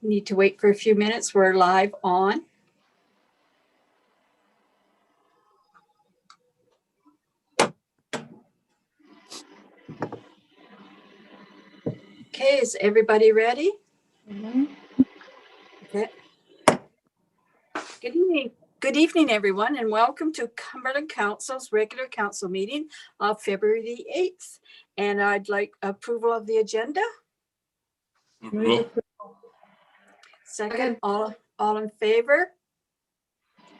Need to wait for a few minutes. We're live on. Okay, is everybody ready? Mm-hmm. Okay. Good evening, everyone, and welcome to Cumberland Council's regular council meeting of February the 8th. And I'd like approval of the agenda. Second, all in favor?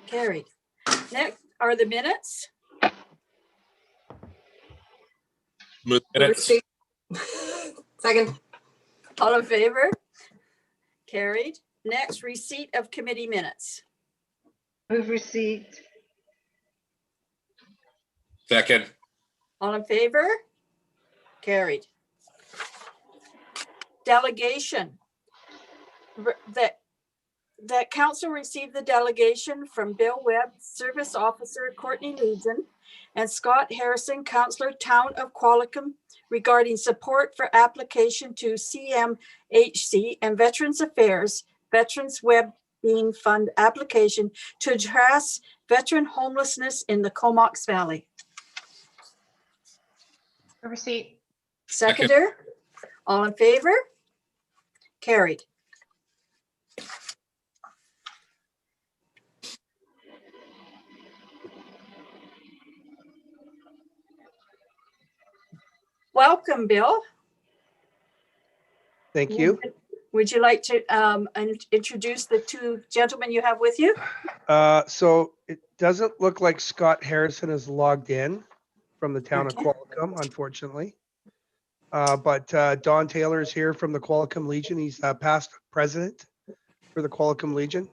Carried. Next are the minutes. Move minutes. Second. All in favor? Carried. Next, receipt of committee minutes. Move receipt. Second. All in favor? Carried. Delegation. That council received the delegation from Bill Webb, Service Officer Courtney Legion, and Scott Harrison, Councillor, Town of Qualicum, regarding support for application to CMHC and Veterans Affairs Veterans Wellbeing Fund application to address veteran homelessness in the Comox Valley. Move receipt. Seconder, all in favor? Carried. Welcome, Bill. Thank you. Would you like to introduce the two gentlemen you have with you? So it doesn't look like Scott Harrison is logged in from the town of Qualicum, unfortunately. But Don Taylor is here from the Qualicum Legion. He's past president for the Qualicum Legion.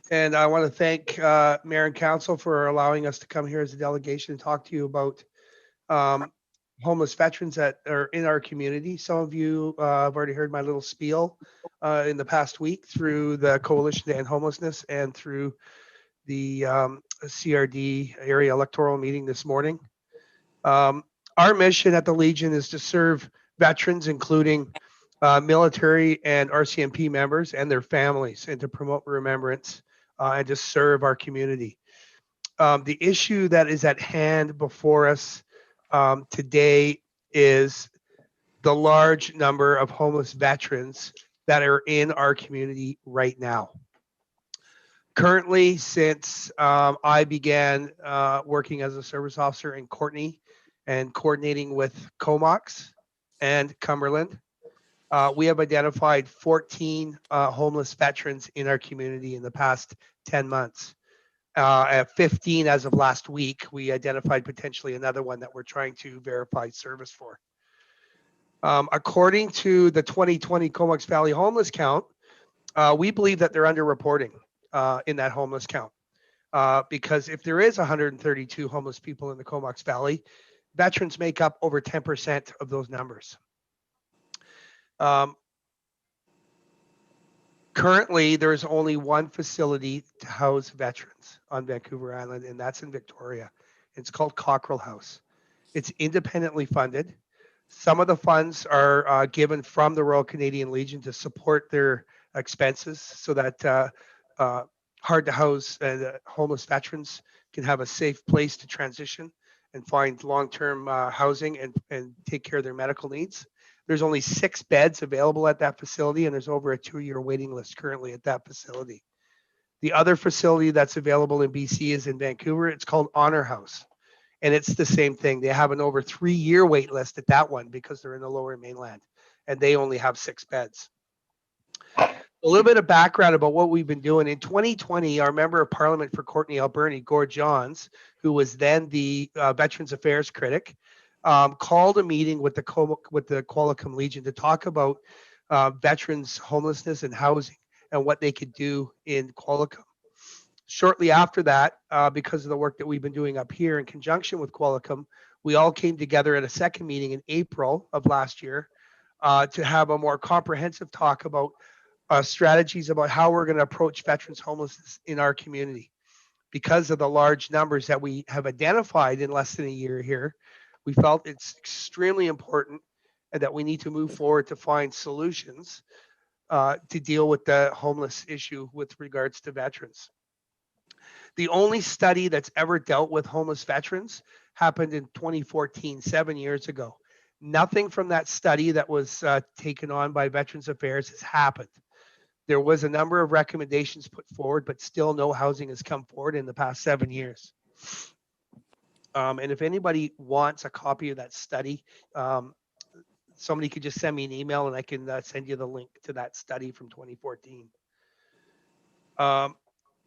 And I want to thank Mayor and Council for allowing us to come here as a delegation and talk to you about homeless veterans that are in our community. Some of you have already heard my little spiel in the past week through the Coalition to End Homelessness and through the CRD area electoral meeting this morning. Our mission at the Legion is to serve veterans, including military and RCMP members and their families, and to promote remembrance and to serve our community. The issue that is at hand before us today is the large number of homeless veterans that are in our community right now. Currently, since I began working as a service officer in Courtney and coordinating with Comox and Cumberland, we have identified 14 homeless veterans in our community in the past 10 months. At 15 as of last week, we identified potentially another one that we're trying to verify service for. According to the 2020 Comox Valley homeless count, we believe that they're underreporting in that homeless count. Because if there is 132 homeless people in the Comox Valley, veterans make up over 10% of those numbers. Currently, there's only one facility to house veterans on Vancouver Island, and that's in Victoria. It's called Cockrell House. It's independently funded. Some of the funds are given from the Royal Canadian Legion to support their expenses so that hard to house homeless veterans can have a safe place to transition and find long-term housing and take care of their medical needs. There's only 6 beds available at that facility, and there's over a 2-year waiting list currently at that facility. The other facility that's available in BC is in Vancouver. It's called Honor House, and it's the same thing. They have an over 3-year wait list at that one because they're in the Lower Mainland, and they only have 6 beds. A little bit of background about what we've been doing. In 2020, our Member of Parliament for Courtney Alberni, Gord Johns, who was then the Veterans Affairs critic, called a meeting with the Qualicum Legion to talk about veterans homelessness and housing and what they could do in Qualicum. Shortly after that, because of the work that we've been doing up here in conjunction with Qualicum, we all came together at a second meeting in April of last year to have a more comprehensive talk about strategies about how we're going to approach veterans homelessness in our community. Because of the large numbers that we have identified in less than a year here, we felt it's extremely important and that we need to move forward to find solutions to deal with the homeless issue with regards to veterans. The only study that's ever dealt with homeless veterans happened in 2014, 7 years ago. Nothing from that study that was taken on by Veterans Affairs has happened. There was a number of recommendations put forward, but still no housing has come forward in the past 7 years. And if anybody wants a copy of that study, somebody could just send me an email and I can send you the link to that study from 2014.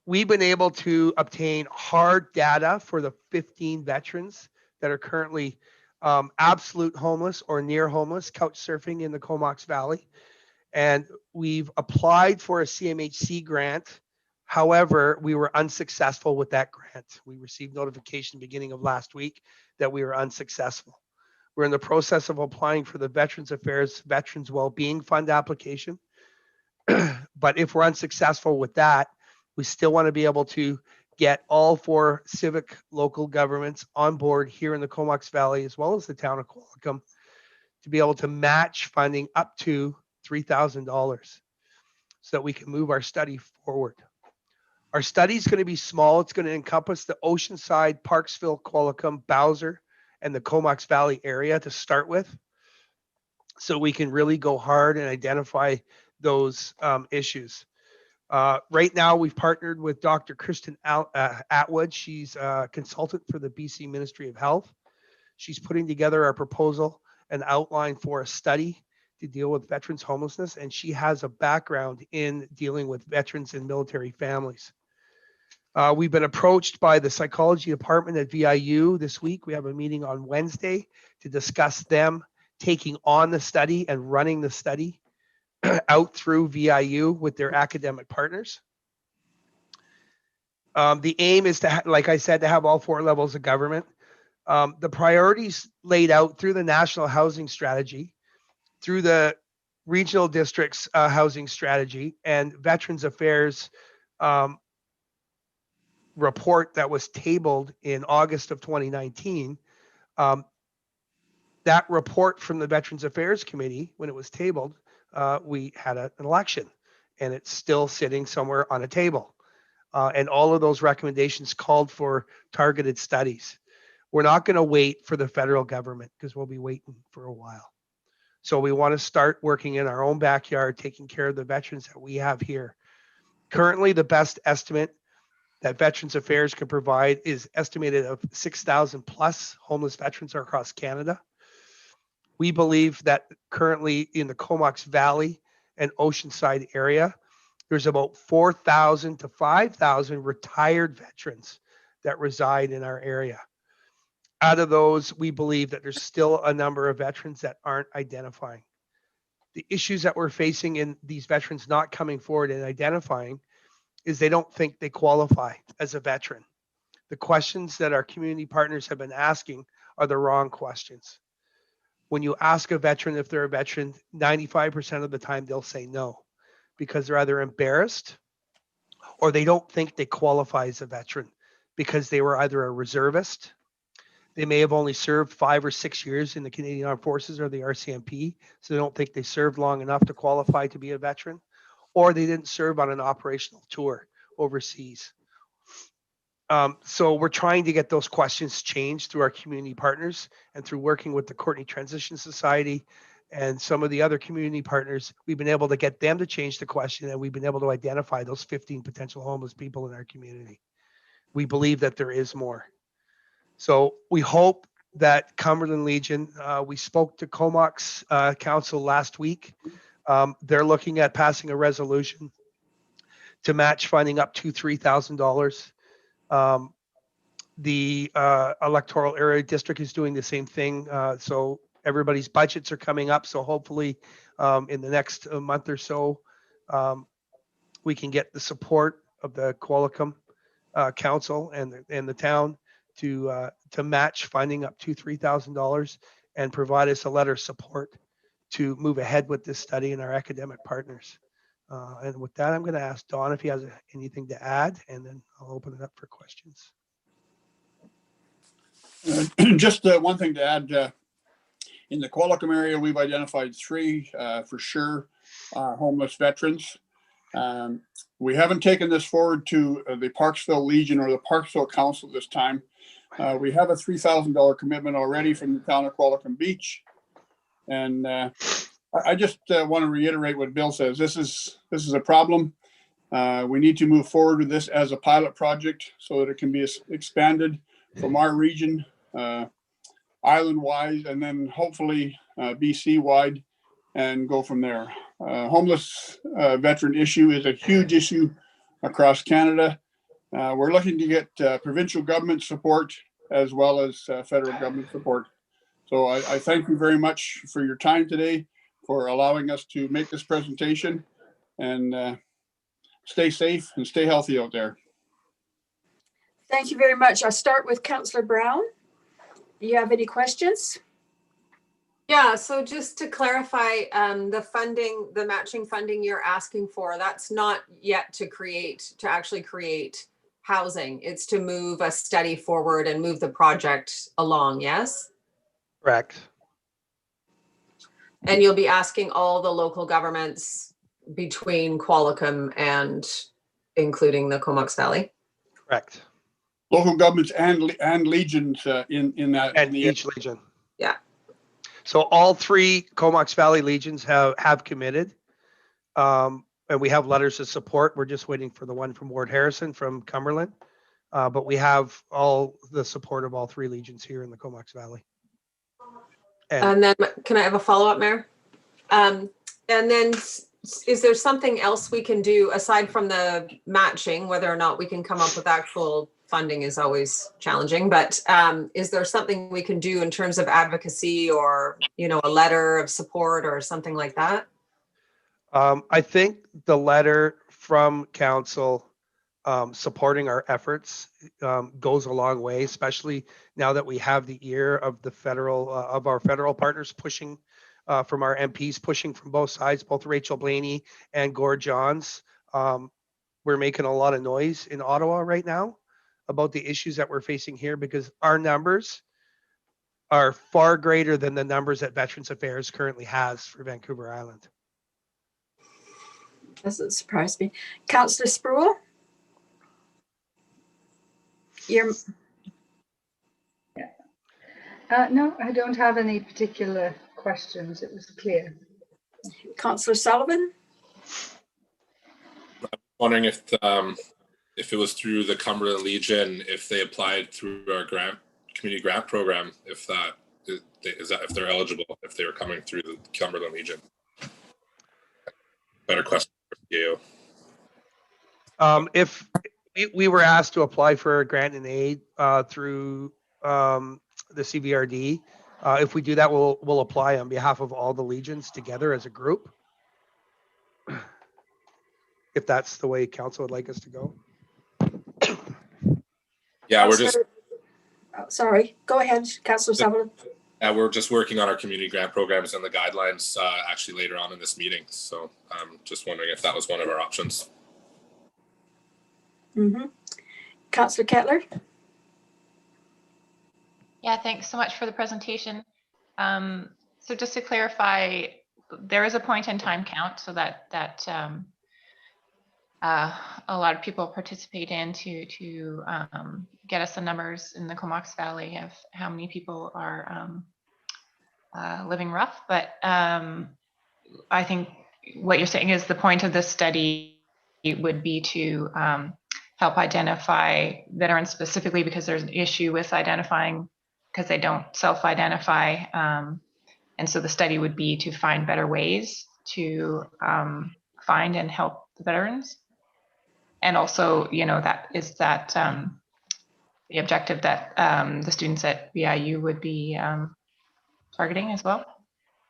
We've been able to obtain hard data for the 15 veterans that are currently absolute homeless or near homeless, couch surfing in the Comox Valley. And we've applied for a CMHC grant. However, we were unsuccessful with that grant. We received notification beginning of last week that we were unsuccessful. We're in the process of applying for the Veterans Affairs Veterans Wellbeing Fund application. But if we're unsuccessful with that, we still want to be able to get all 4 civic local governments on board here in the Comox Valley, as well as the town of Qualicum, to be able to match funding up to $3,000 so that we can move our study forward. Our study is going to be small. It's going to encompass the Oceanside, Parksville, Qualicum, Bowser, and the Comox Valley area to start with, so we can really go hard and identify those issues. Right now, we've partnered with Dr. Kristen Atwood. She's a consultant for the BC Ministry of Health. She's putting together a proposal, an outline for a study to deal with veterans homelessness, and she has a background in dealing with veterans and military families. We've been approached by the psychology department at VIU this week. We have a meeting on Wednesday to discuss them taking on the study and running the study out through VIU with their academic partners. The aim is to, like I said, to have all 4 levels of government. The priorities laid out through the National Housing Strategy, through the regional districts housing strategy, and Veterans Affairs report that was tabled in August of 2019. That report from the Veterans Affairs Committee, when it was tabled, we had an election, and it's still sitting somewhere on a table. And all of those recommendations called for targeted studies. We're not going to wait for the federal government because we'll be waiting for a while. So we want to start working in our own backyard, taking care of the veterans that we have here. Currently, the best estimate that Veterans Affairs can provide is estimated of 6,000 plus homeless veterans across Canada. We believe that currently in the Comox Valley and Oceanside area, there's about 4,000 to 5,000 retired veterans that reside in our area. Out of those, we believe that there's still a number of veterans that aren't identifying. The issues that we're facing in these veterans not coming forward and identifying is they don't think they qualify as a veteran. The questions that our community partners have been asking are the wrong questions. When you ask a veteran if they're a veteran, 95% of the time they'll say no, because they're either embarrassed or they don't think they qualify as a veteran because they were either a reservist. They may have only served 5 or 6 years in the Canadian Armed Forces or the RCMP, so they don't think they served long enough to qualify to be a veteran, or they didn't serve on an operational tour overseas. So we're trying to get those questions changed through our community partners and through working with the Courtney Transition Society and some of the other community partners. We've been able to get them to change the question, and we've been able to identify those 15 potential homeless people in our community. We believe that there is more. So we hope that Cumberland Legion, we spoke to Comox Council last week. They're looking at passing a resolution to match funding up to $3,000. The electoral area district is doing the same thing. So everybody's budgets are coming up. So hopefully in the next month or so, we can get the support of the Qualicum Council and the town to match funding up to $3,000 and provide us a letter of support to move ahead with this study and our academic partners. And with that, I'm going to ask Don if he has anything to add, and then I'll open it up for questions. Just one thing to add. In the Qualicum area, we've identified 3 for sure homeless veterans. We haven't taken this forward to the Parksville Legion or the Parksville Council this time. We have a $3,000 commitment already from the town of Qualicum Beach. And I just want to reiterate what Bill says. This is a problem. We need to move forward with this as a pilot project so that it can be expanded from our region island-wide, and then hopefully BC-wide, and go from there. Homeless veteran issue is a huge issue across Canada. We're looking to get provincial government support as well as federal government support. So I thank you very much for your time today, for allowing us to make this presentation, and stay safe and stay healthy out there. Thank you very much. I'll start with Councillor Brown. Do you have any questions? Yeah, so just to clarify, the funding, the matching funding you're asking for, that's not yet to actually create housing. It's to move a study forward and move the project along, yes? Correct. And you'll be asking all the local governments between Qualicum and including the Comox Valley? Correct. Local governments and legions in that. And each legion. Yeah. So all 3 Comox Valley legions have committed. And we have letters of support. We're just waiting for the one from Ward Harrison from Cumberland. But we have all the support of all 3 legions here in the Comox Valley. And then can I have a follow-up, Mayor? And then is there something else we can do aside from the matching? Whether or not we can come up with actual funding is always challenging, but is there something we can do in terms of advocacy or, a letter of support or something like that? I think the letter from council supporting our efforts goes a long way, especially now that we have the ear of our federal partners pushing from our MPs, pushing from both sides, both Rachel Blaney and Gord Johns. We're making a lot of noise in Ottawa right now about the issues that we're facing here, because our numbers are far greater than the numbers that Veterans Affairs currently has for Vancouver Island. Doesn't surprise me. Councillor Sproul? No, I don't have any particular questions. It was clear. Councillor Sullivan? Wondering if it was through the Cumberland Legion, if they applied through our community grant program, if they're eligible, if they were coming through the Cumberland Legion. Better question for you. If we were asked to apply for a grant and aid through the CVRD, if we do that, we'll apply on behalf of all the legions together as a group. If that's the way council would like us to go. Yeah, we're just. Sorry, go ahead, Councillor Sullivan. We're just working on our community grant programs and the guidelines actually later on in this meeting. So I'm just wondering if that was one of our options. Mm-hmm. Councillor Kettler? Yeah, thanks so much for the presentation. So just to clarify, there is a point in time count so that a lot of people participate in to get us the numbers in the Comox Valley of how many people are living rough. But I think what you're saying is the point of this study would be to help identify veterans specifically because there's an issue with identifying because they don't self-identify. And so the study would be to find better ways to find and help the veterans. And also, that is the objective that the students at VIU would be targeting as well.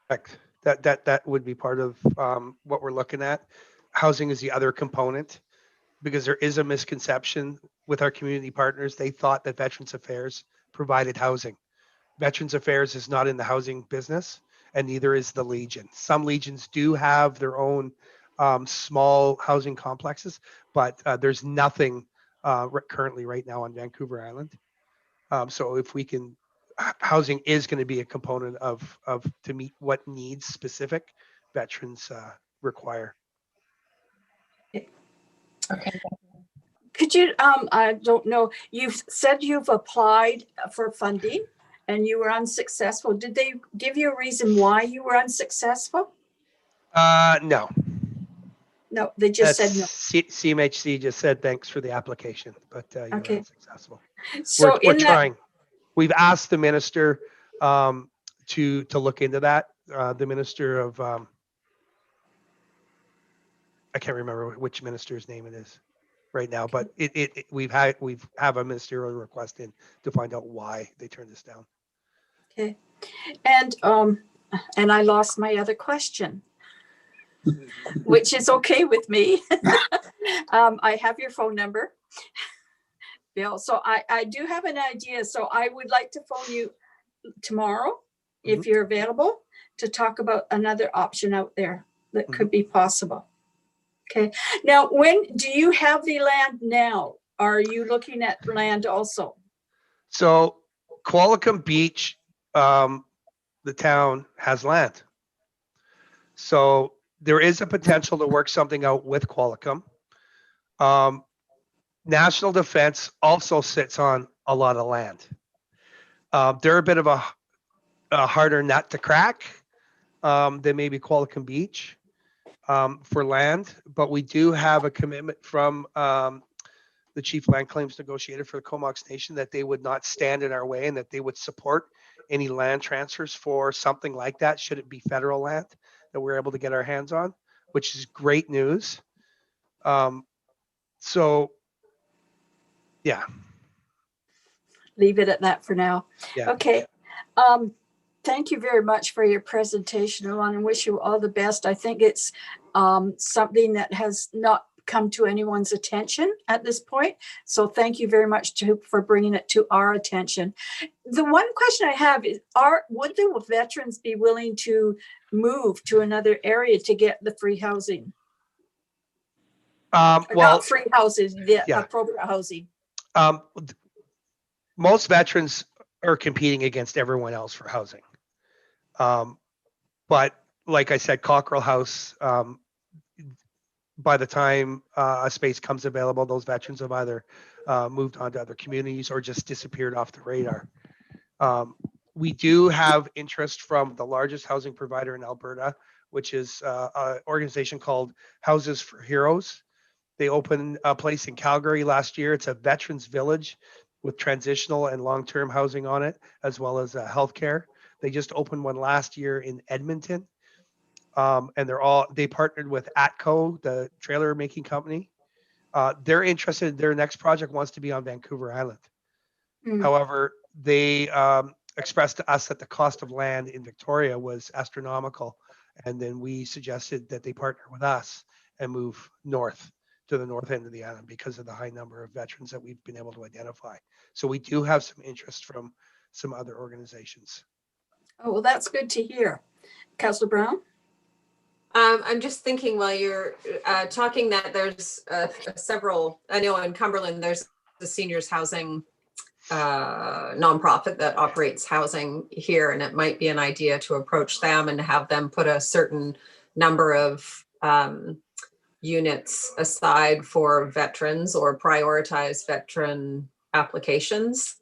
Correct. That would be part of what we're looking at. Housing is the other component because there is a misconception with our community partners. They thought that Veterans Affairs provided housing. Veterans Affairs is not in the housing business, and neither is the Legion. Some legions do have their own small housing complexes, but there's nothing currently right now on Vancouver Island. So if we can, housing is going to be a component of to meet what needs specific veterans require. Okay. Could you, I don't know, you've said you've applied for funding and you were unsuccessful. Did they give you a reason why you were unsuccessful? No. No, they just said no. CMHC just said thanks for the application, but you're Okay. unsuccessful. So We're in that, trying. We've asked the minister to look into that. The minister of I can't remember which minister's name it is right now, but we've have a ministerial request in to find out why they turned this down. okay. And I lost my other question, which is okay with me. I have your phone number, Bill. So I do have an idea. So I would like to phone you tomorrow, if you're available, to talk about another option out there that could be possible. Okay. Now, when do you have the land now? Are you looking at land also? So Qualicum Beach, the town has land. So there is a potential to work something out with Qualicum. National Defense also sits on a lot of land. They're a bit of a harder nut to crack than maybe Qualicum Beach for land, but we do have a commitment from the chief land claims negotiator for the Comox Nation that they would not stand in our way and that they would support any land transfers for something like that, should it be federal land that we're able to get our hands on, which is great news. So, yeah. Leave it at that for now. Yeah. Okay. Thank you very much for your presentation. I want to wish you all the best. I think it's something that has not come to anyone's attention at this point. So thank you very much for bringing it to our attention. The one question I have is, would the veterans be willing to move to another area to get the free housing? Well, not free houses, the yeah. appropriate housing. Most veterans are competing against everyone else for housing. But like I said, Cockrell House, by the time a space comes available, those veterans have either moved on to other communities or just disappeared off the radar. We do have interest from the largest housing provider in Alberta, which is an organization called Houses for Heroes. They opened a place in Calgary last year. It's a veterans village with transitional and long-term housing on it, as well as healthcare. They just opened one last year in Edmonton. And they partnered with ATCO, the trailer making company. They're interested, their next project wants to be on Vancouver Island. However, they expressed to us that the cost of land in Victoria was astronomical. And then we suggested that they partner with us and move north to the north end of the island because of the high number of veterans that we've been able to identify. So we do have some interest from some other organizations. Oh, well, that's good to hear. Councillor Brown? I'm just thinking while you're talking that there's several, I know in Cumberland, there's the seniors housing nonprofit that operates housing here, and it might be an idea to approach them and have them put a certain number of units aside for veterans or prioritize veteran applications.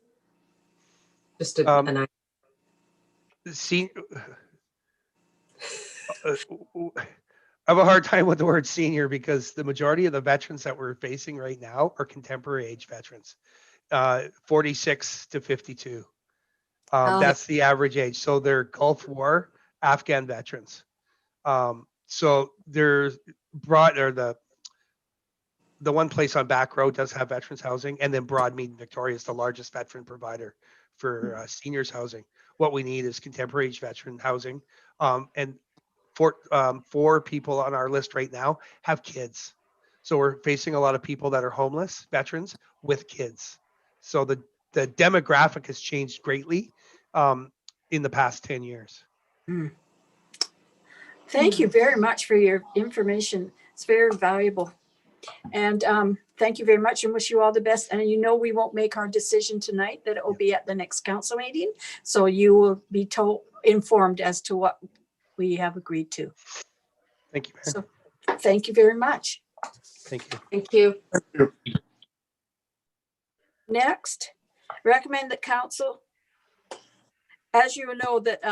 Just an idea. I have a hard time with the word senior because the majority of the veterans that we're facing right now are contemporary age veterans, 46 to 52. That's the average age. So they're Gulf War, Afghan veterans. So there's the one place on Back Road does have veterans housing, and then Broadmead in Victoria is the largest veteran provider for seniors housing. What we need is contemporary age veteran housing. And four people on our list right now have kids. So we're facing a lot of people that are homeless, veterans with kids. So the demographic has changed greatly in the past 10 years. Thank you very much for your information. It's very valuable. And thank you very much and wish you all the best. And you know, we won't make our decision tonight, that it will be at the next council meeting. So you will be informed as to what we have agreed to. Thank you, Mayor. So thank you very much. Thank you. Thank you. Next, recommend that council, as you know, that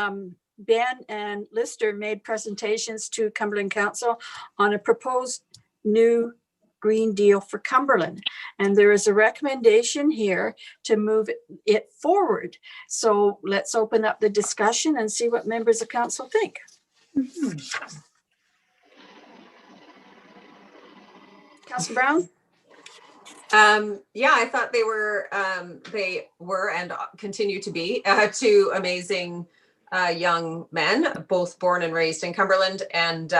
Ben and Lister made presentations to Cumberland Council on a proposed new Green Deal for Cumberland. And there is a recommendation here to move it forward. So let's open up the discussion and see what members of council think. Councillor Brown? Yeah, I thought they were and continue to be two amazing young men, both born and raised in Cumberland. And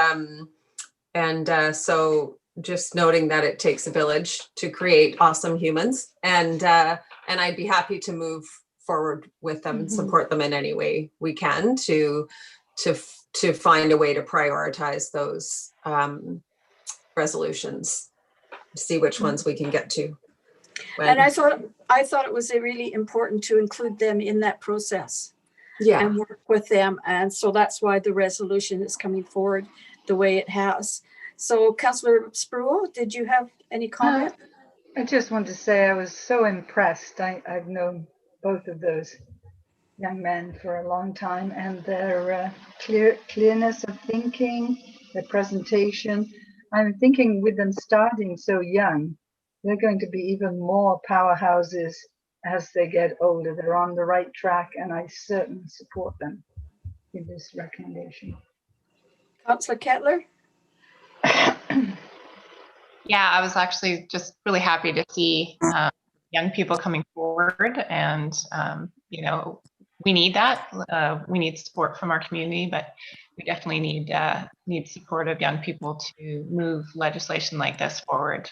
so just noting that it takes a village to create awesome humans. And I'd be happy to move forward with them and support them in any way we can to find a way to prioritize those resolutions, see which ones we can get to. And I thought it was really important to include them in that process. Yeah. And work with them. And so that's why the resolution is coming forward the way it has. So Councillor Spruill, did you have any comment? I just want to say I was so impressed. I've known both of those young men for a long time, and their clearness of thinking, their presentation. I'm thinking with them starting so young, they're going to be even more powerhouses as they get older. They're on the right track, and I certainly support them in this recommendation. Councillor Kettler? Yeah, I was actually just really happy to see young people coming forward, and you know, we need that. We need support from our community, but we definitely need support of young people to move legislation like this forward.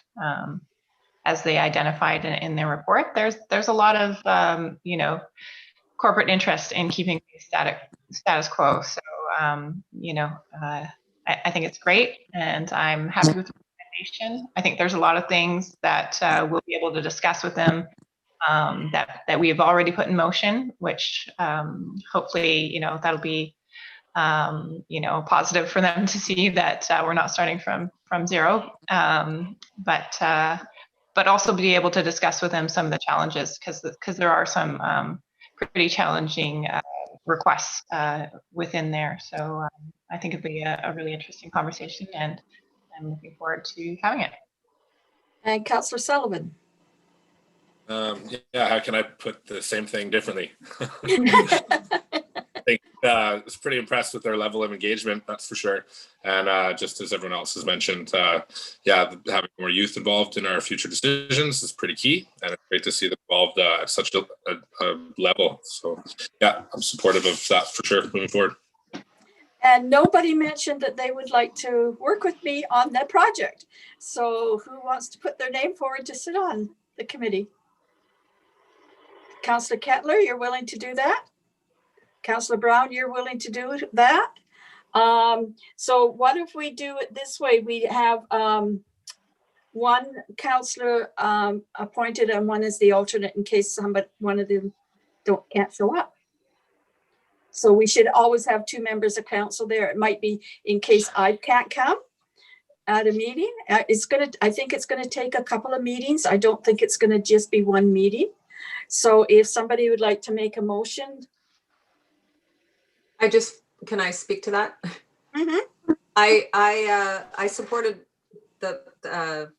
As they identified in their report, there's a lot of you know, corporate interest in keeping status quo. So you know, I think it's great, and I'm happy with the recommendation. I think there's a lot of things that we'll be able to discuss with them that we have already put in motion, which hopefully, you know, that'll be you know, positive for them to see that we're not starting from zero, but also be able to discuss with them some of the challenges, because there are some pretty challenging requests within there. So I think it'd be a really interesting conversation, and I'm looking forward to having it. And Councillor Sullivan? Yeah, how can I put the same thing differently? I think I was pretty impressed with their level of engagement, that's for sure. And just as everyone else has mentioned, yeah, having more youth involved in our future decisions is pretty key, and it's great to see them involved at such a level. So yeah, I'm supportive of that for sure moving forward. And nobody mentioned that they would like to work with me on that project. So who wants to put their name forward to sit on the committee? Councillor Kettler, you're willing to do that? Councillor Brown, you're willing to do that? So what if we do it this way? We have one councillor appointed and one is the alternate in case one of them can't show up. So we should always have two members of council there. It might be in case I can't come at a meeting. I think it's gonna take a couple of meetings. I don't think it's gonna just be one meeting. So if somebody would like to make a motion. Can I speak to that? Mm-hmm. I supported the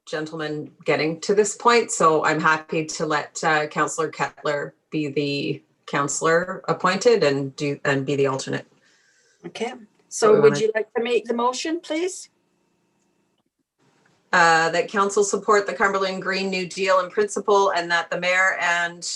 gentleman getting to this point, so I'm happy to let Councillor Kettler be the councillor appointed and be the alternate. Okay, so would you like to make the motion, please? That council support the Cumberland Green New Deal in principle, and that the mayor and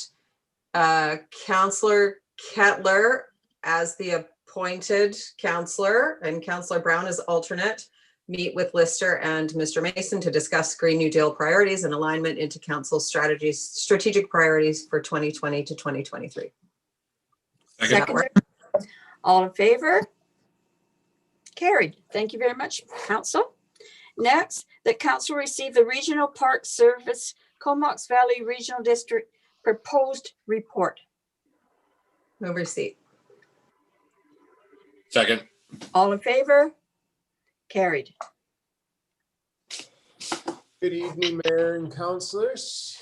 Councillor Kettler as the appointed councillor and Councillor Brown as alternate meet with Lister and Mr. Mason to discuss Green New Deal priorities and alignment into council's strategic priorities for 2020 to 2023. Second. All in favor? Carried. Thank you very much, council. Next, that council receive the Regional Park Service Comox Valley Regional District proposed report. Move receipt. Second. All in favor? Carried. Good evening, Mayor and councillors.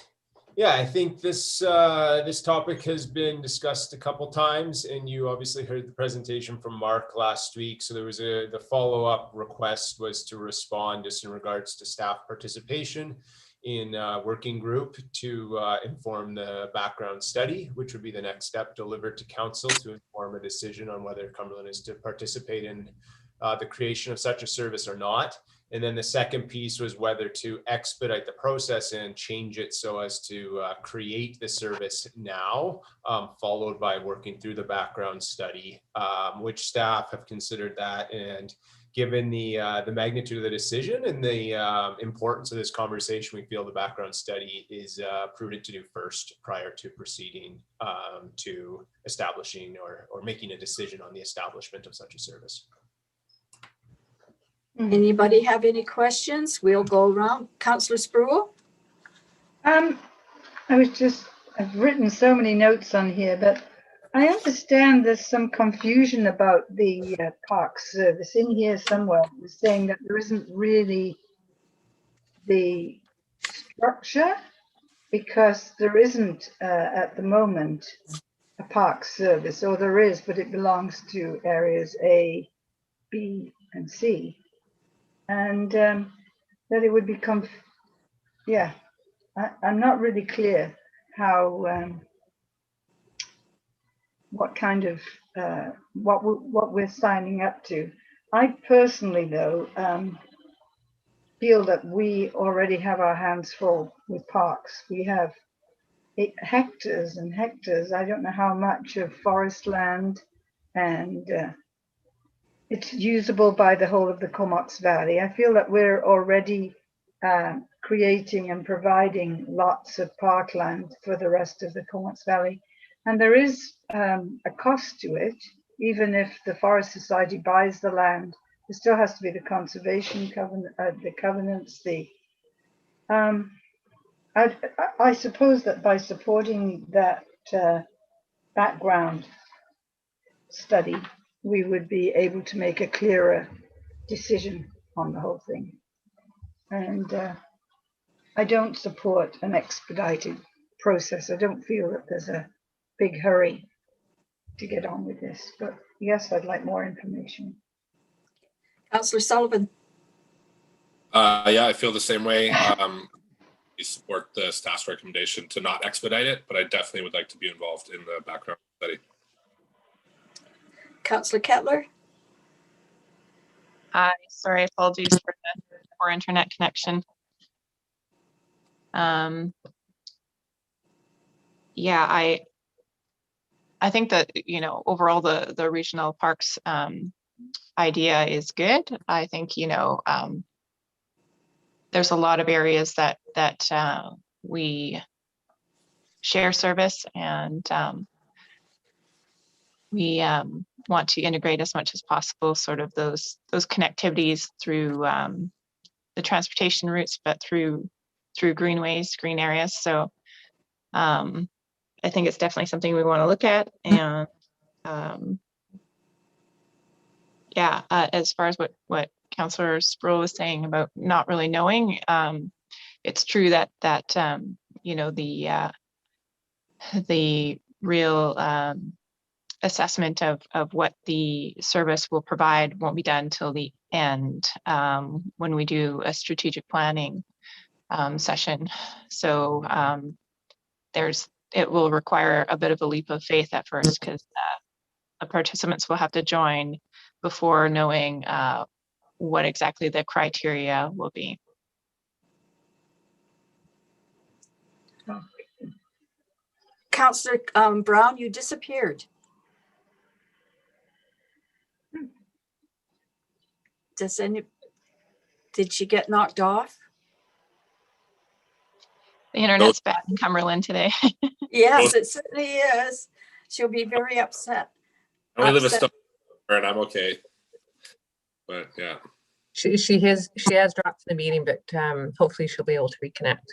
Yeah, I think this topic has been discussed a couple times, and you obviously heard the presentation from Mark last week. So there was the follow-up request was to respond just in regards to staff participation in working group to inform the background study, which would be the next step delivered to council to inform a decision on whether Cumberland is to participate in the creation of such a service or not. And then the second piece was whether to expedite the process and change it so as to create the service now, followed by working through the background study, which staff have considered that. And given the magnitude of the decision and the importance of this conversation, we feel the background study is prudent to do first prior to proceeding to establishing or making a decision on the establishment of such a service. Anybody have any questions? We'll go around. Councillor Sproul? I've written so many notes on here, but I understand there's some confusion about the park service in here somewhere. It's saying that there isn't really the structure because there isn't at the moment a park service, or there is, but it belongs to areas A, B, and C. And that it would become, I'm not really clear how, what kind of, what we're signing up to. I personally, though, feel that we already have our hands full with parks. We have hectares and hectares, I don't know how much of forest land, and it's usable by the whole of the Comox Valley. I feel that we're already creating and providing lots of parkland for the rest of the Comox Valley. And there is a cost to it. Even if the Forest Society buys the land, there still has to be the conservation covenant, the covenants. I suppose that by supporting that background study, we would be able to make a clearer decision on the whole thing. And I don't support an expedited process. I don't feel that there's a big hurry to get on with this, but yes, I'd like more information. Councillor Sullivan? Yeah, I feel the same way. We support the staff's recommendation to not expedite it, but I definitely would like to be involved in the background study. Councillor Kettler? Sorry, apologies for the poor internet connection. Yeah, I think that, overall the regional parks idea is good. I think, there's a lot of areas that we share service, and we want to integrate as much as possible sort of those connectivities through the transportation routes, but through greenways, green areas. So I think it's definitely something we want to look at. And as far as what Councillor Sproul was saying about not really knowing, it's true that the real assessment of what the service will provide won't be done till the end, when we do a strategic planning session. So it will require a bit of a leap of faith at first, because the participants will have to join before knowing what exactly the criteria will be. Councillor Brown, you disappeared. Did she get knocked off? The internet's bad in Cumberland today. Yes, it certainly is. She'll be very upset. I only live a stone and I'm okay. But yeah. She has dropped the meeting, but hopefully she'll be able to reconnect.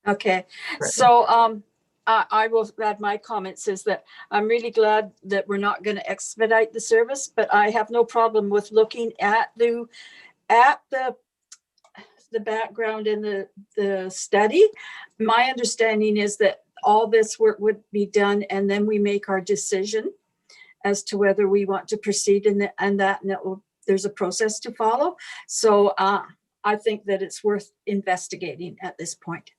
Okay, Right. so I will add my comments is that I'm really glad that we're not going to expedite the service, but I have no problem with looking at the background in the study. My understanding is that all this work would be done and then we make our decision as to whether we want to proceed there's a process to follow. So I think that it's worth investigating at this point.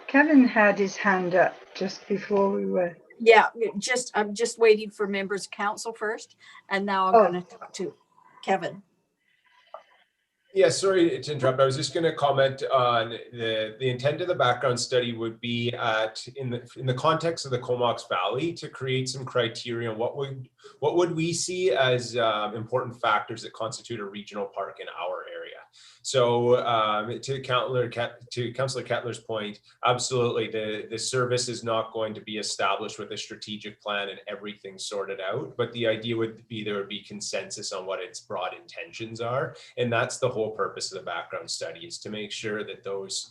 Kevin had his hand up just before we were. Yeah, I'm just waiting for members of council first, and now I'm going to talk to Kevin. Yeah, sorry to interrupt. I was just going to comment on the intent of the background study would be in the context of the Comox Valley to create some criteria. What would we see as important factors that constitute a regional park in our area? So to Councillor Kettler's point, absolutely, the service is not going to be established with a strategic plan and everything sorted out. But the idea would be there would be consensus on what its broad intentions are, and that's the whole purpose of the background study, is to make sure that those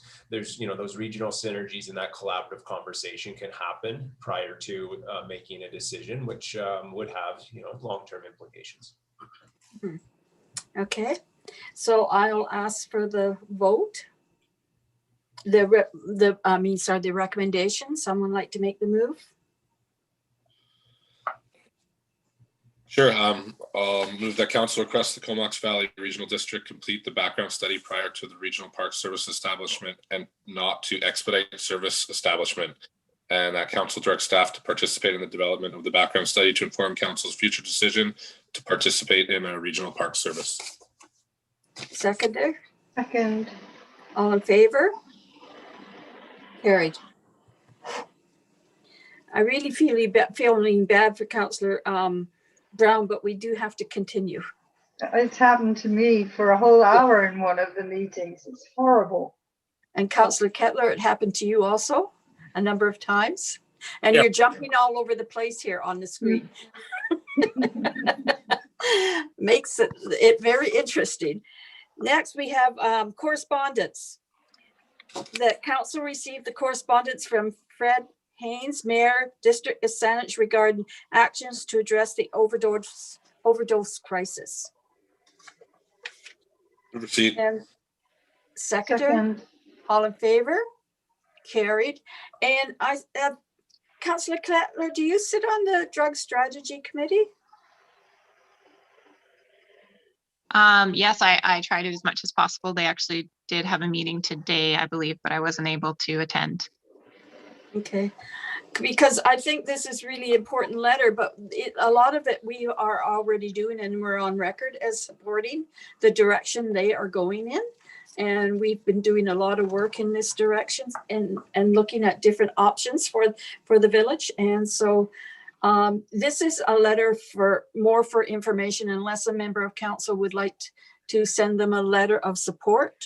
regional synergies and that collaborative conversation can happen prior to making a decision, which would have long-term implications. Okay. So I'll ask for the vote. The recommendation. Someone like to make the move? Sure. I'll move that council request the Comox Valley Regional District complete the background study prior to the Regional Park Service establishment and not to expedite service establishment. And that council directs staff to participate in the development of the background study to inform council's future decision to participate in a regional park service. Seconder? Second. All in favor? Carried. I really feeling bad for Councillor Brown, but we do have to continue. It's happened to me for a whole hour in one of the meetings. It's horrible. And Councillor Kettler, it happened to you also a number of times. And Yep. You're jumping all over the place here on the screen. Makes it very interesting. Next, we have correspondence. The council received the correspondence from Fred Haynes, Mayor, District of Saanich, regarding actions to address the overdose crisis. Receipt. And seconder, all in favor? Carried. And Councillor Kettler, do you sit on the Drug Strategy Committee? Yes, I tried it as much as possible. They actually did have a meeting today, I believe, but I wasn't able to attend. Okay, because I think this is really important letter, but a lot of it we are already doing and we're on record as supporting the direction they are going in. And we've been doing a lot of work in this direction and looking at different options for the village. And so this is a letter for information, unless a member of council would like to send them a letter of support.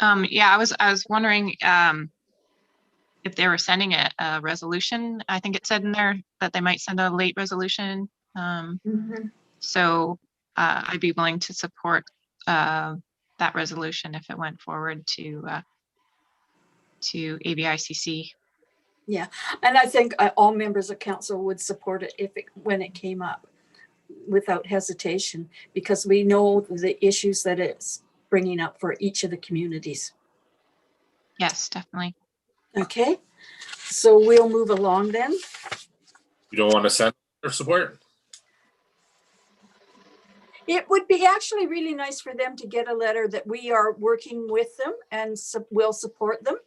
Yeah, I was wondering if they were sending a resolution. I think it said in there that they might send a late resolution. So I'd be willing to support that resolution if it went forward to ABICC. Yeah, and I think all members of council would support it when it came up without hesitation, because we know the issues that it's bringing up for each of the communities. Yes, definitely. Okay, so we'll move along then. You don't want to send their support? It would be actually really nice for them to get a letter that we are working with them and will support them.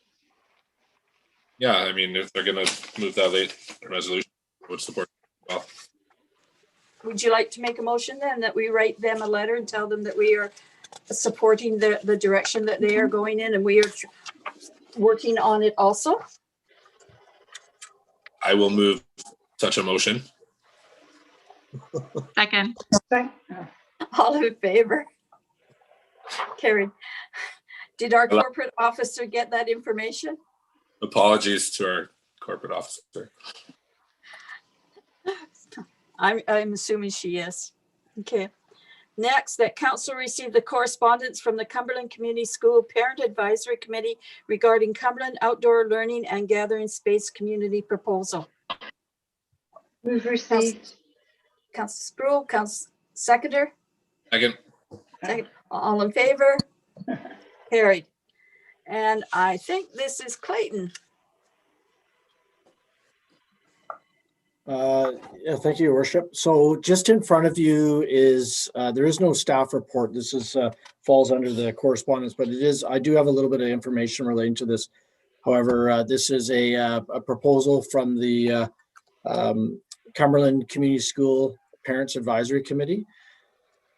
Yeah, I mean, if they're going to move that late resolution, I would support it as well. Would you like to make a motion then that we write them a letter and tell them that we are supporting the direction that they are going in and we are working on it also? I will move such a motion. Second. All in favor? Carried. Did our corporate officer get that information? Apologies to our corporate officer. I'm assuming she is. Okay. Next, that council received the correspondence from the Cumberland Community School Parent Advisory Committee regarding Cumberland Outdoor Learning and Gathering Space Community Proposal. We've received. Councillor Sproul, Council Seconder, Second. all in favor? Carried. And I think this is Clayton. Yeah, thank you, Your Worship. So just in front of you is, there is no staff report. This is, falls under the correspondence, but it is, I do have a little bit of information relating to this. However, this is a proposal from the Cumberland Community School Parents Advisory Committee.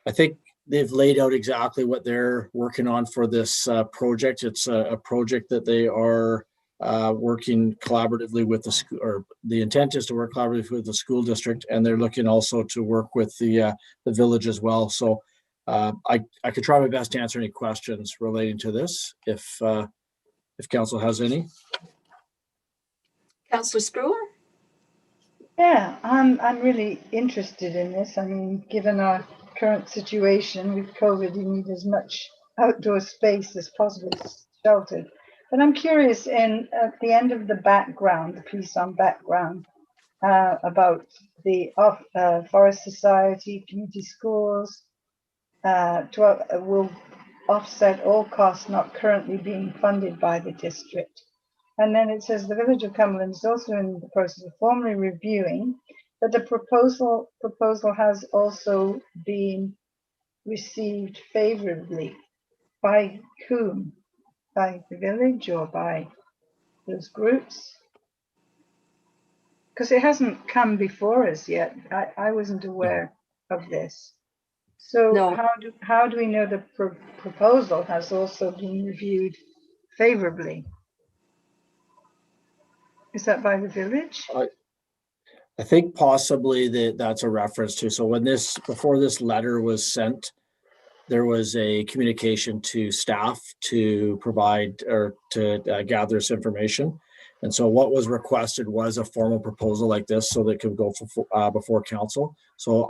I think they've laid out exactly what they're working on for this project. It's a project that they are working collaboratively with the school, or the intent is to work collaboratively with the school district, and they're looking also to work with the village as well. So I could try my best to answer any questions relating to this if council has any. Councillor Sproul? Yeah, I'm really interested in this. I mean, given our current situation with COVID, you need as much outdoor space as possible sheltered. But I'm curious, at the end of the background, the piece on background, about the Forest Society, community schools, will offset all costs not currently being funded by the district. And then it says the Village of Cumberland is also in the process of formally reviewing, but the proposal has also been received favorably. By whom? By the village or by those groups? Because it hasn't come before us yet. I wasn't aware of this. So No. how do we know the proposal has also been reviewed favorably? Is that by the village? I think possibly that's a reference to, so when before this letter was sent, there was a communication to staff to provide or to gather this information. And so what was requested was a formal proposal like this so that it could go before council. So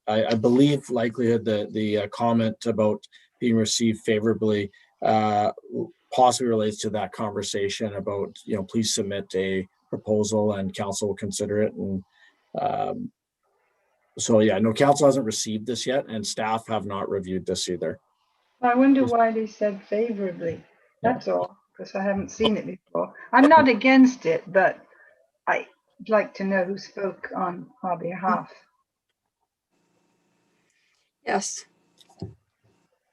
I believe likelihood that the comment about being received favorably possibly relates to that conversation about, please submit a proposal and council will consider it. And so yeah, no, council hasn't received this yet and staff have not reviewed this either. I wonder why they said favorably. That's all, because I haven't seen it before. I'm not against it, but I'd like to know who spoke on our behalf. Yes.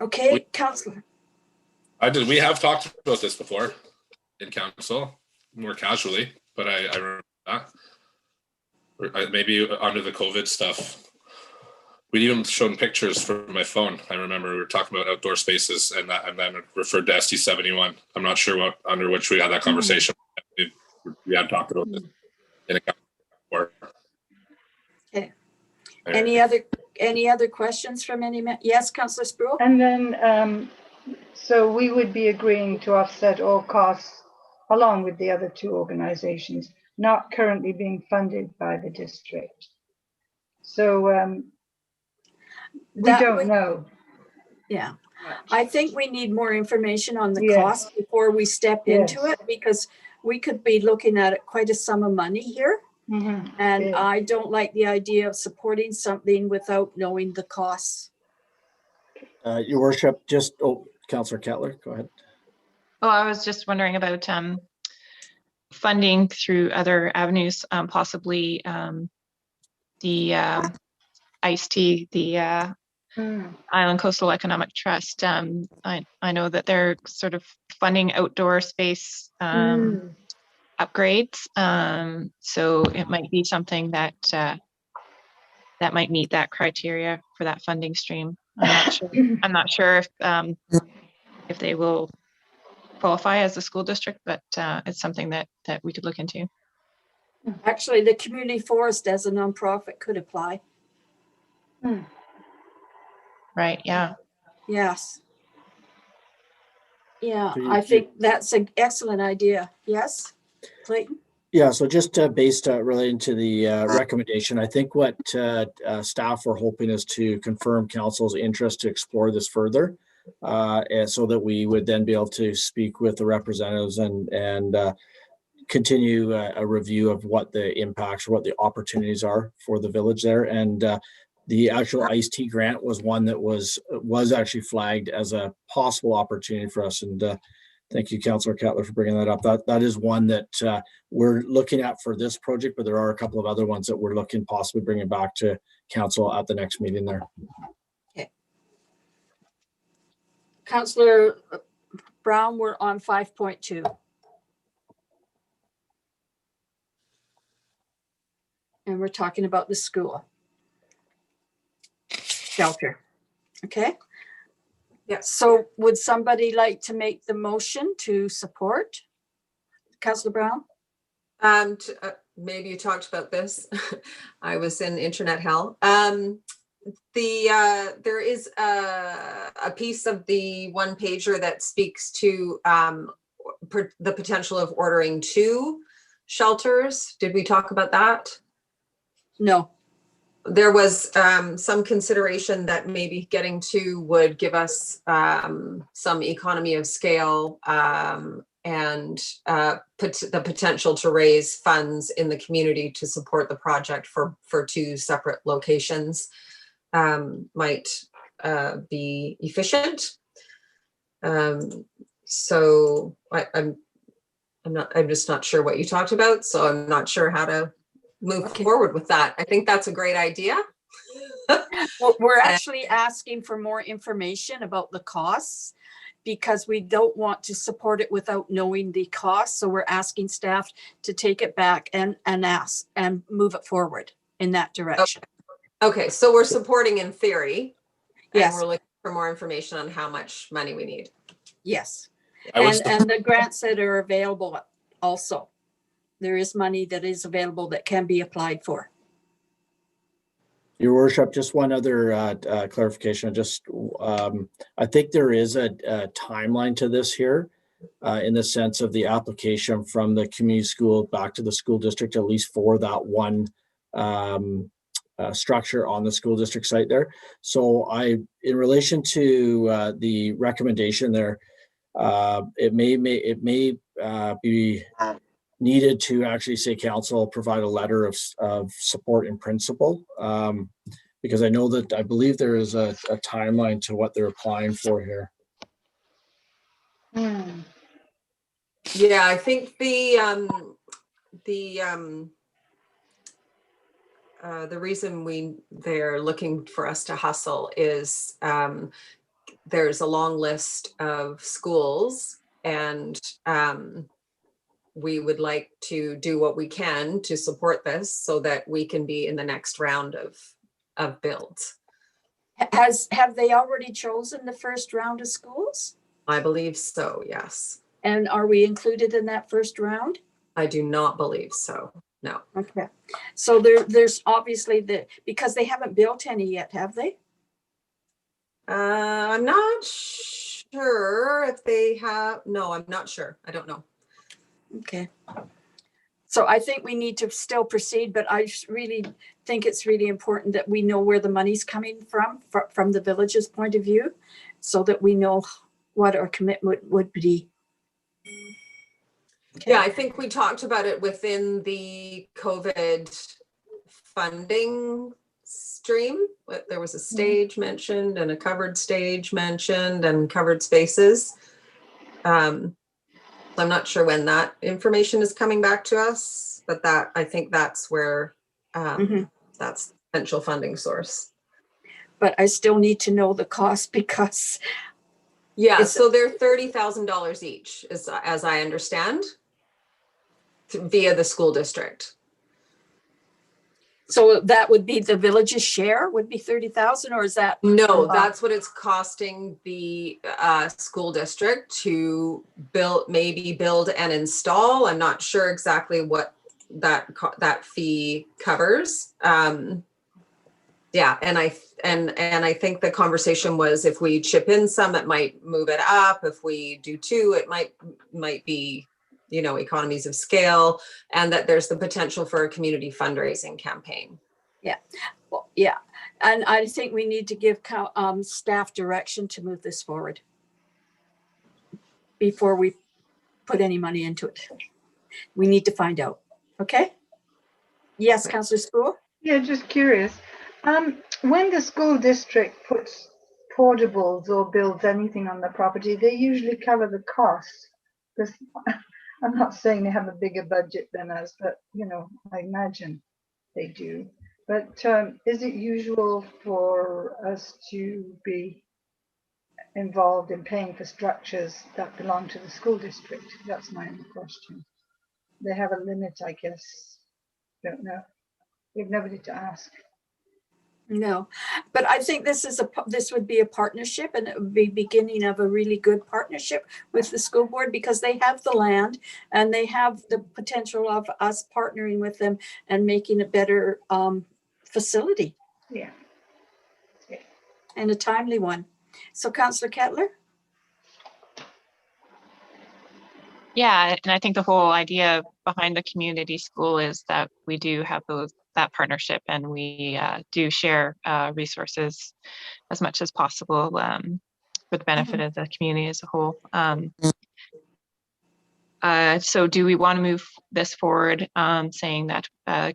Okay, Councillor. We have talked about this before in council, more casually, but I remember that. Maybe under the COVID stuff. We'd even shown pictures from my phone. I remember we were talking about outdoor spaces and then referred to SD71. I'm not sure under which we had that conversation. We had talked about this in a couple before. Okay. Any other questions from any? Yes, Councillor Sproul. And then, so we would be agreeing to offset all costs along with the other two organizations not currently being funded by the district. So we don't know. Yeah, I think we need more information on the cost before we step into it, because we could be looking at quite a sum of money here. Mm-hmm. And I don't like the idea of supporting something without knowing the costs. Your Worship, Councillor Kettler, go ahead. Oh, I was just wondering about funding through other avenues, possibly the ICE-T, the Island Coastal Economic Trust. I know that they're sort of funding outdoor space upgrades, so it might be something that that might meet that criteria for that funding stream. I'm not sure if they will qualify as a school district, but it's something that we could look into. Actually, the community forest as a nonprofit could apply. Right, yeah. Yes. Yeah, I think that's an excellent idea. Yes, Clayton? Yeah, so just based relating to the recommendation, I think what staff were hoping is to confirm council's interest to explore this further, and so that we would then be able to speak with the representatives and continue a review of what the impacts or what the opportunities are for the village there. And the actual iced tea grant was one that was actually flagged as a possible opportunity for us. And thank you, Councillor Kettler, for bringing that up. That is one that we're looking at for this project, but there are a couple of other ones that we're looking possibly bringing back to council at the next meeting there. Okay. Councillor Brown, we're on 5.2. And we're talking about the school shelter. Okay. Yeah. So would somebody like to make the motion to support? Councillor Brown? Maybe you talked about this. I was in internet hell. There is a piece of the one pager that speaks to the potential of ordering 2 shelters. Did we talk about that? No. There was some consideration that maybe getting 2 would give us some economy of scale and the potential to raise funds in the community to support the project for 2 separate locations might be efficient. So I'm just not sure what you talked about, so I'm not sure how to move forward with that. I think that's a great idea. Well, we're actually asking for more information about the costs because we don't want to support it without knowing the costs. So we're asking staff to take it back and ask and move it forward in that direction. Okay, so we're supporting in theory. Yes. And we're looking for more information on how much money we need. Yes. I And the grants that are available also. There is money that is available that can be applied for. Your worship, just one other clarification. I think there is a timeline to this here in the sense of the application from the community school back to the school district, at least for that one structure on the school district site there. So in relation to the recommendation there, it may be needed to actually say council provide a letter of support in principle, because I believe there is a timeline to what they're applying for here. Yeah, I think the reason they're looking for us to hustle is there's a long list of schools, and we would like to do what we can to support this so that we can be in the next round of builds. Have they already chosen the first round of schools? I believe so, yes. And are we included in that first round? I do not believe so, no. Okay. So there's obviously because they haven't built any yet, have they? I'm not sure if they have. No, I'm not sure. I don't know. Okay. So I think we need to still proceed, but I really think it's really important that we know where the money's coming from the village's point of view, so that we know what our commitment would be. Okay. Yeah, I think we talked about it within the COVID funding stream. There was a stage mentioned and a covered stage mentioned and covered spaces. I'm not sure when that information is coming back to us, but I think that's where that's the potential funding source. But I still need to know the cost because. Yeah, so they're $30,000 each, as I understand, via the school district. So that would be the village's share would be 30,000, or is that? No, that's what it's costing the school district to build and install. I'm not sure exactly what that fee covers. Yeah, and I think the conversation was if we chip in some, it might move it up. If we do 2, it might be economies of scale, and that there's the potential for a community fundraising campaign. Well, yeah, and I think we need to give staff direction to move this forward before we put any money into it. We need to find out. Okay? Yes, Councillor Spool? Yeah, just curious. When the school district puts portables or builds anything on the property, they usually cover the cost. Because I'm not saying they have a bigger budget than us, but I imagine they do. But is it usual for us to be involved in paying for structures that belong to the school district? That's my only question. They have a limit, I guess. Don't know. We have nobody to ask. No, but I think this would be a partnership, and it would be beginning of a really good partnership with the school board, because they have the land and they have the potential of us partnering with them and making a better facility. Yeah. And a timely one. So Councillor Kettler? Yeah, and I think the whole idea behind the community school is that we do have that partnership, and we do share resources as much as possible for the benefit of the community as a whole. So do we want to move this forward, saying that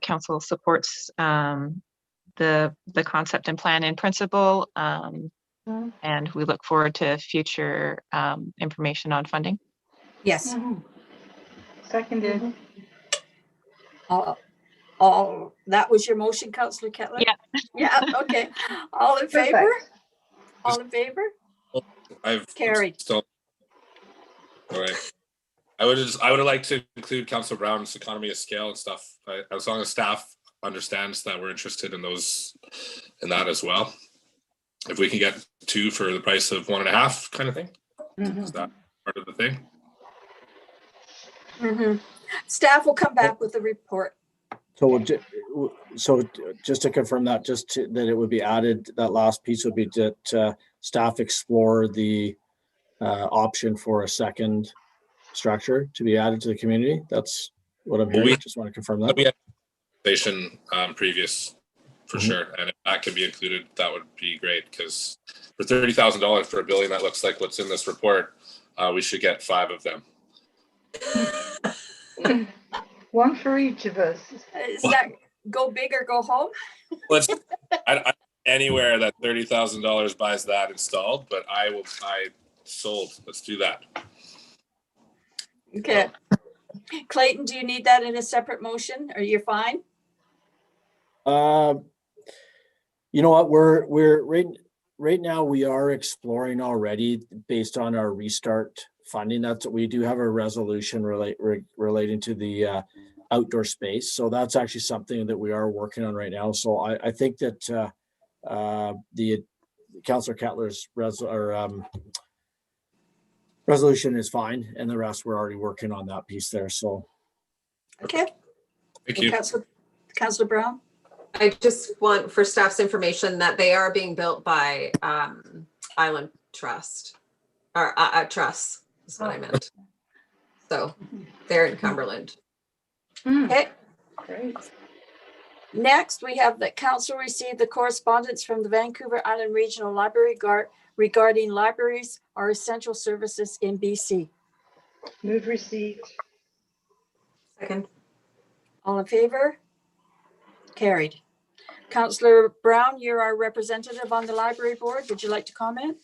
council supports the concept and plan in principle, and we look forward to future information on funding? Yes. Seconded. All that was your motion, Councillor Kettler? Yeah. Yeah, okay. All in favor? Perfect. All in favor? I've Carried. Still, all right. I would have liked to include Councillor Brown's economy of scale and stuff. As long as staff understands that we're interested in that as well. If we can get 2 for the price of 1.5, kind of thing. Is that part of the thing? Staff will come back with a report. So just to confirm that, that it would be added, that last piece would be that staff explore the option for a second structure to be added to the community. That's what I'm hearing. Just want to confirm that. We had station previous for sure, and if that could be included, that would be great, because for $30,000 for a building that looks like what's in this report, we should get 5 of them. One for each of us. Is that go big or go home? Let's anywhere that $30,000 buys that installed, but I sold. Let's do that. Okay. Clayton, do you need that in a separate motion, or you're fine? You know what, we're right now we are exploring already based on our restart funding. That's what we do have a resolution relating to the outdoor space. So that's actually something that we are working on right now. So I think that the Councillor Kettler's resolution is fine, and the rest we're already working on that piece there. So okay. Thank you. Councillor Brown? I just want for staff's information that they are being built by Island Trust, or Trust is what I meant. So they're in Cumberland. Okay. Great. Next, we have that council received the correspondence from the Vancouver Island Regional Library regarding libraries are essential services in BC. Move receipt. Second. All in favor? Carried. Councillor Brown, you're our representative on the library board. Would you like to comment?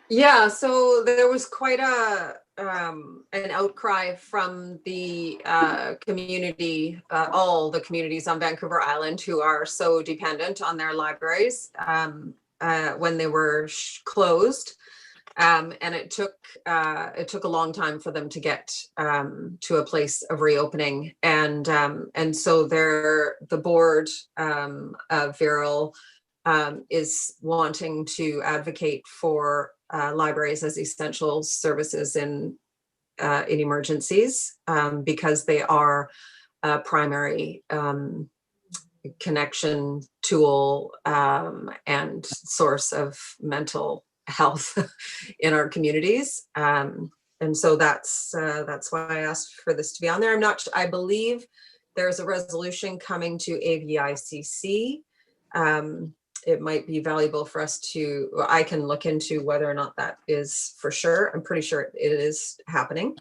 Yeah, so there was quite an outcry from the community, all the communities on Vancouver Island who are so dependent on their libraries when they were closed. And it took a long time for them to get to a place of reopening, and so the board of Viral is wanting to advocate for libraries as essential services in emergencies, because they are a primary connection tool and source of mental health in our communities. And so that's why I asked for this to be on there. I believe there's a resolution coming to AVICC. It might be valuable for us I can look into whether or not that is for sure. I'm pretty sure it is happening.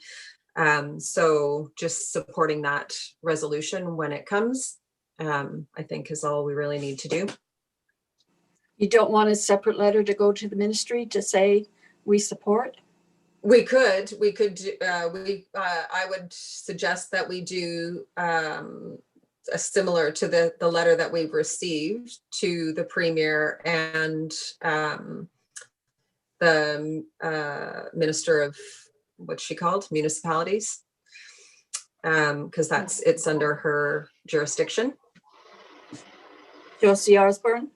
So just supporting that resolution when it comes, I think is all we really need to do. You don't want a separate letter to go to the ministry to say we support? We could, I would suggest that we do similar to the letter that we've received to the Premier and the Minister of, what's she called? Municipalities. Because it's under her jurisdiction. Josie Osborne?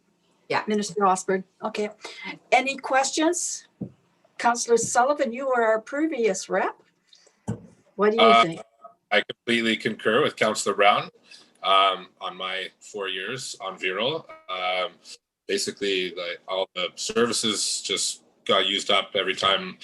Yeah. Minister Osborne, okay. Any questions? Councillor Sullivan, you were our previous rep. What do you think? I completely concur with Councillor Brown on my 4 years on Viral. Basically, like all the services just got used up every time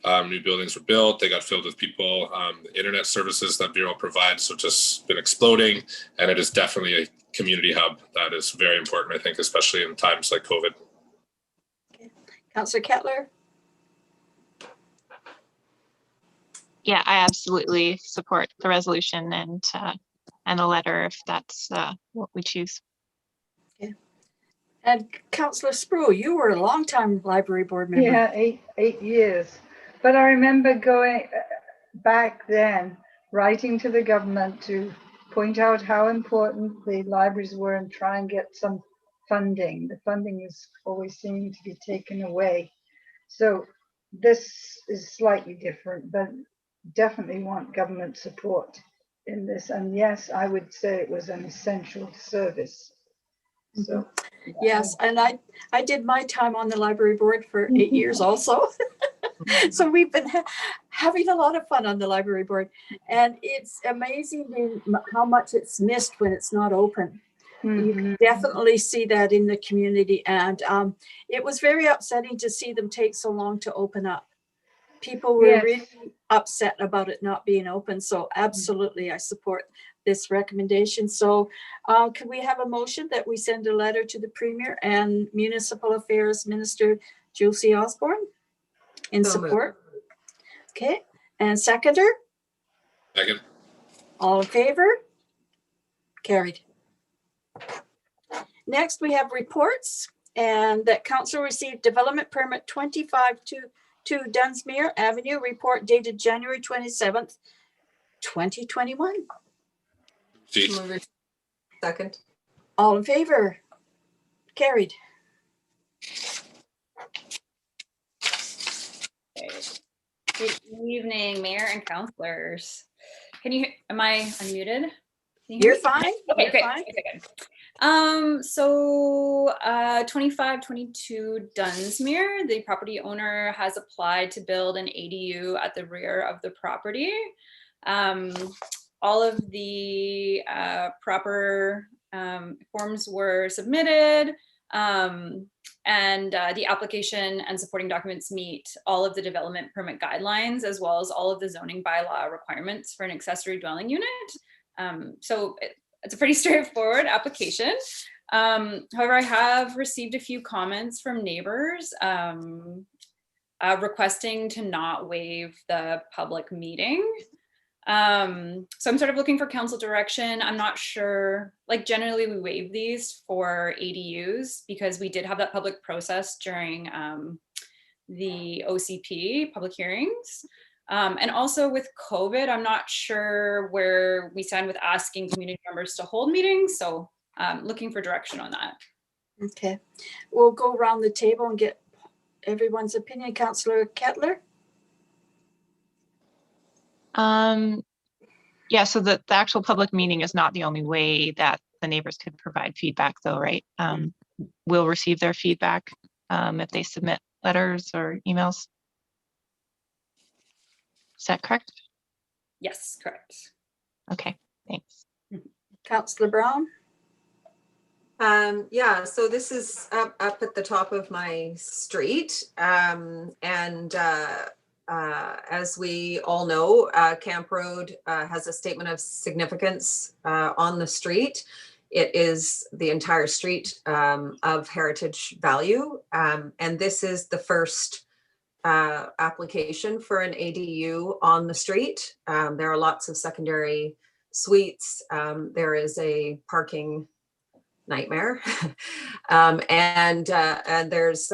new buildings were built. They got filled with people. The internet services that Viral provides have just been exploding, and it is definitely a community hub that is very important, I think, especially in times like COVID. Okay. Councillor Kettler? Yeah, I absolutely support the resolution and the letter if that's what we choose. Okay. And Councillor Sproul, you were a long-time library board member. Yeah, eight years. But I remember going back then, writing to the government to point out how important the libraries were and try and get some funding. The funding is always seeming to be taken away. So this is slightly different, but definitely want government support in this. And yes, I would say it was an essential service. So yes, and I did my time on the library board for 8 years also. So we've been having a lot of fun on the library board, and it's amazing how much it's missed when it's not open. You can definitely see that in the community, and it was very upsetting to see them take so long to open up. People were really upset about it not being open. So absolutely, I support this recommendation. So can we have a motion that we send a letter to the Premier and Municipal Affairs Minister Josie Osborne in support? Okay, and seconder? Second. All in favor? Carried. Next, we have reports, and that council received development permit 2522 Dunsmuir Avenue, report dated January 27th, 2021. Second. All in favor? Carried. Good evening, Mayor and councillors. Am I unmuted? Can you hear You're me? fine. Okay, You're great. fine. Okay, good. So 2522 Dunsmuir, the property owner has applied to build an ADU at the rear of the property. All of the proper forms were submitted, and the application and supporting documents meet all of the development permit guidelines, as well as all of the zoning bylaw requirements for an accessory dwelling unit. So it's a pretty straightforward application. However, I have received a few comments from neighbors requesting to not waive the public meeting. So I'm sort of looking for council direction. I'm not sure, like generally we waive these for ADUs because we did have that public process during the OCP public hearings. And also with COVID, I'm not sure where we stand with asking community members to hold meetings. So looking for direction on that. Okay, we'll go around the table and get everyone's opinion. Councillor Kettler? Yeah, so the actual public meeting is not the only way that the neighbors could provide feedback though, right? We'll receive their feedback if they submit letters or emails. Is that correct? Yes, correct. Okay, thanks. Councillor Brown? Yeah, so this is up at the top of my street, and As we all know, Camp Road has a statement of significance on the street. It is the entire street of heritage value. And this is the first application for an ADU on the street. There are lots of secondary suites. There is a parking nightmare. And there's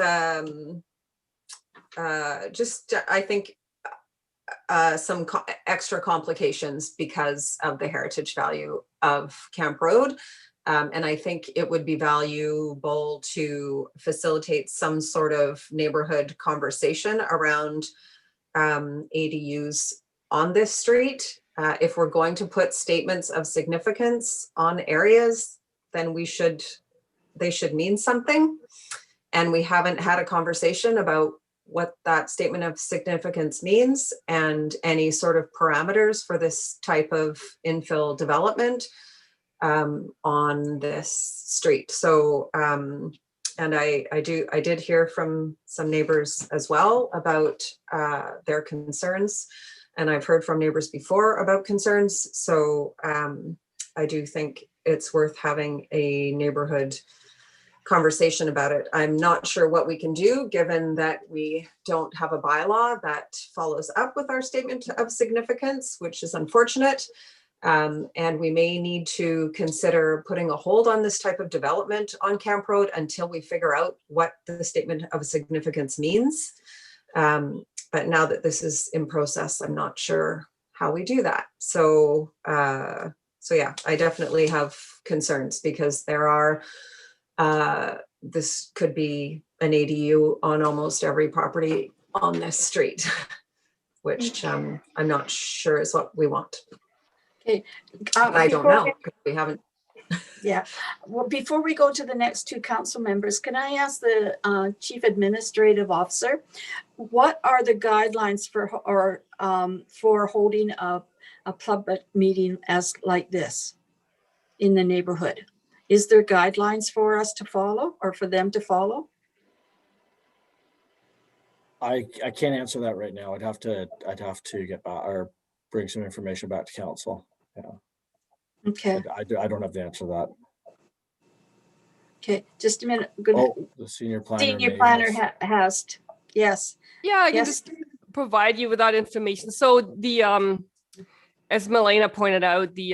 just, I think, some extra complications because of the heritage value of Camp Road. And I think it would be valuable to facilitate some sort of neighborhood conversation around ADUs on this street. If we're going to put statements of significance on areas, then they should mean something. And we haven't had a conversation about what that statement of significance means and any sort of parameters for this type of infill development on this street. So, and I did hear from some neighbors as well about their concerns, and I've heard from neighbors before about concerns. So I do think it's worth having a neighborhood conversation about it. I'm not sure what we can do, given that we don't have a bylaw that follows up with our statement of significance, which is unfortunate. And we may need to consider putting a hold on this type of development on Camp Road until we figure out what the statement of significance means. But now that this is in process, I'm not sure how we do that. So yeah, I definitely have concerns because there are, this could be an ADU on almost every property on this street, which I'm not sure is what we want. Okay. I don't know, because we haven't. Yeah. Well, before we go to the next two council members, can I ask the Chief Administrative Officer, what are the guidelines for holding a public meeting as like this in the neighborhood? Is there guidelines for us to follow or for them to follow? I can't answer that right now. I'd have to get back or bring some information back to council. Yeah. Okay. I don't have the answer to that. Okay, just a minute. The senior planner. Senior planner has, yes. Yeah, I can just provide you with that information. So the, as Milena pointed out, the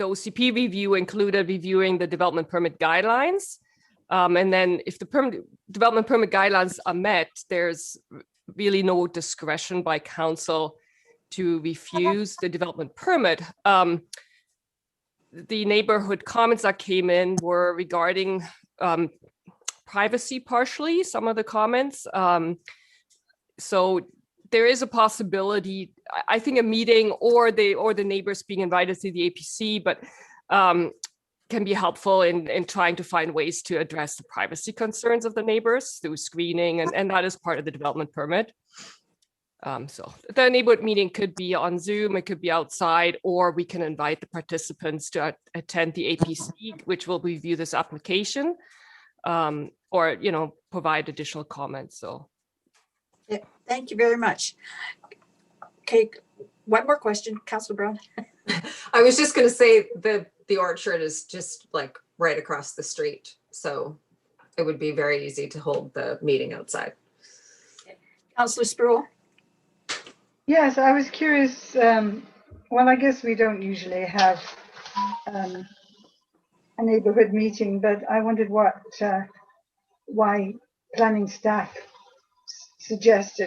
OCP review included reviewing the development permit guidelines. And then if the development permit guidelines are met, there's really no discretion by council to refuse the development permit. The neighborhood comments that came in were regarding privacy partially, some of the comments. So there is a possibility, I think a meeting or the neighbors being invited to the APC, but can be helpful in trying to find ways to address the privacy concerns of the neighbors through screening, and that is part of the development permit. So the neighborhood meeting could be on Zoom, it could be outside, or we can invite the participants to attend the APC, which will review this application, or provide additional comments. So, yeah, thank you very much. Okay, one more question, Councillor Brown. I was just going to say the orchard is just like right across the street, so it would be very easy to hold the meeting outside. Councillor Sproul. Yes, I was curious. Well, I guess we don't usually have a neighbourhood meeting, but I wondered why planning staff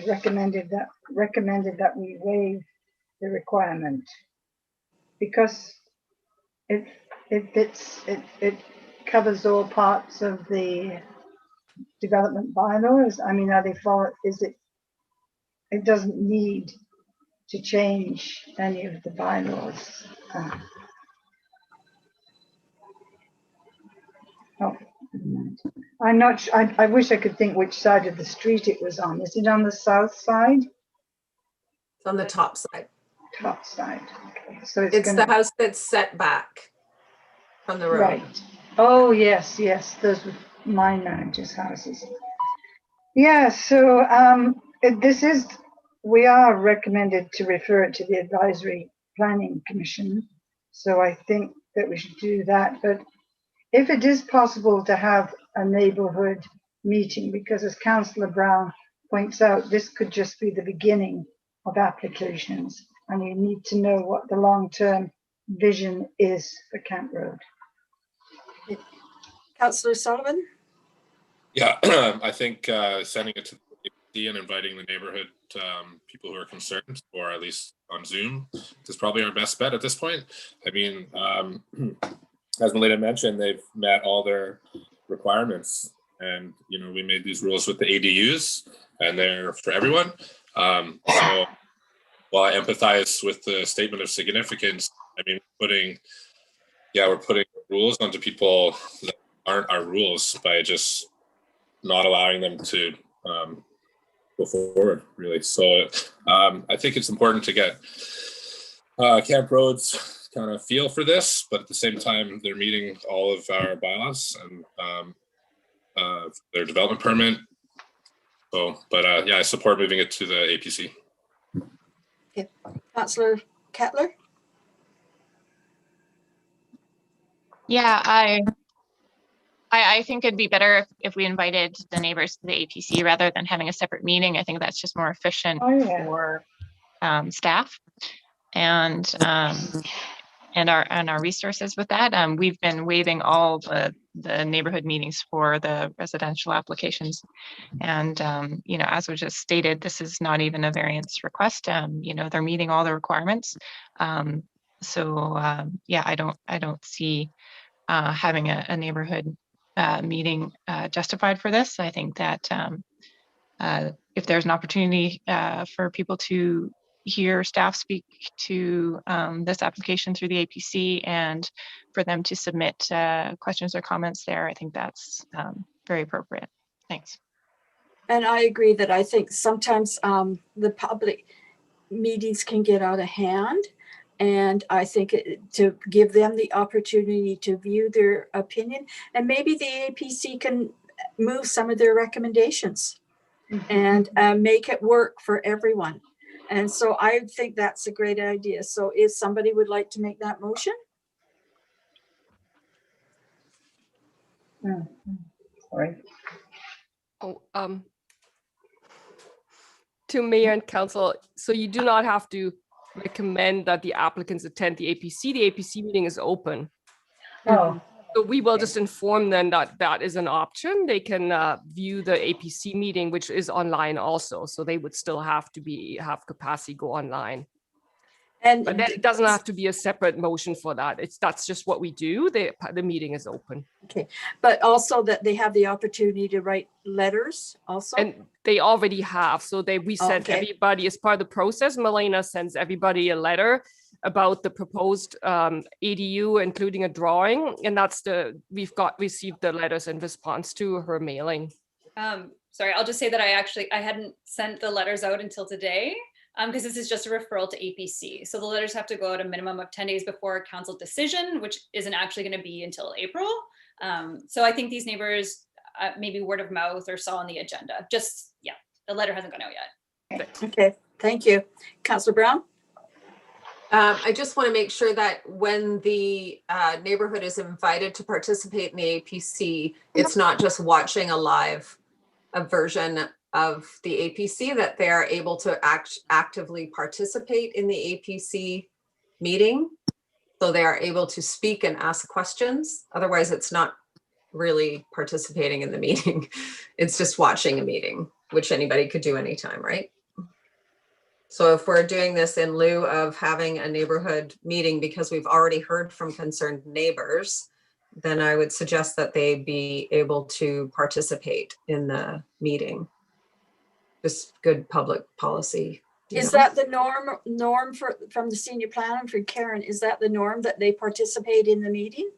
recommended that we waive the requirement, because it covers all parts of the development bylaws. I mean, it doesn't need to change any of the bylaws. I'm not sure. I wish I could think which side of the street it was on. Is it on the south side? It's on the top side. Top side. Okay. So it's the house that's set back from the road. Right. Oh, yes. Those were mine manager's houses. Yeah. So this is we are recommended to refer it to the Advisory Planning Commission. So I think that we should do that. But if it is possible to have a neighbourhood meeting, because as Councillor Brown points out, this could just be the beginning of applications, and you need to know what the long-term vision is for Camp Road. Councillor Sullivan? Yeah, I think sending it to the APC and inviting the neighborhood people who are concerned, or at least on Zoom, is probably our best bet at this point. I mean, as Melinda mentioned, they've met all their requirements, and you know, we made these rules with the ADUs, and they're for everyone. So while I empathize with the statement of significance, I mean, we're putting rules onto people that aren't our rules by just not allowing them to go forward, really. So I think it's important to get Camp Road's kind of feel for this, but at the same time, they're meeting all of our bylaws and their development permit. So, but yeah, I support moving it to the APC. Okay. Councillor Kettler? Yeah, I think it'd be better if we invited the neighbors to the APC rather than having a separate meeting. I think that's just more efficient for staff and our resources with that. We've been waiving all the neighborhood meetings for the residential applications. And, you know, as was just stated, this is not even a variance request. You know, they're meeting all the requirements. Yeah, I don't see having a neighborhood meeting justified for this. I think that if there's an opportunity for people to hear staff speak to this application through the APC and for them to submit questions or comments there, I think that's very appropriate. Thanks. And I agree that I think sometimes the public meetings can get out of hand. And I think to give them the opportunity to view their opinion, and maybe the APC can move some of their recommendations and make it work for everyone. And so I think that's a great idea. So if somebody would like to make that motion? Sorry. Oh, to Mayor and Council, so you do not have to recommend that the applicants attend the APC. The APC meeting is open. Oh. So we will just inform them that that is an option. They can view the APC meeting, which is online also. So they would still have to have capacity go online. But then it doesn't have to be a separate motion for that. That's just what we do. The meeting is open. Okay, but also that they have the opportunity to write letters also? And they already have. So we sent everybody, as part of the process, Milena sends everybody a letter about the proposed ADU, including a drawing. And we've received the letters in response to her mailing. Sorry, I'll just say that I hadn't sent the letters out until today. Because this is just a referral to APC. So the letters have to go out a minimum of 10 days before a council decision, which isn't actually going to be until April. So I think these neighbors, maybe word of mouth or saw on the agenda. Just, yeah, the letter hasn't gone out yet. Okay, thank you. Councillor Brown? I just want to make sure that when the neighborhood is invited to participate in the APC, it's not just watching a version of the APC, that they are able to actively participate in the APC meeting. So they are able to speak and ask questions. Otherwise, it's not really participating in the meeting. It's just watching a meeting, which anybody could do anytime, right? So if we're doing this in lieu of having a neighborhood meeting because we've already heard from concerned neighbors, then I would suggest that they be able to participate in the meeting. Just good public policy. Is that the norm from the senior planner for Karen? Is that the norm that they participate in the meeting?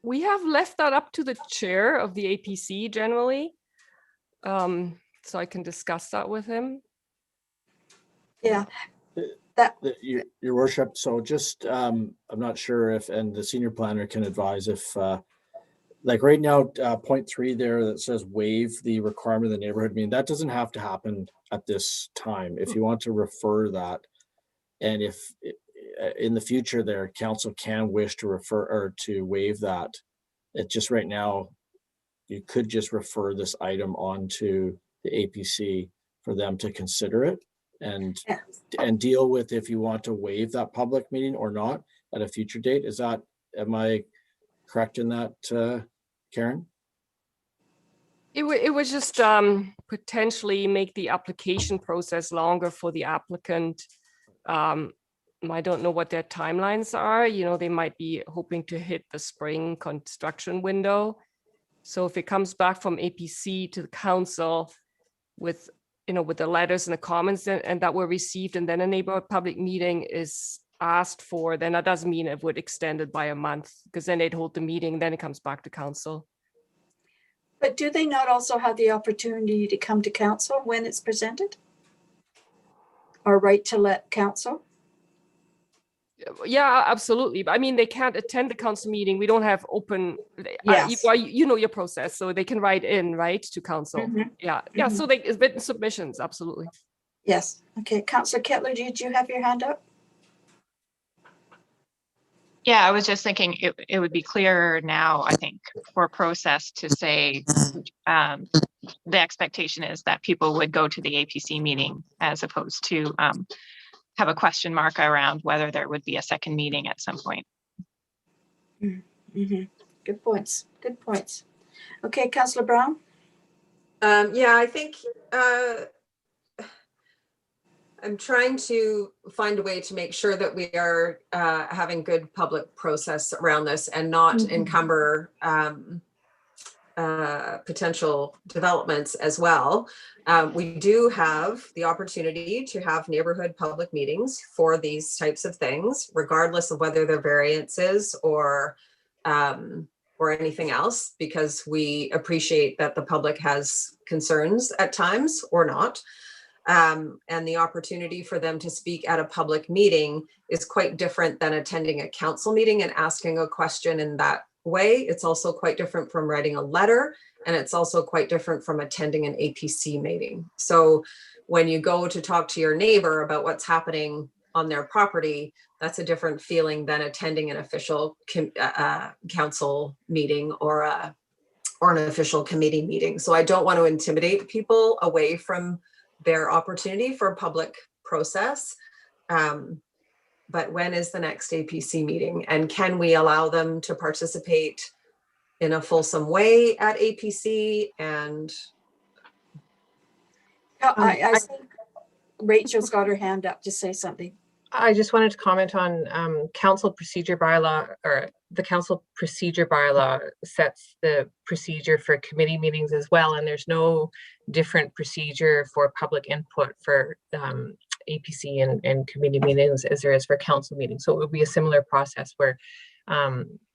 We have left that up to the chair of the APC generally. So I can discuss that with him. Yeah. Your worship. So just, I'm not sure if, and the senior planner can advise if, like right now, point 3 there that says waive the requirement of the neighborhood meeting, that doesn't have to happen at this time. If you want to refer that, and if in the future their council can wish to refer or to waive that, it just right now, you could just refer this item on to the APC for them to consider it and deal with if you want to waive that public meeting or not at a future date. Am I correct in that, Karen? It would just potentially make the application process longer for the applicant. I don't know what their timelines are. You know, they might be hoping to hit the spring construction window. So if it comes back from APC to the council with, you know, with the letters and the comments and that were received, and then a neighborhood public meeting is asked for, then that doesn't mean it would extend it by a month, because then they'd hold the meeting, then it comes back to council. But do they not also have the opportunity to come to council when it's presented? Or right to let council? Yeah, absolutely. I mean, they can't attend the council meeting. We don't have open, Yes. you know your process, so they can write in, right, to council. Mhm. Yeah, yeah, so they, it's written submissions, absolutely. Yes. Okay, Councillor Kettler, did you have your hand up? Yeah, I was just thinking it would be clearer now, I think, for process to say the expectation is that people would go to the APC meeting as opposed to have a question mark around whether there would be a second meeting at some point. Mm-hmm. Good points. Good points. Okay, Councillor Brown? Yeah, I think I'm trying to find a way to make sure that we are having good public process around this and not encumber potential developments as well. We do have the opportunity to have neighborhood public meetings for these types of things, regardless of whether they're variances or anything else, because we appreciate that the public has concerns at times or not. And the opportunity for them to speak at a public meeting is quite different than attending a council meeting and asking a question in that way. It's also quite different from writing a letter, and it's also quite different from attending an APC meeting. So when you go to talk to your neighbor about what's happening on their property, that's a different feeling than attending an official council meeting or an official committee meeting. So I don't want to intimidate people away from their opportunity for public process. But when is the next APC meeting? And can we allow them to participate in a fulsome way at APC? And I think Rachel's got her hand up to say something. I just wanted to comment on council procedure bylaw, or the council procedure bylaw sets the procedure for committee meetings as well. And there's no different procedure for public input for APC and committee meetings as there is for council meetings. So it would be a similar process where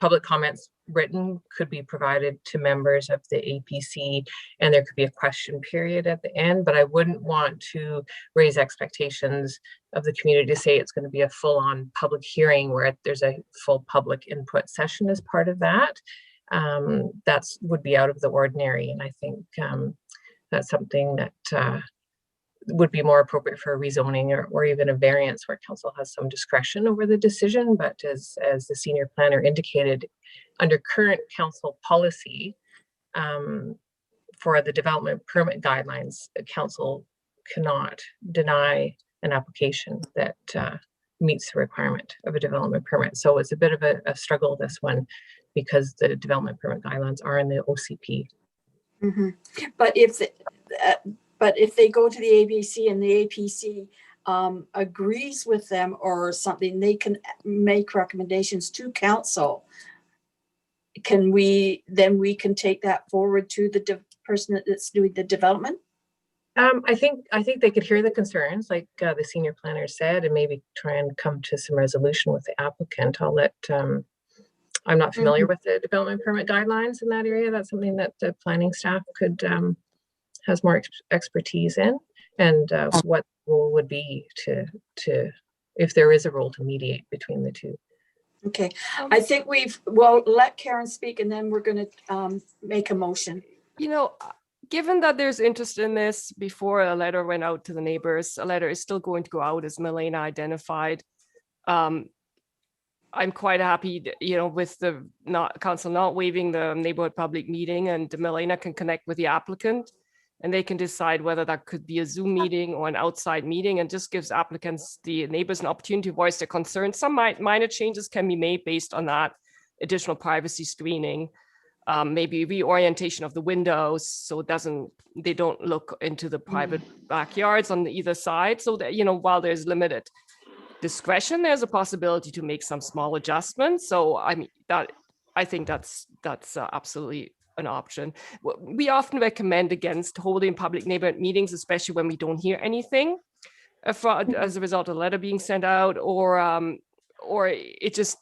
public comments written could be provided to members of the APC, and there could be a question period at the end, but I wouldn't want to raise expectations of the community to say it's going to be a full-on public hearing where there's a full public input session as part of that. That would be out of the ordinary, and I think that's something that would be more appropriate for a rezoning or even a variance where council has some discretion over the decision. But as the senior planner indicated, under current council policy for the development permit guidelines, the council cannot deny an application that meets the requirement of a development permit. So it's a bit of a struggle, this one, because the development permit guidelines are in the OCP. Mm-hmm. But if they go to the ABC and the APC agrees with them or something, they can make recommendations to council. Can we can take that forward to the person that's doing the development? I think they could hear the concerns, like the senior planner said, and maybe try and come to some resolution with the applicant. I'll let. I'm not familiar with the development permit guidelines in that area. That's something that the planning staff could has more expertise in, and what role would be to if there is a role to mediate between the two. Okay, I think we'll let Karen speak, and then we're going to make a motion. You know, given that there's interest in this, before a letter went out to the neighbors, a letter is still going to go out, as Milena identified. I'm quite happy, with the council not waiving the neighborhood public meeting, and Milena can connect with the applicant, and they can decide whether that could be a Zoom meeting or an outside meeting, and just gives applicants, the neighbors, an opportunity to voice their concerns. Some minor changes can be made based on that additional privacy screening. Maybe reorientation of the windows so they don't look into the private backyards on either side, so that while there's limited discretion, there's a possibility to make some small adjustments. So I think that's absolutely an option. We often recommend against holding public neighborhood meetings, especially when we don't hear anything as a result of a letter being sent out, or it just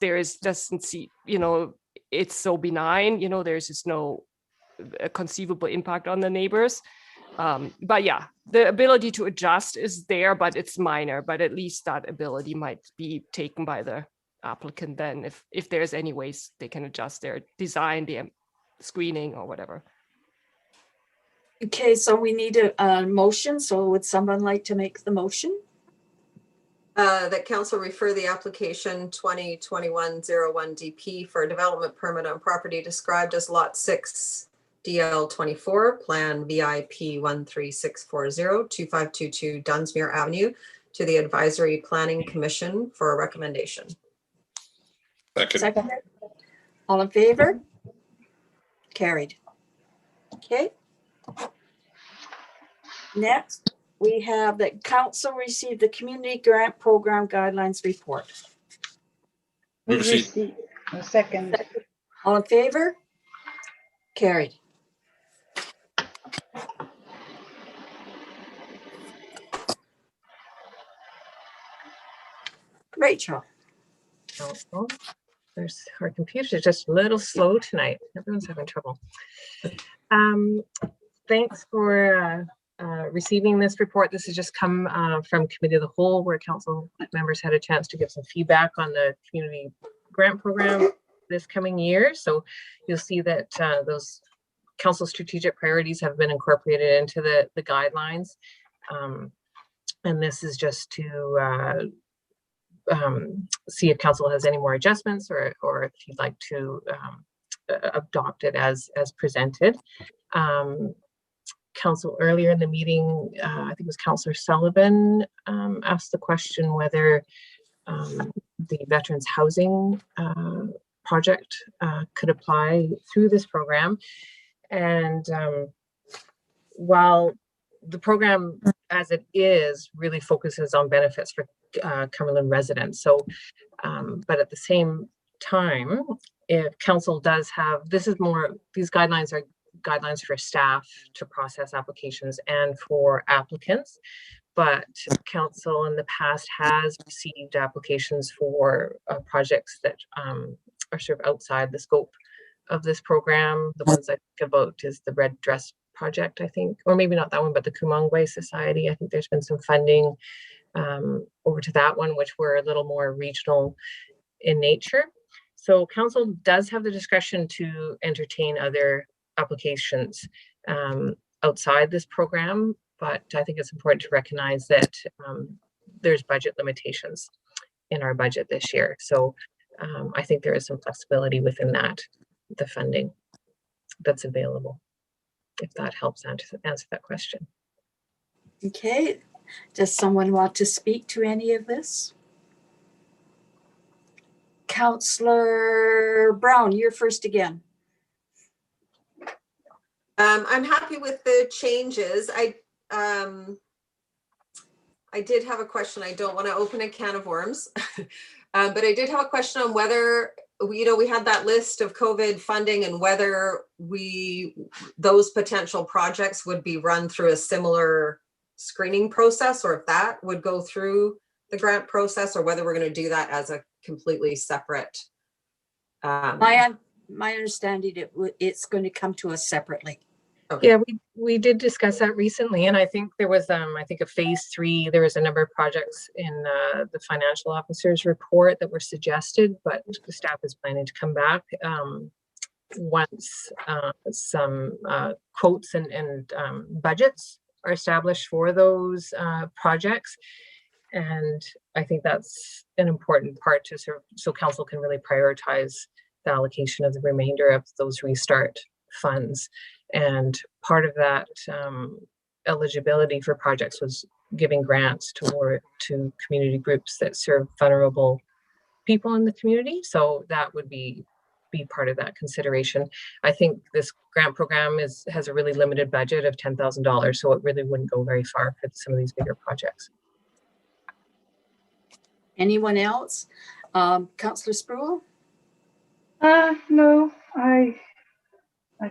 it's so benign, there's just no conceivable impact on the neighbors. But yeah, the ability to adjust is there, but it's minor, but at least that ability might be taken by the applicant then, if there's any ways they can adjust their design, the screening or whatever. Okay, so we need a motion. So would someone like to make the motion? That council refer the application 2021-01 DP for a development permit on property described as Lot 6 DL 24, Plan VIP 13640 2522 Dunsmuir Avenue to the Advisory Planning Commission for a recommendation. Second. All in favor? Carried. Okay. Next, we have that council received the community grant program guidelines report. Move receipt. A second. All in favor? Carried. Rachel. Oh, our computers are just a little slow tonight. Everyone's having trouble. Thanks for receiving this report. This has just come from Committee of the Whole, where council members had a chance to give some feedback on the community grant program this coming year. So you'll see that those council strategic priorities have been incorporated into the guidelines. And this is just to see if council has any more adjustments, or if you'd like to adopt it as presented. Council earlier in the meeting, I think it was Councillor Sullivan, asked the question whether the Veterans Housing project could apply through this program. And while the program as it is really focuses on benefits for Cumberland residents, so but at the same time, if council does have, these guidelines are guidelines for staff to process applications and for applicants, but council in the past has received applications for projects that are sort of outside the scope of this program. The ones I think about is the Red Dress project, I think, or maybe not that one, but the Comox Society. I think there's been some funding over to that one, which were a little more regional in nature. So council does have the discretion to entertain other applications outside this program, but I think it's important to recognize that there's budget limitations in our budget this year. So I think there is some flexibility within that, the funding that's available, if that helps answer that question. Okay, does someone want to speak to any of this? Councillor Brown, you're first again. I'm happy with the changes. I did have a question. I don't want to open a can of worms, but I did have a question on whether we had that list of COVID funding and whether those potential projects would be run through a similar screening process, or if that would go through the grant process, or whether we're going to do that as a completely separate. My understanding, it's going to come to us separately. Okay. Yeah, we did discuss that recently, and I think there was I think a phase 3. There was a number of projects in the financial officer's report that were suggested, but the staff is planning to come back once some quotes and budgets are established for those projects. And I think that's an important part to serve, so council can really prioritize the allocation of the remainder of those restart funds. And part of that eligibility for projects was giving grants to community groups that serve vulnerable people in the community. So that would be part of that consideration. I think this grant program has a really limited budget of $10,000, so it really wouldn't go very far for some of these bigger projects. Anyone else? Councillor Sproul? No, I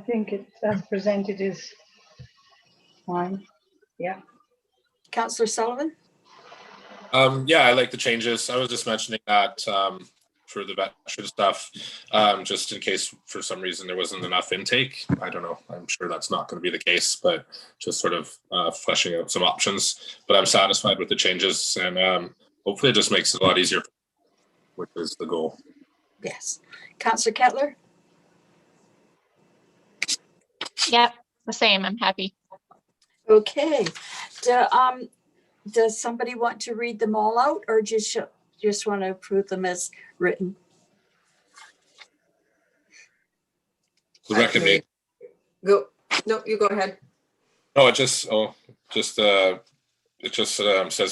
think it's as presented is fine. Yeah. Councillor Sullivan? Yeah, I like the changes. I was just mentioning that for the veteran stuff, just in case for some reason there wasn't enough intake. I don't know. I'm sure that's not going to be the case, but just sort of fleshing out some options. But I'm satisfied with the changes, and hopefully it just makes it a lot easier, which is the goal. Yes. Councillor Kettler? Yep, the same. I'm happy. Okay. Does somebody want to read them all out, or just want to approve them as written? The recommendation. Go. No, you go ahead. No, it just says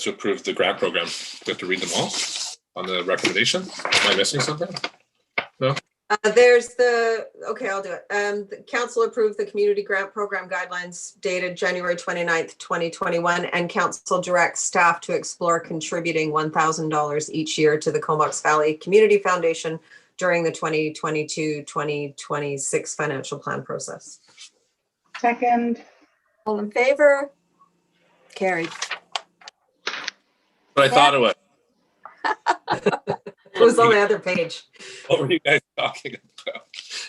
to approve the grant program. We have to read them all on the recommendation. Am I missing something? No. There's okay, I'll do it. The council approved the community grant program guidelines dated January 29th, 2021, and council directs staff to explore contributing $1,000 each year to the Comox Valley Community Foundation during the 2022-2026 financial plan process. Second. All in favor? Carried. But I thought it was. It was on the other page. What were you guys talking about?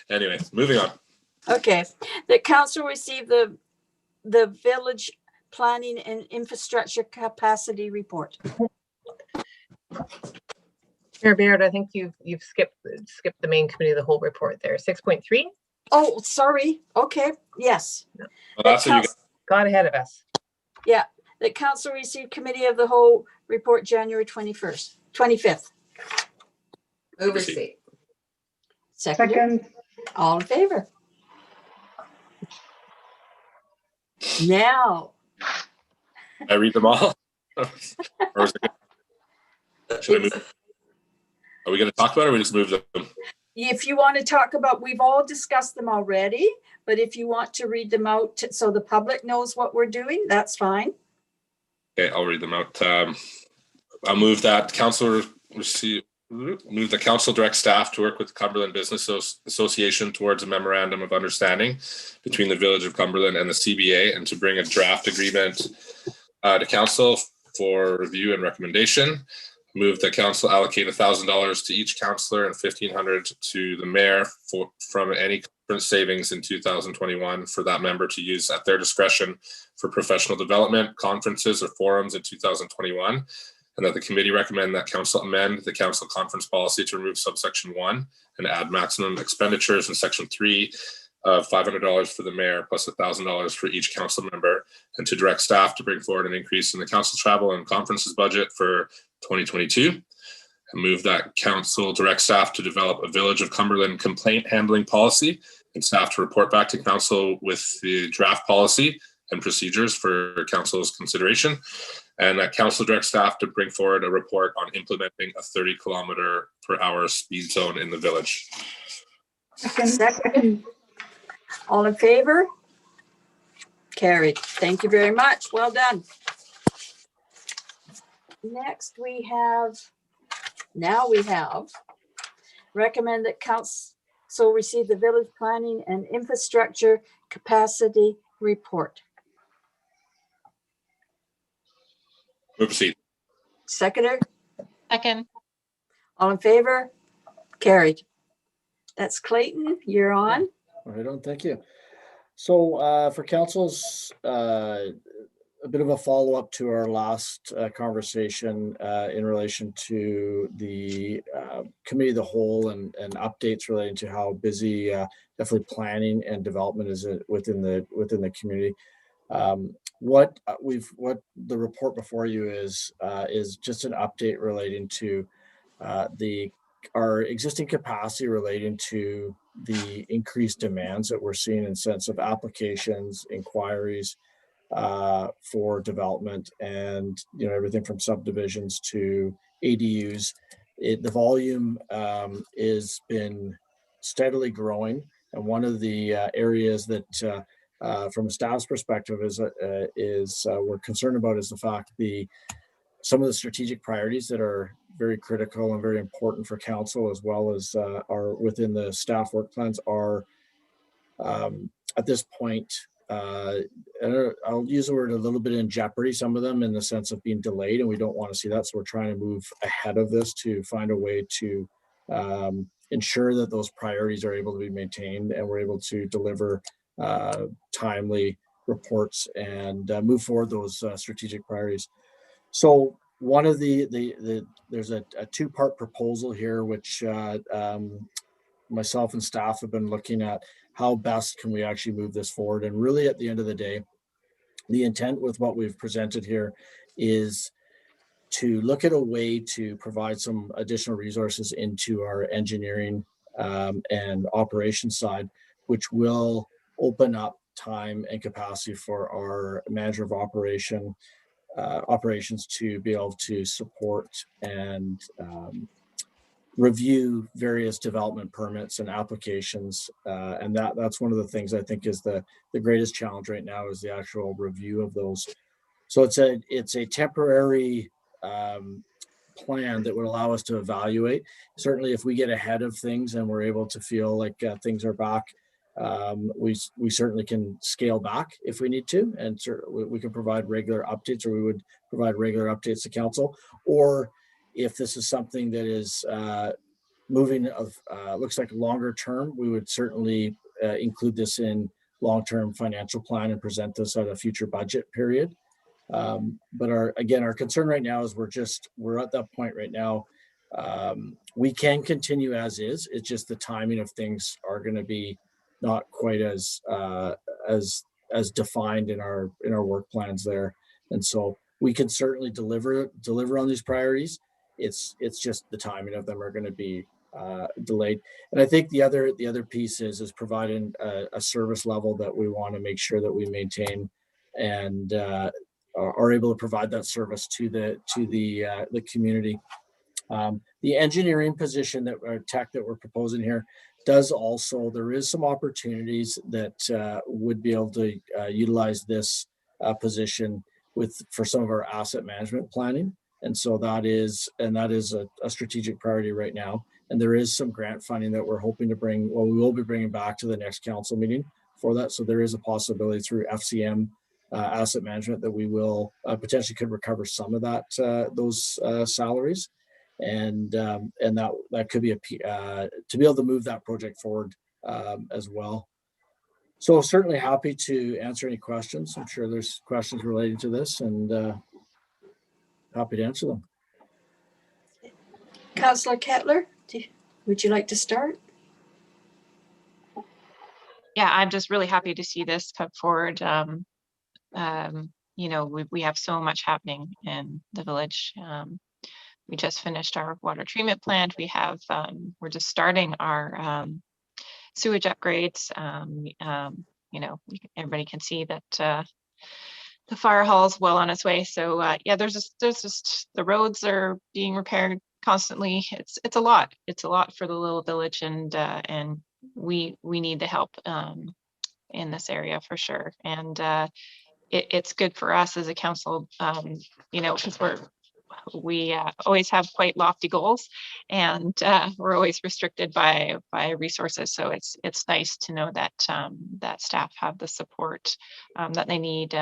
Anyways, moving on. Okay. The council received the village planning and infrastructure capacity report. Mayor Baird, I think you've skipped the main committee of the whole report there. 6.3. Oh, sorry. Okay. Yes. Well, that's what you got ahead of us. Yeah. The council received committee of the whole report January 25th. Move receipt. Second. All in favor? Now. I read them all? Or is it, should I move? Are we going to talk about it, or we just move them? If you want to talk about, we've all discussed them already, but if you want to read them out so the public knows what we're doing, that's fine. Okay, I'll read them out. I'll move that council directs staff to work with the Cumberland Business Association towards a memorandum of understanding between the Village of Cumberland and the CBA, and to bring a draft agreement to council for review and recommendation. Move that council allocate $1,000 to each councillor and $1,500 to the mayor from any conference savings in 2021 for that member to use at their discretion for professional development, conferences, or forums in 2021. And that the committee recommend that council amend the council conference policy to remove subsection 1 and add maximum expenditures in section 3 of $500 for the mayor plus $1,000 for each council member, and to direct staff to bring forward an increase in the council travel and conferences budget for 2022. And move that council direct staff to develop a Village of Cumberland complaint handling policy, and staff to report back to council with the draft policy and procedures for council's consideration. And that council direct staff to bring forward a report on implementing a 30km/h speed zone in the village. Second. All in favor? Carried. Thank you very much. Well done. Next we have recommend that council receive the village planning and infrastructure capacity report. Move proceed. Seconder? Second. All in favor? Carried. That's Clayton. You're on. Right on, thank you. So for council's a bit of a follow-up to our last conversation in relation to the committee of the whole and updates relating to how busy definitely planning and development is within the community. What the report before you is just an update relating to our existing capacity relating to the increased demands that we're seeing in sense of applications, inquiries for development, and everything from subdivisions to ADUs. The volume is been steadily growing, and one of the areas that from a staff's perspective is we're concerned about is the fact some of the strategic priorities that are very critical and very important for council, as well as are within the staff work plans, are at this point, I'll use the word a little bit in jeopardy, some of them in the sense of being delayed, and we don't want to see that. So we're trying to move ahead of this to find a way to ensure that those priorities are able to be maintained and we're able to deliver timely reports and move forward those strategic priorities. So one of there's a two-part proposal here, which myself and staff have been looking at how best can we actually move this forward. And really at the end of the day, the intent with what we've presented here is to look at a way to provide some additional resources into our engineering and operations side, which will open up time and capacity for our manager of operations to be able to support and review various development permits and applications. And that's one of the things I think is the greatest challenge right now is the actual review of those. So it's a temporary plan that would allow us to evaluate. Certainly if we get ahead of things and we're able to feel like things are back, we certainly can scale back if we need to, and we can provide regular updates, or we would provide regular updates to council. Or if this is something that is moving looks like longer term, we would certainly include this in long-term financial plan and present this at a future budget period. But our concern right now is we're at that point right now. We can continue as is. It's just the timing of things are going to be not quite as defined in our work plans there. And so we can certainly deliver on these priorities. It's just the timing of them are going to be delayed. And I think the other piece is providing a service level that we want to make sure that we maintain and are able to provide that service to the community. The engineering position that tech that we're proposing here does also, there is some opportunities that would be able to utilize this position for some of our asset management planning. And so that is a strategic priority right now. And there is some grant funding that we're hoping to we will be bringing back to the next council meeting for that. So there is a possibility through FCM asset management that we will potentially could recover some of those salaries. And that could be to be able to move that project forward as well. So certainly happy to answer any questions. I'm sure there's questions relating to this, and happy to answer them. Councillor Kettler, would you like to start? Yeah, I'm just really happy to see this come forward. We have so much happening in the village. We just finished our water treatment plant. We have, we're just starting our sewage upgrades. Everybody can see that the fire hall is well on its way. So yeah, there's just the roads are being repaired constantly. It's a lot. It's a lot for the little village, and we need the help in this area for sure. And it's good for us as a council, because we always have quite lofty goals, and we're always restricted by resources. So it's nice to know that that staff have the support that they need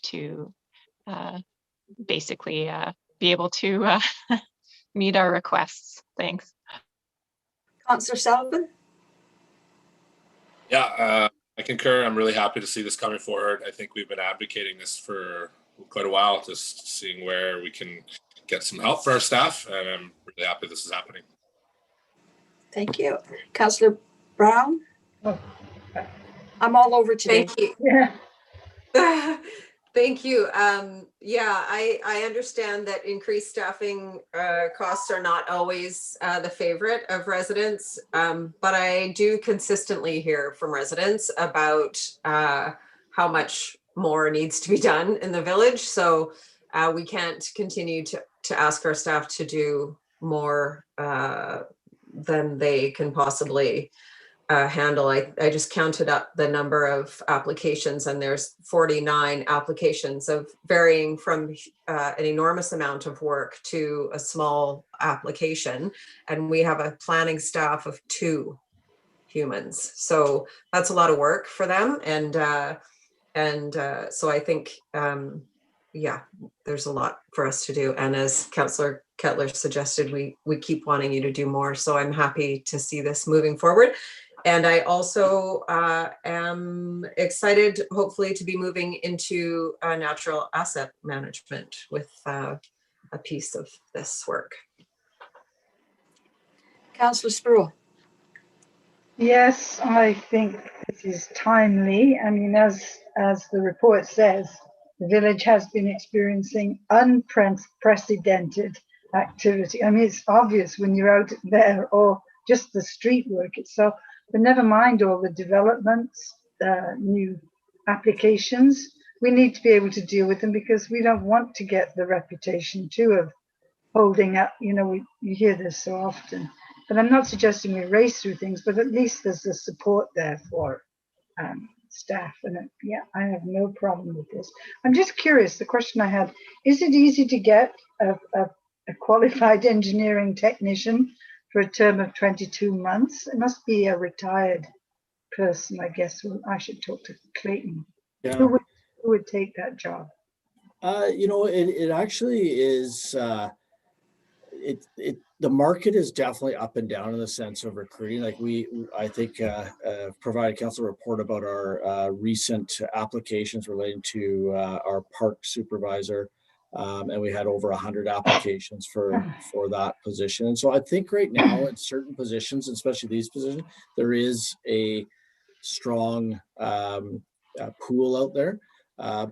to basically be able to meet our requests. Thanks. Councillor Sullivan? Yeah, I concur. I'm really happy to see this coming forward. I think we've been advocating this for quite a while, just seeing where we can get some help for our staff, and I'm really happy this is happening. Thank you. Councillor Brown? Oh. I'm all over today. Thank you. Yeah. Thank you. Yeah, I understand that increased staffing costs are not always the favorite of residents, but I do consistently hear from residents about how much more needs to be done in the village. So we can't continue to ask our staff to do more than they can possibly handle. I just counted up the number of applications, and there's 49 applications of varying from an enormous amount of work to a small application. And we have a planning staff of 2 humans. So that's a lot of work for them. And so I think, yeah, there's a lot for us to do. And as Councillor Kettler suggested, we keep wanting you to do more. So I'm happy to see this moving forward. And I also am excited, hopefully, to be moving into natural asset management with a piece of this work. Councillor Sproul? Yes, I think this is timely. I mean, as the report says, the village has been experiencing unprecedented activity. I mean, it's obvious when you're out there, or just the street work itself, but never mind all the developments, new applications. We need to be able to deal with them, because we don't want to get the reputation too of holding up. You know, you hear this so often. But I'm not suggesting we race through things, but at least there's the support there for staff. And yeah, I have no problem with this. I'm just curious, the question I had, is it easy to get a qualified engineering technician for a term of 22 months? It must be a retired person, I guess. I should talk to Clayton. Yeah. Who would take that job? You know, it actually is, the market is definitely up and down in the sense of recruiting. Like I think provided council report about our recent applications relating to our park supervisor, and we had over 100 applications for that position. And so I think right now in certain positions, especially these positions, there is a strong pool out there.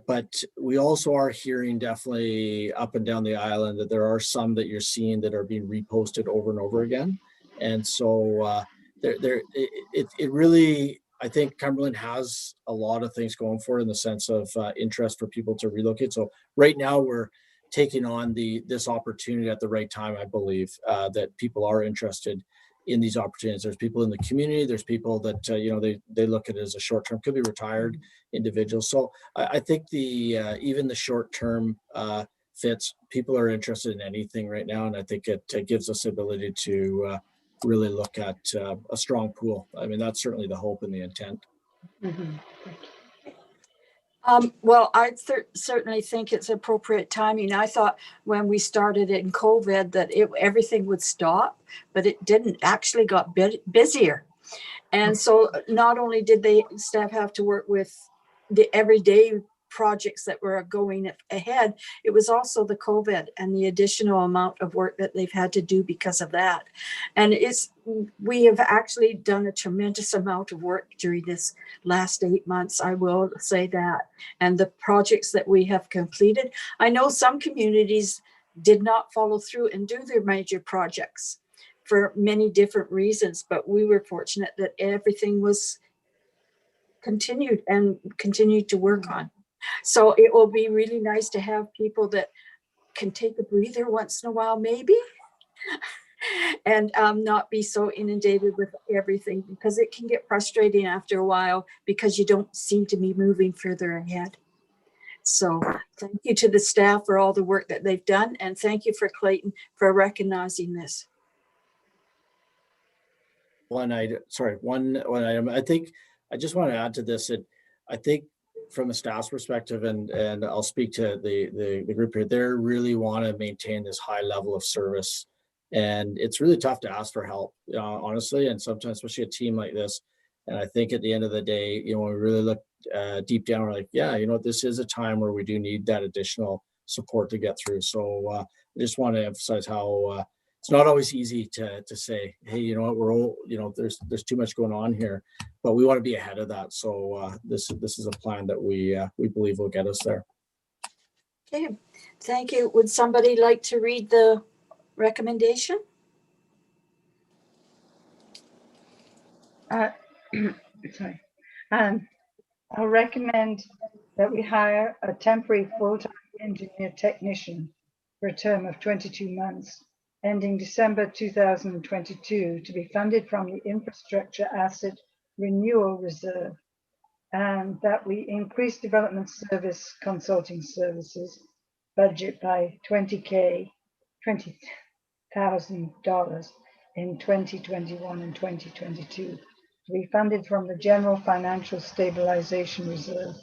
But we also are hearing definitely up and down the island that there are some that you're seeing that are being reposted over and over again. And so it really, I think Cumberland has a lot of things going for it in the sense of interest for people to relocate. So right now we're taking on this opportunity at the right time, I believe, that people are interested in these opportunities. There's people in the community, there's people that, you know, they look at it as a short-term, could be retired individuals. So I think even the short-term fits, people are interested in anything right now. And I think it gives us the ability to really look at a strong pool. I mean, that's certainly the hope and the intent. Mm-hmm. Well, I certainly think it's appropriate timing. I thought when we started in COVID that everything would stop, but it didn't. Actually got busier. And so not only did staff have to work with the everyday projects that were going ahead, it was also the COVID and the additional amount of work that they've had to do because of that. And we have actually done a tremendous amount of work during this last 8 months, I will say that. And the projects that we have completed, I know some communities did not follow through and do their major projects for many different reasons, but we were fortunate that everything was continued to work on. So it will be really nice to have people that can take a breather once in a while, maybe, and not be so inundated with everything, because it can get frustrating after a while because you don't seem to be moving further ahead. So thank you to the staff for all the work that they've done, and thank you for Clayton for recognizing this. One item. I think I just want to add to this. I think from the staff's perspective, and I'll speak to the group here, they really want to maintain this high level of service. And it's really tough to ask for help, honestly, and sometimes, especially a team like this. And I think at the end of the day, you know, when we really look deep down we're like, yeah, you know, this is a time where we do need that additional support to get through. So I just want to emphasize how it's not always easy to say, hey, you know what, we're all, you know, there's too much going on here, but we want to be ahead of that. So this is a plan that we believe will get us there. Okay, thank you. Would somebody like to read the recommendation? Sorry. I'll recommend that we hire a temporary full-time engineer technician for a term of 22 months, ending December 2022, to be funded from the Infrastructure Asset Renewal Reserve, and that we increase development service consulting services budget by $20,000 in 2021 and 2022 to be funded from the General Financial Stabilization Reserve,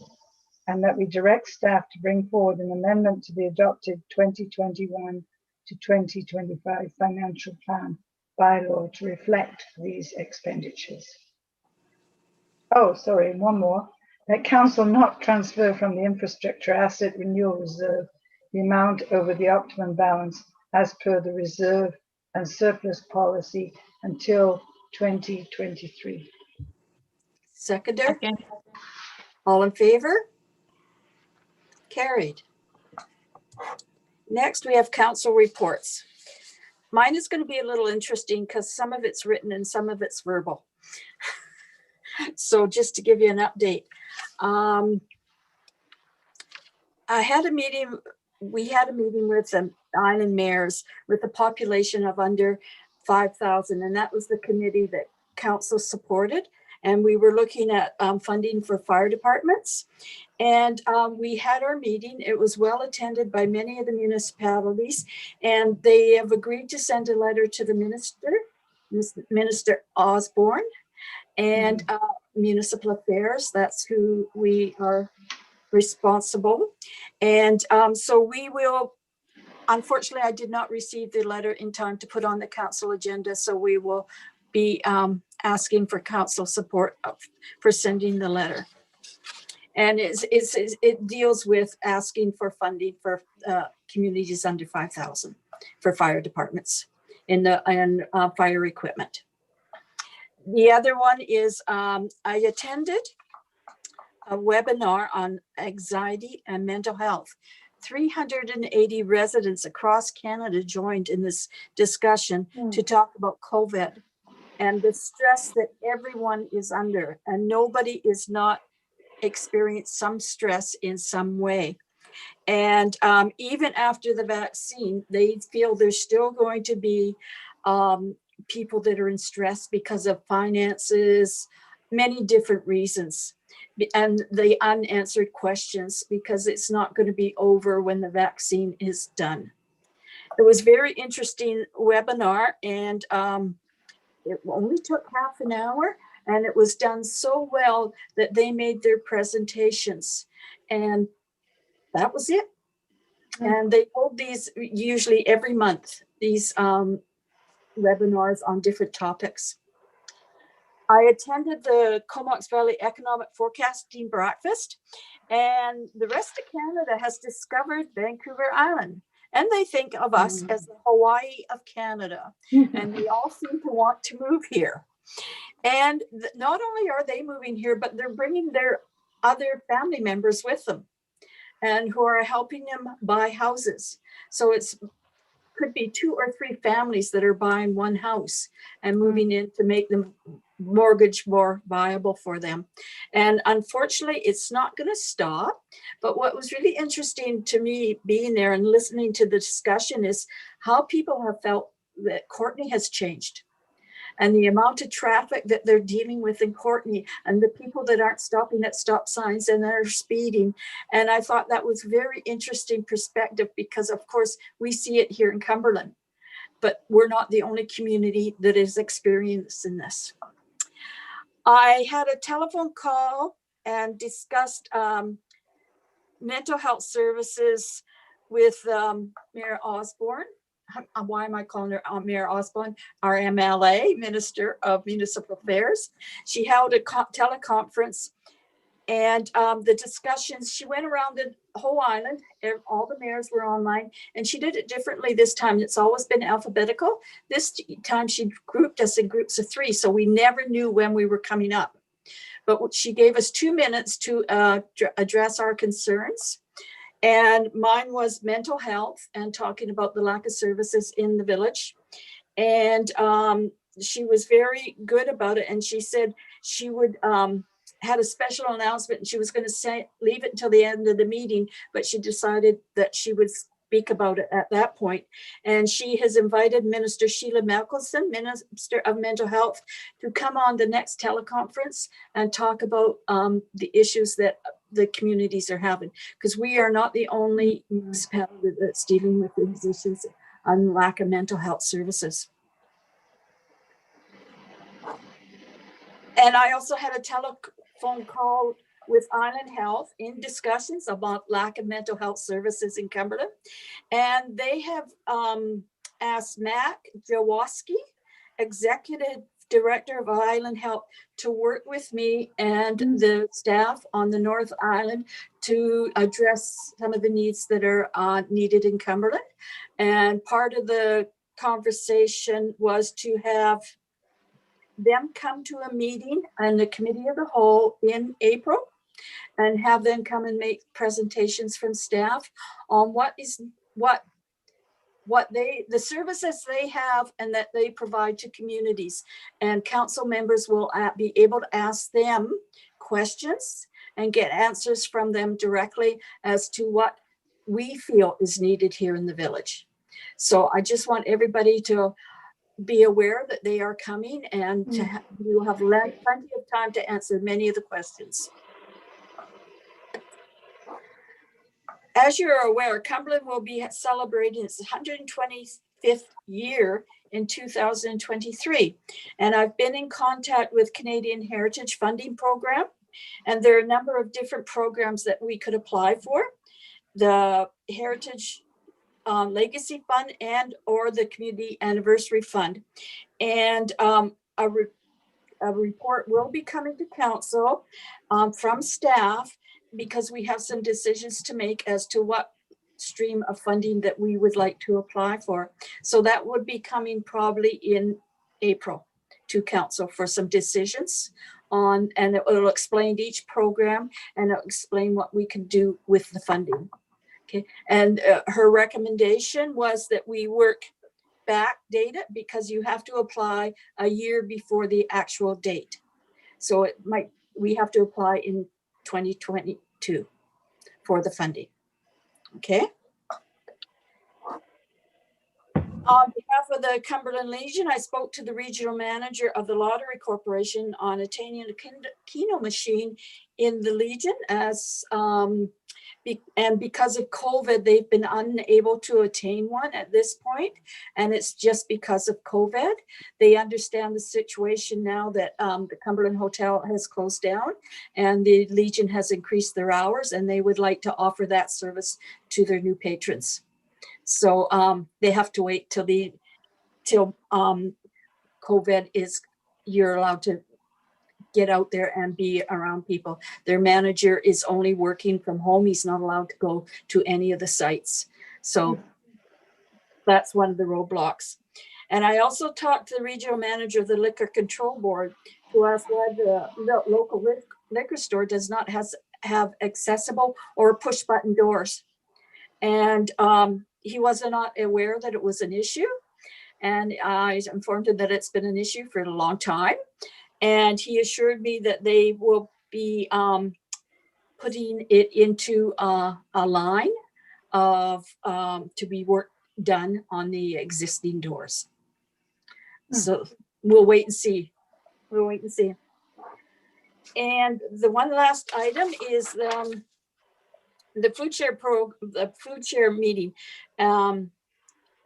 and that we direct staff to bring forward an amendment to the adopted 2021 to 2025 financial plan bylaw to reflect these expenditures. Oh, sorry, one more. That council not transfer from the Infrastructure Asset Renewal Reserve the amount over the optimum balance as per the reserve and surplus policy until 2023. Seconder? Second. All in favor? Carried. Next, we have council reports. Mine is going to be a little interesting because some of it's written and some of it's verbal. So just to give you an update, we had a meeting with the island mayors with a population of under 5,000, and that was the committee that council supported. And we were looking at funding for fire departments. And we had our meeting. It was well attended by many of the municipalities, and they have agreed to send a letter to the Minister Osborne, and Municipal Affairs. That's who we are responsible. And so we will, unfortunately, I did not receive the letter in time to put on the council agenda. So we will be asking for council support for sending the letter. And it deals with asking for funding for communities under 5,000 for fire departments and fire equipment. The other one is I attended a webinar on anxiety and mental health. 380 residents across Canada joined in this discussion to talk about COVID and the stress that everyone is under, and nobody is not experienced some stress in some way. And even after the vaccine, they feel there's still going to be people that are in stress because of finances, many different reasons, and the unanswered questions, because it's not going to be over when the vaccine is done. It was very interesting webinar, and it only took half an hour, and it was done so well that they made their presentations, and that was it. And they hold these usually every month, these webinars on different topics. I attended the Comox Valley Economic Forecasting Breakfast, and the rest of Canada has discovered Vancouver Island, and they think of us as the Hawaii of Canada, and they all seem to want to move here. And not only are they moving here, but they're bringing their other family members with them, and who are helping them buy houses. So it's could be 2 or 3 families that are buying one house and moving in to make the mortgage more viable for them. And unfortunately, it's not going to stop. But what was really interesting to me being there and listening to the discussion is how people have felt that Courtenay has changed, and the amount of traffic that they're dealing with in Courtenay, and the people that aren't stopping at stop signs and are speeding. And I thought that was very interesting perspective, because of course we see it here in Cumberland, but we're not the only community that is experiencing this. I had a telephone call and discussed mental health services with Mayor Osborne. Why am I calling her Mayor Osborne? Our MLA, Minister of Municipal Affairs. She held a teleconference And the discussions, she went around the whole island, all the mayors were online, and she did it differently this time. It's always been alphabetical. This time she grouped us in groups of 3, so we never knew when we were coming up. But she gave us 2 minutes to address our concerns. And mine was mental health and talking about the lack of services in the village. And she was very good about it. And she said she would had a special announcement and she was going to leave it until the end of the meeting, but she decided that she would speak about it at that point. And she has invited Minister Sheila Melkelson, Minister of Mental Health, to come on the next teleconference and talk about the issues that the communities are having, because we are not the only municipality that's dealing with these issues and lack of mental health services. And I also had a telephone call with Island Health in discussions about lack of mental health services in Cumberland. And they have asked Mac Jaworski, Executive Director of Island Health, to work with me and the staff on the North Island to address some of the needs that are needed in Cumberland. And part of the conversation was to have them come to a meeting and the committee of the whole in April and have them come and make presentations from staff on the services they have and that they provide to communities. And council members will be able to ask them questions and get answers from them directly as to what we feel is needed here in the village. So I just want everybody to be aware that they are coming, and you will have plenty of time to answer many of the questions. As you're aware, Cumberland will be celebrating its 125th year in 2023. And I've been in contact with Canadian Heritage Funding Program, and there are a number of different programs that we could apply for. The Heritage Legacy Fund and or the Community Anniversary Fund. And a report will be coming to council from staff, because we have some decisions to make as to what stream of funding that we would like to apply for. So that would be coming probably in April to council for some decisions on, and it will explain each program and it'll explain what we can do with the funding. Okay, and her recommendation was that we work backdate it, because you have to apply a year before the actual date. So we have to apply in 2022 for the funding. Okay. On behalf of the Cumberland Legion, I spoke to the regional manager of the Lottery Corporation on attaining a Keno machine in the Legion, and because of COVID, they've been unable to attain one at this point, and it's just because of COVID. They understand the situation now that the Cumberland Hotel has closed down and the Legion has increased their hours, and they would like to offer that service to their new patrons. So they have to wait till COVID you're allowed to get out there and be around people. Their manager is only working from home. He's not allowed to go to any of the sites. So that's one of the roadblocks. And I also talked to the regional manager of the Liquor Control Board, who asked why the local liquor store does not have accessible or push button doors. And he was not aware that it was an issue. And I informed him that it's been an issue for a long time. And he assured me that they will be putting it into a line of to be done on the existing doors. So we'll wait and see. We'll wait and see. And the one last item is the food share meeting.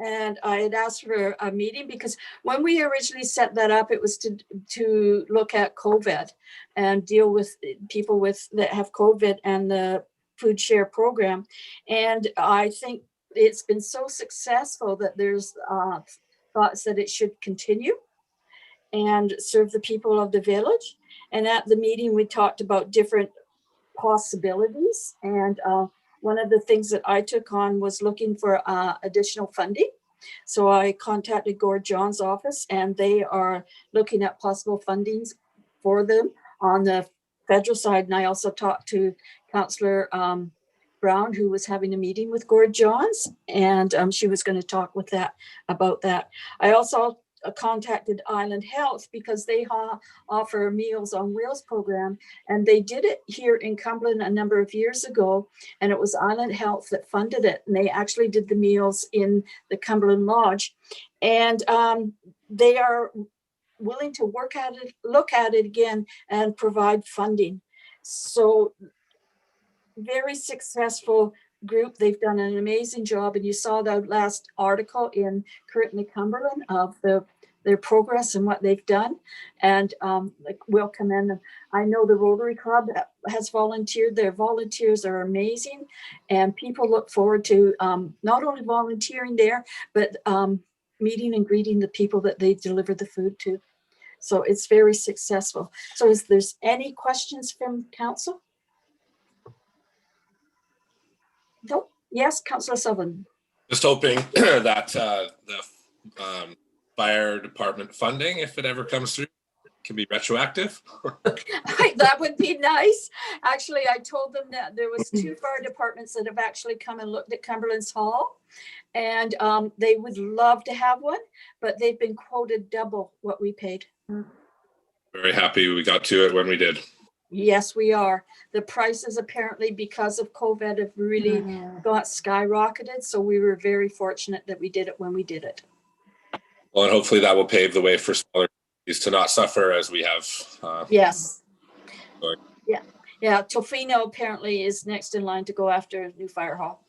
And I had asked for a meeting because when we originally set that up, it was to look at COVID and deal with people that have COVID and the food share program. And I think it's been so successful that there's thoughts that it should continue and serve the people of the village. And at the meeting, we talked about different possibilities. And one of the things that I took on was looking for additional funding. So I contacted Gord John's office, and they are looking at possible fundings for them on the federal side. And I also talked to Councillor Brown, who was having a meeting with Gord Johns, and she was going to talk with about that. I also contacted Island Health because they offer a Meals on Wheels program, and they did it here in Cumberland a number of years ago, and it was Island Health that funded it, and they actually did the meals in the Cumberland Lodge, and they are willing to look at it again and provide funding. So very successful group. They've done an amazing job, and you saw the last article in Currently Cumberland of their progress and what they've done. And we'll commend them. I know the Rotary Club has volunteered. Their volunteers are amazing, and people look forward to not only volunteering there, but meeting and greeting the people that they deliver the food to. So it's very successful. So is there's any questions from council? Nope. Yes, Councillor Sullivan. Just hoping that the fire department funding, if it ever comes through, can be retroactive. That would be nice. Actually, I told them that there was 2 fire departments that have actually come and looked at Cumberland's Hall, and they would love to have one, but they've been quoted double what we paid. Very happy we got to it when we did. Yes, we are. The prices apparently because of COVID have really got skyrocketed. So we were very fortunate that we did it when we did it. Well, and hopefully that will pave the way for smaller communities to not suffer as we have. Yes. Sorry. Yeah. Yeah. Tofino apparently is next in line to go after a new fire hall.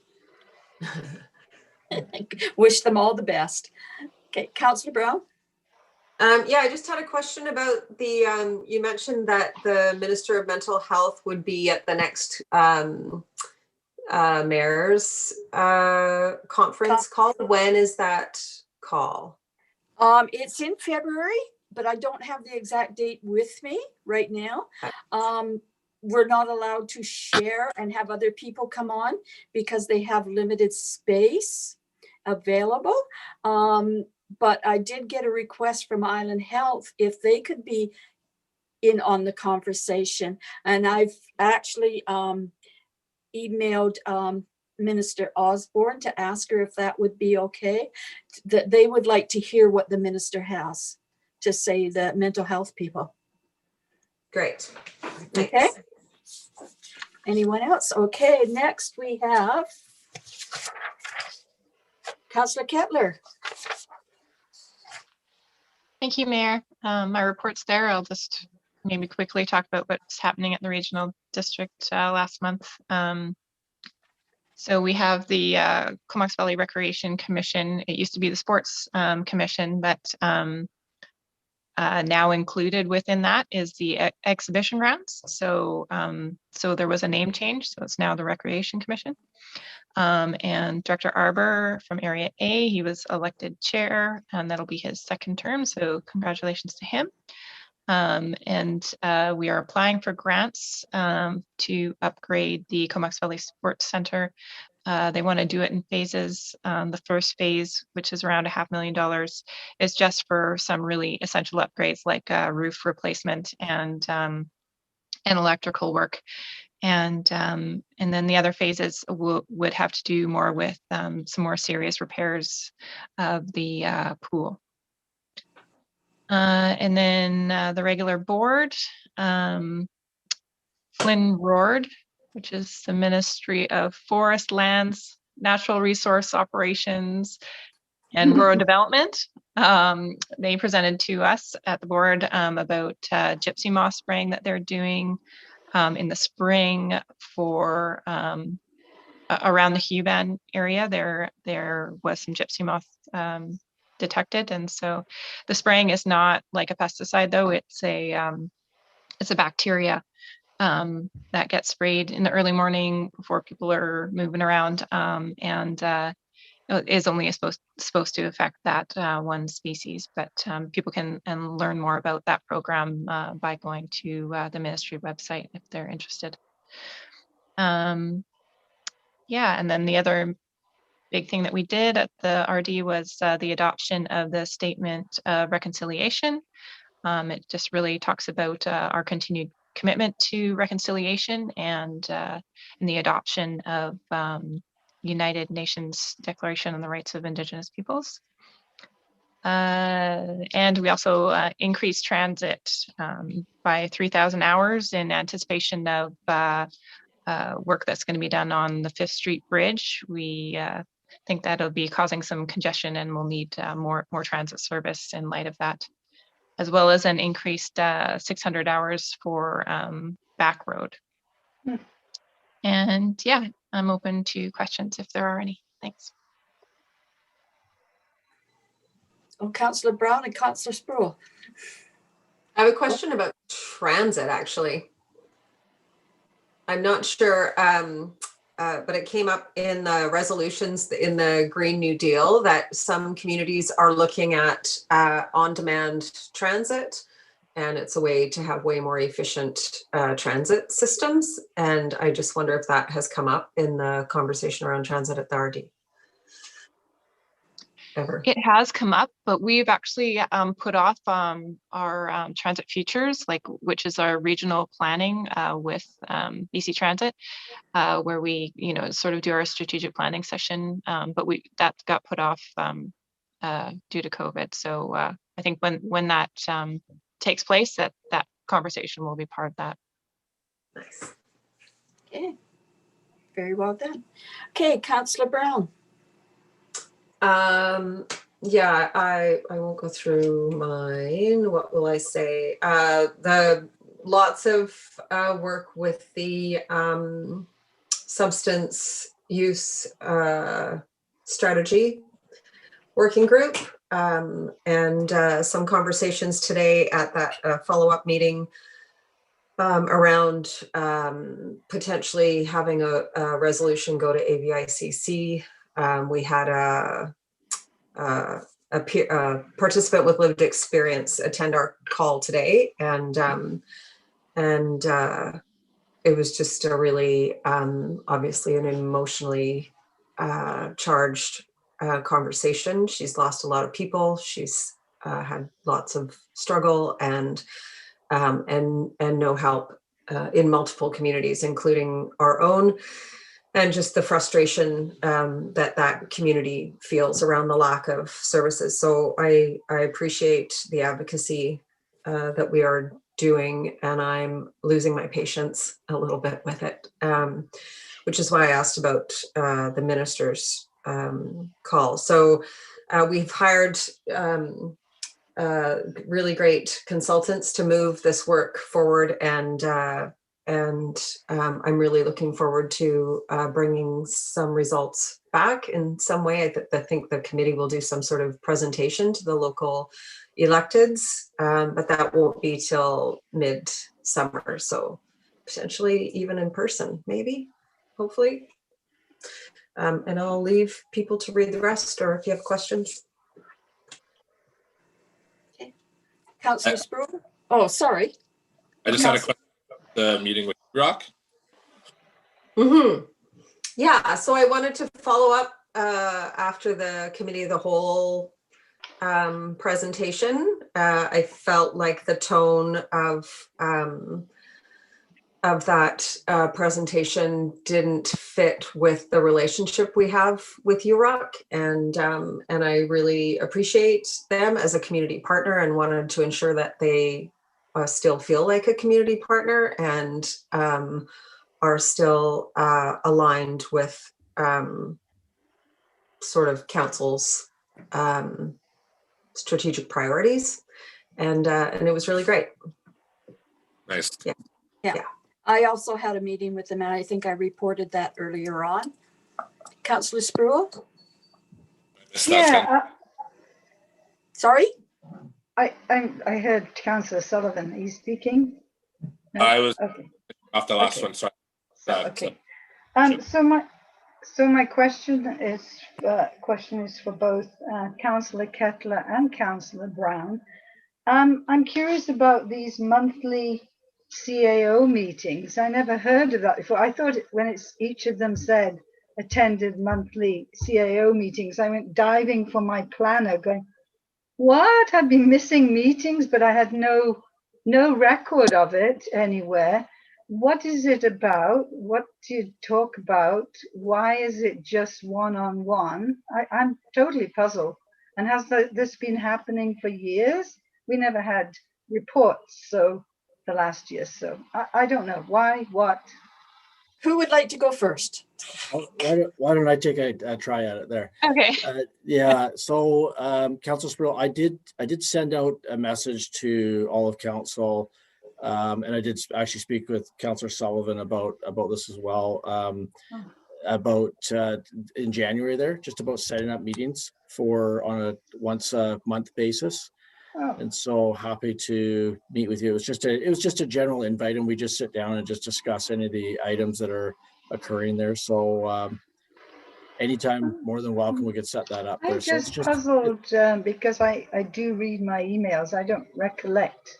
Wish them all the best. Okay. Councillor Brown. Yeah, I just had a question about the, you mentioned that the Minister of Mental Health would be at the next mayor's conference call. When is that call? It's in February, but I don't have the exact date with me right now. We're not allowed to share and have other people come on because they have limited space available. But I did get a request from Island Health if they could be in on the conversation. And I've actually emailed Minister Osborne to ask her if that would be okay. That they would like to hear what the minister has to say, the mental health people. Great. Okay. Thanks. Anyone else? Okay, next we have Councillor Kettler. Thank you, Mayor. My report's there. I'll just maybe quickly talk about what's happening at the regional district last month. So we have the Comox Valley Recreation Commission. It used to be the Sports Commission, but now included within that is the exhibition grounds. So, so there was a name change, so it's now the Recreation Commission. And Director Arbor from Area A, he was elected chair, and that'll be his 2nd term. So congratulations to him. And we are applying for grants to upgrade the Comox Valley Sports Center. They want to do it in phases. The first phase, which is around $500,000, is just for some really essential upgrades like roof replacement and electrical work. And then the other phases would have to do more with some more serious repairs of the pool. And then the regular board, Flynn Roard, which is the Ministry of Forest, Lands, Natural Resource Operations, and Rural Development. They presented to us at the board about gypsy moth spraying that they're doing in the spring for around the Huban area. There was some gypsy moth detected, and so the spraying is not like a pesticide, though. It's a bacteria that gets sprayed in the early morning before people are moving around, and is only supposed to affect that one species. But people can learn more about that program by going to the ministry website if they're interested. Yeah, and then the other big thing that we did at the RD was the adoption of the statement of reconciliation. It just really talks about our continued commitment to reconciliation and the adoption of United Nations Declaration on the Rights of Indigenous Peoples. And we also increased transit by 3,000 hours in anticipation of work that's going to be done on the 5th Street Bridge. We think that'll be causing some congestion and we'll need more transit service in light of that, as well as an increased 600 hours for back road. And yeah, I'm open to questions if there are any. Thanks. Oh, Councillor Brown and Councillor Sproul. I have a question about transit, actually. I'm not sure, but it came up in the resolutions in the Green New Deal that some communities are looking at on-demand transit, and it's a way to have way more efficient transit systems. And I just wonder if that has come up in the conversation around transit at the RD. Ever. It has come up, but we've actually put off our transit futures, which is our regional planning with BC Transit, where we, sort of do our strategic planning session. But that got put off due to COVID. So I think when that takes place, that conversation will be part of that. Nice. Okay. Very well done. Okay, Councillor Brown. Yeah, I won't go through mine. What will I say? The lots of work with the substance use strategy working group, and some conversations today at that follow-up meeting around potentially having a resolution go to AVICC. We had a participant with lived experience attend our call today, and it was just a really obviously an emotionally charged conversation. She's lost a lot of people. She's had lots of struggle and no help in multiple communities, including our own. And just the frustration that community feels around the lack of services. So I appreciate the advocacy that we are doing, and I'm losing my patience a little bit with it, which is why I asked about the minister's call. So we've hired really great consultants to move this work forward, and I'm really looking forward to bringing some results back in some way. I think the committee will do some sort of presentation to the local electeds, but that won't be till mid-summer. So potentially even in person, maybe, hopefully. And I'll leave people to read the rest, or if you have questions. Okay. Councillor Sproul? Oh, sorry. I just had a question about the meeting with Rock. Mm-hmm. Yeah, so I wanted to follow up after the committee of the whole presentation. I felt like the tone of that presentation didn't fit with the relationship we have with UROC, and I really appreciate them as a community partner and wanted to ensure that they still feel like a community partner and are still aligned with sort of council's strategic priorities, and it was really great. Nice. Yeah. I also had a meeting with them, and I think I reported that earlier on. Councillor Sproul? Yeah. Sorry? I heard Councillor Sullivan. Are you speaking? No? I was okay. off the last Okay. one. Sorry. Okay. So my question is for both Councillor Kettler and Councillor Brown. I'm curious about these monthly CAO meetings. I never heard of that before. I thought when it's each of them said attended monthly CAO meetings, I went diving for my planner going, what? I've been missing meetings, but I had no record of it anywhere. What is it about? What do you talk about? Why is it just one-on-one? I'm totally puzzled. And has this been happening for years? We never had reports so the last year. So I don't know why, what. Who would like to go first? Why don't I take a try at it there? Okay. Yeah. So, Councillor Sproul, I did send out a message to all of council, and I did actually speak with Councillor Sullivan about this as well. About in January there, just about setting up meetings on a once a month basis. Oh. And so happy to meet with you. It was just a general invite, and we just sit down and just discuss any of the items that are occurring there. So anytime, more than welcome, we could set that up there. I'm just puzzled because I do read my emails. I don't recollect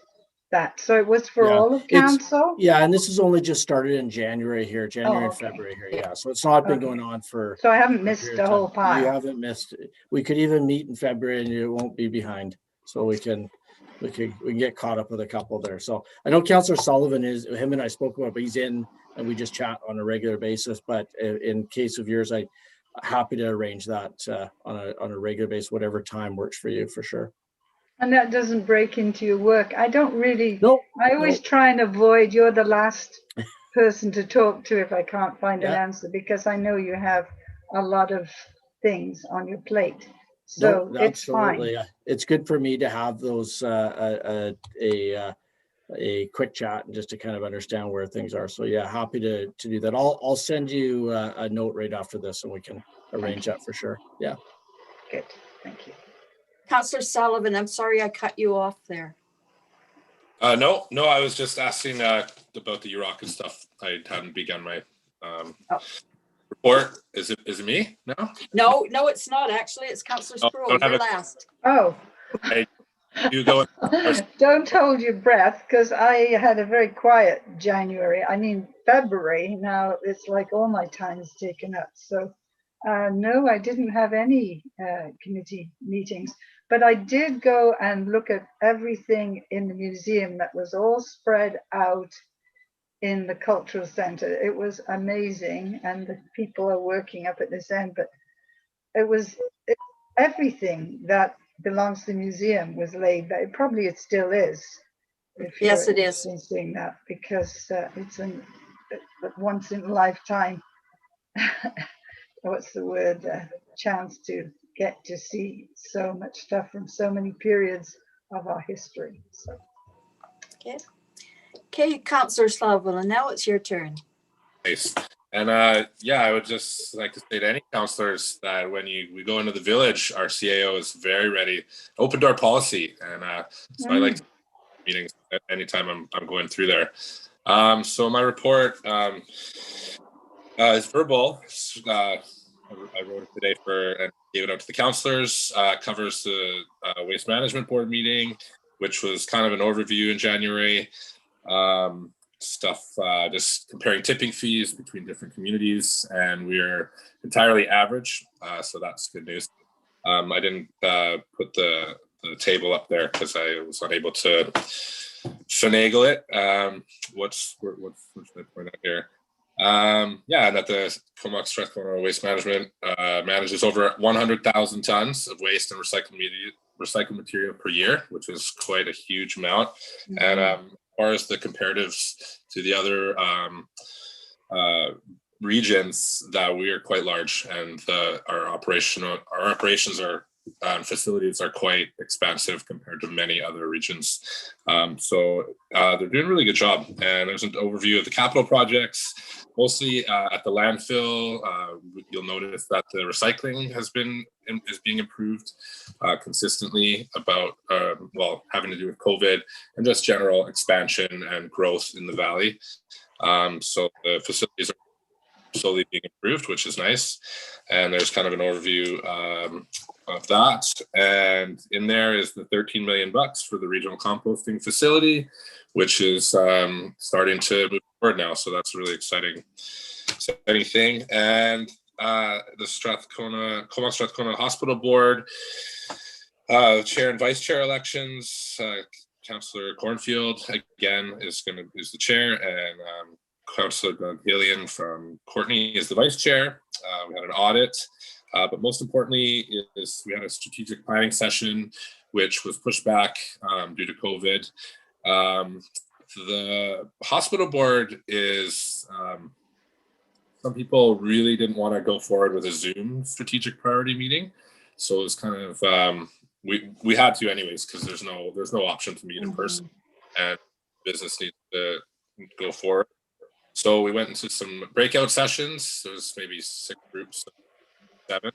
that. So it was for all of council? Yeah, and this has only just started in January here, January and okay. February here. Yeah, so it's not been going on for. So I haven't missed the whole pile. You haven't missed. We could even meet in February, and you won't be behind. So we can get caught up with a couple there. So I know Councillor Sullivan him and I spoke about, but he's in and we just chat on a regular basis. But in case of yours, I'm happy to arrange that on a regular basis, whatever time works for you, for sure. And that doesn't break into your work. I don't really. No. I always try and avoid. You're the last person to talk to if I can't find an answer, because I know you have a lot of things on your plate. So no, it's absolutely. fine. It's good for me to have those a quick chat and just to kind of understand where things are. So yeah, happy to do that. I'll send you a note right after this, and we can arrange that for sure. Yeah. Good. Thank you. Councillor Sullivan, I'm sorry I cut you off there. No, I was just asking about the UROC and stuff. I hadn't begun my report. Is it me? No, it's not actually. It's Councillor Sproul. You're last. Oh. Okay. You go first. Don't hold your breath, because I had a very quiet January. I mean, February. Now it's like all my time is taken up. So no, I didn't have any committee meetings, but I did go and look at everything in the museum that was all spread out in the cultural center. It was amazing, and the people are working up at this end, but everything that belongs to the museum was laid, but it still is. Yes, it is. Seeing that, because it's a once in a lifetime what's the word, chance to get to see so much stuff from so many periods of our history. So okay, Councillor Sullivan, and now it's your turn. Nice. And I would just like to say to any councillors that when we go into the village, our CAO is very ready. Open door policy, and so I like to meetings anytime I'm going through there. So my report is verbal. I wrote it today and gave it out to the councillors. Covers the Waste Management Board meeting, which was kind of an overview in January. Stuff just comparing tipping fees between different communities, and we're entirely average, so that's good news. I didn't put the table up there because I was unable to finagle it. What's my point out here? And that the Comox Strathcona Waste Management manages over 100,000 tons of waste and recycled material per year, which is quite a huge amount. And as far as the comparatives to the other regions, that we are quite large, and our operations are facilities are quite expansive compared to many other regions. So they're doing a really good job. And there's an overview of the capital projects, mostly at the landfill. You'll notice that the recycling is being improved consistently, about having to do with COVID and just general expansion and growth in the valley. So the facilities slowly being improved, which is nice. And there's kind of an overview of that. And in there is the 13 million bucks for the regional composting facility, which is starting to move forward now. So that's a really exciting thing. And the Comox Strathcona Hospital Board, chair and vice chair elections, Councillor Cornfield again is the chair, and Councillor Gillian from Courtney is the vice chair. We had an audit, but most importantly is we had a strategic planning session, which was pushed back due to COVID. The hospital board is, some people really didn't want to go forward with a Zoom strategic priority meeting. So it was kind of, we had to anyways, because there's no option to meet in person, and business needs to go forward. So we went into some breakout sessions. There's maybe 6 groups, 7.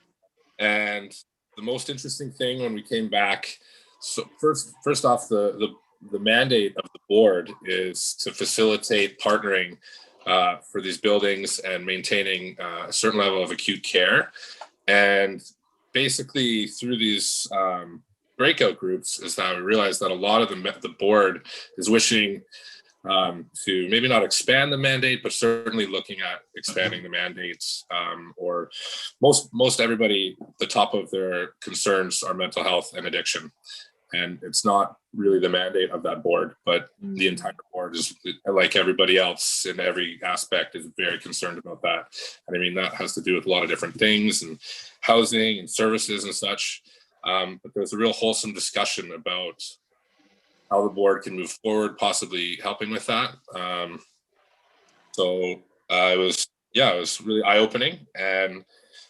And the most interesting thing when we came back, so first off, the mandate of the board is to facilitate partnering for these buildings and maintaining a certain level of acute care. And basically through these breakout groups is that we realized that a lot of the board is wishing to maybe not expand the mandate, but certainly looking at expanding the mandates, or most everybody, the top of their concerns are mental health and addiction. And it's not really the mandate of that board, but the entire board is, like everybody else in every aspect, is very concerned about that. And I mean, that has to do with a lot of different things and housing and services and such. But there's a real wholesome discussion about how the board can move forward, possibly helping with that. So it was really eye-opening. And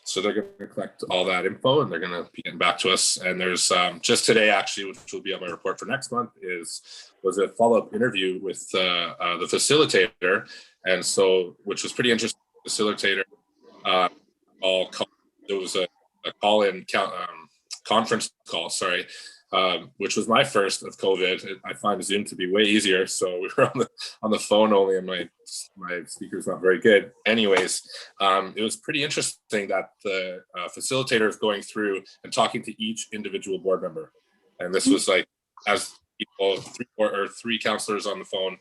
so they're going to collect all that info and they're going to be getting back to us. And there's just today, actually, which will be on my report for next month, was a follow-up interview with the facilitator. And so, which was pretty interesting. Facilitator, there was a call-in conference call, sorry, which was my first of COVID. I find Zoom to be way easier. So we were on the phone only, and my speaker's not very good. Anyways, it was pretty interesting that the facilitator is going through and talking to each individual board member. And this was like, as people, 3 counselors on the phone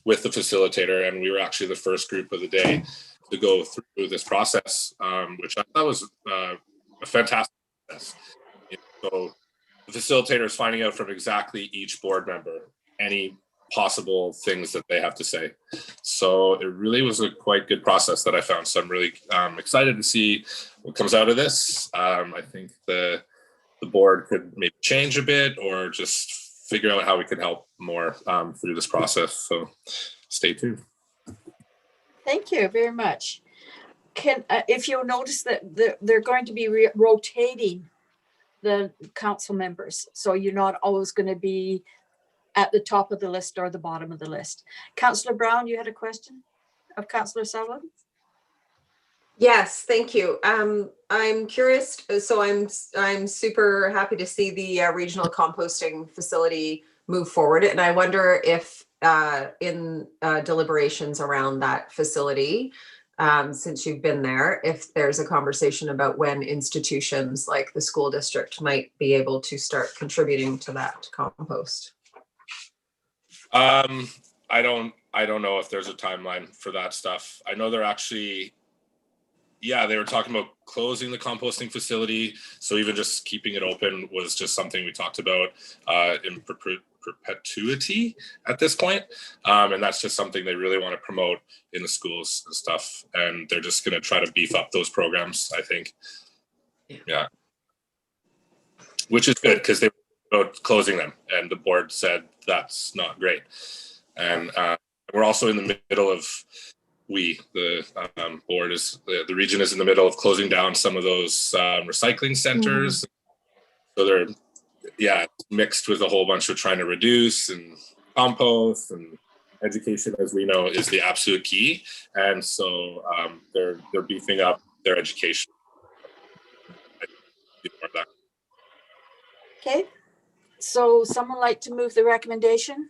with the facilitator. And we were actually the first group of the day to go through this process, which I thought was a fantastic process. So the facilitator is finding out from exactly each board member any possible things that they have to say. So it really was a quite good process that I found. So I'm really excited to see what comes out of this. I think the board could maybe change a bit or just figure out how we could help more through this process. So stay tuned. Thank you very much. If you'll notice that they're going to be rotating the council members, so you're not always going to be at the top of the list or the bottom of the list. Councillor Brown, you had a question of Councillor Sullivan? Yes, thank you. I'm curious. So I'm super happy to see the regional composting facility move forward, and I wonder if in deliberations around that facility, since you've been there, if there's a conversation about when institutions like the school district might be able to start contributing to that compost. I don't know if there's a timeline for that stuff. I know they're actually, they were talking about closing the composting facility. So even just keeping it open was just something we talked about in perpetuity at this point. And that's just something they really want to promote in the schools and stuff. And they're just going to try to beef up those programs, I think. Yeah. Which is good because they were about closing them and the board said that's not great. And we're also in the middle of, the board is, the region is in the middle of closing down some of those recycling centers. So they're, mixed with a whole bunch of trying to reduce and compost, and education, as we know, is the absolute key. And so they're beefing up their education. Okay, so someone like to move the recommendation?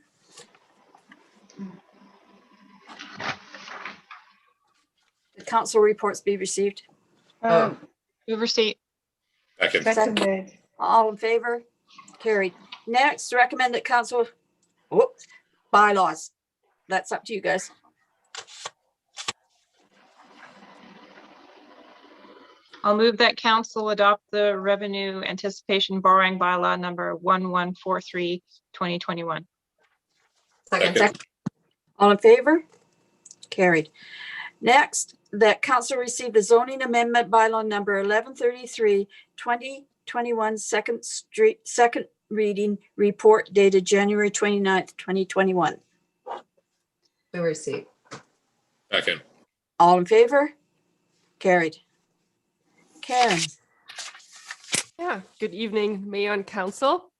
council reports be received. Um, Move receipt. Second. Seconded. All in favor? Carried. Next, recommend that council, whoops, bylaws. That's up to you guys. I'll move that council adopt the revenue anticipation borrowing bylaw number 1143, 2021. Second. All in favor? Carried. Next, that council receive the zoning amendment bylaw number 1133, 2021, second reading report dated January 29th, 2021. Move receipt. Second. All in favor? Carried. Karen, Yeah, good evening, Mayor and Council.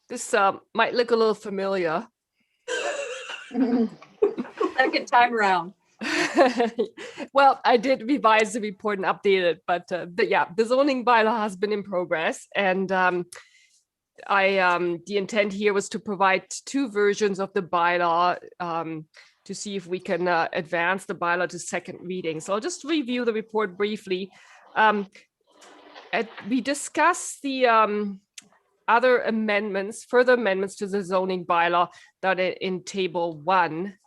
This might look a little familiar. second time around. Well, I did revise the report and update it, but yeah, the zoning bylaw has been in progress, and the intent here was to provide two versions of the bylaw to see if we can advance the bylaw to second reading. So I'll just review the report briefly. We discussed the other amendments, further amendments to the zoning bylaw that are in table 1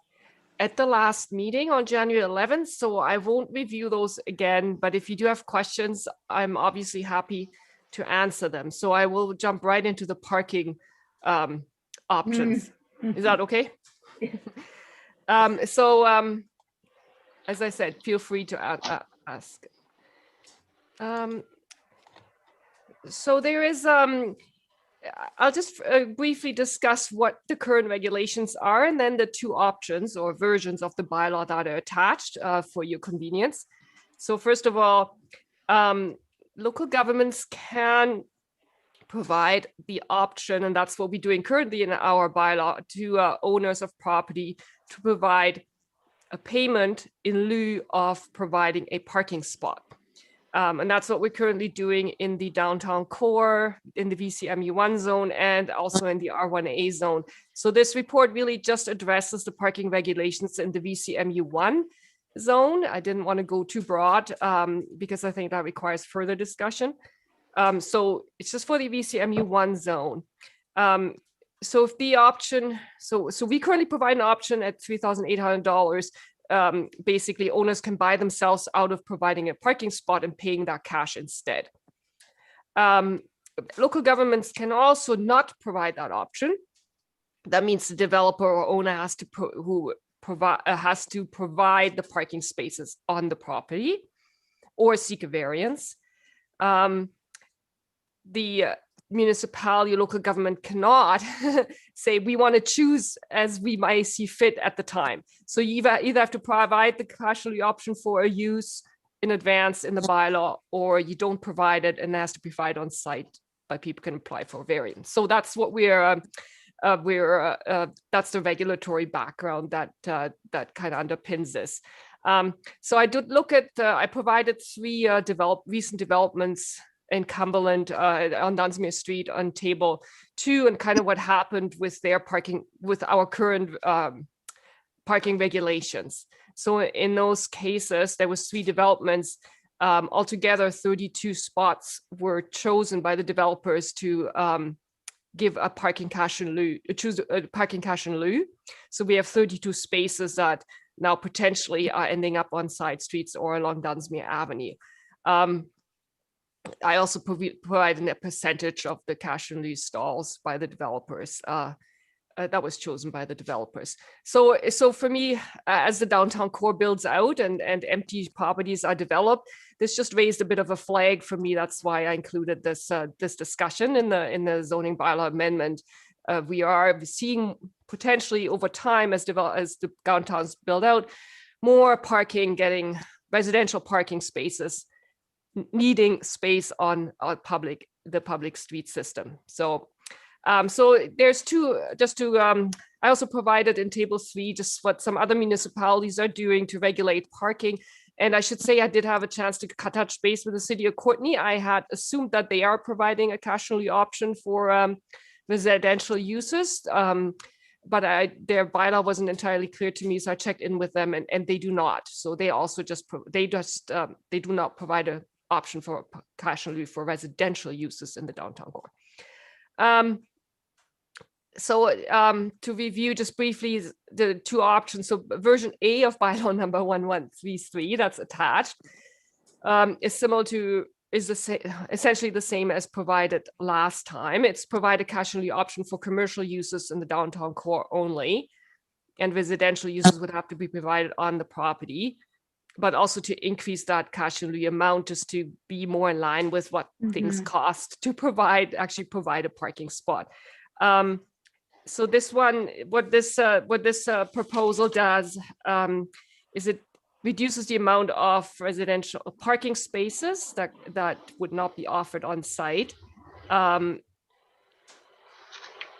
at the last meeting on January 11th. So I won't review those again, but if you do have questions, I'm obviously happy to answer them. So I will jump right into the parking options. Is that okay? As I said, feel free to ask. So there is, I'll just briefly discuss what the current regulations are, and then the two options or versions of the bylaw that are attached for your convenience. So first of all, local governments can provide the option, and that's what we're doing currently in our bylaw, to owners of property to provide a payment in lieu of providing a parking spot. And that's what we're currently doing in the downtown core, in the VCMU1 zone, and also in the R1A zone. So this report really just addresses the parking regulations in the VCMU1 zone. I didn't want to go too broad because I think that requires further discussion. So it's just for the VCMU1 zone. So if the option, so we currently provide an option at $3,800. Basically, owners can buy themselves out of providing a parking spot and paying that cash instead. Local governments can also not provide that option. That means the developer or owner has to provide the parking spaces on the property or seek a variance. The municipality or local government cannot say we want to choose as we might see fit at the time. So you either have to provide the casualty option for a use in advance in the bylaw, or you don't provide it and it has to be provided on site, but people can apply for a variance. So that's what that's the regulatory background that kind of underpins this. So I did look at, I provided three recent developments in Cumberland on Dunsmuir Street on table 2, and kind of what happened with their parking, with our current parking regulations. So in those cases, there was 3 developments. Altogether, 32 spots were chosen by the developers to give a parking cash in lieu, choose a parking cash in lieu. So we have 32 spaces that now potentially are ending up on side streets or along Dunsmuir Avenue. I also provided a percentage of the cash in lieu stalls by the developers. That was chosen by the developers. So for me, as the downtown core builds out and empty properties are developed, this just raised a bit of a flag for me. That's why I included this this discussion in the zoning bylaw amendment. We are seeing potentially over time as the downtowns build out, more parking, getting residential parking spaces, needing space on the public street system. So there's two, just to, I also provided in table 3, just what some other municipalities are doing to regulate parking. And I should say I did have a chance to touch base with the city of Courtenay. I had assumed that they are providing a cash only option for residential uses. their bylaw wasn't entirely clear to me, so I checked in with them, and they do not. So they also they do not provide an option for cash in lieu for residential uses in the downtown core. To review just briefly the two options. So version A of bylaw number 1133 that's attached is similar to, essentially the same as provided last time. It's provide a cash in lieu option for commercial uses in the downtown core only, and residential uses would have to be provided on the property, but also to increase that cash in lieu amount just to be more in line with what things cost to provide a parking spot. So this one, what this proposal does is it reduces the amount of residential parking spaces that would not be offered on site.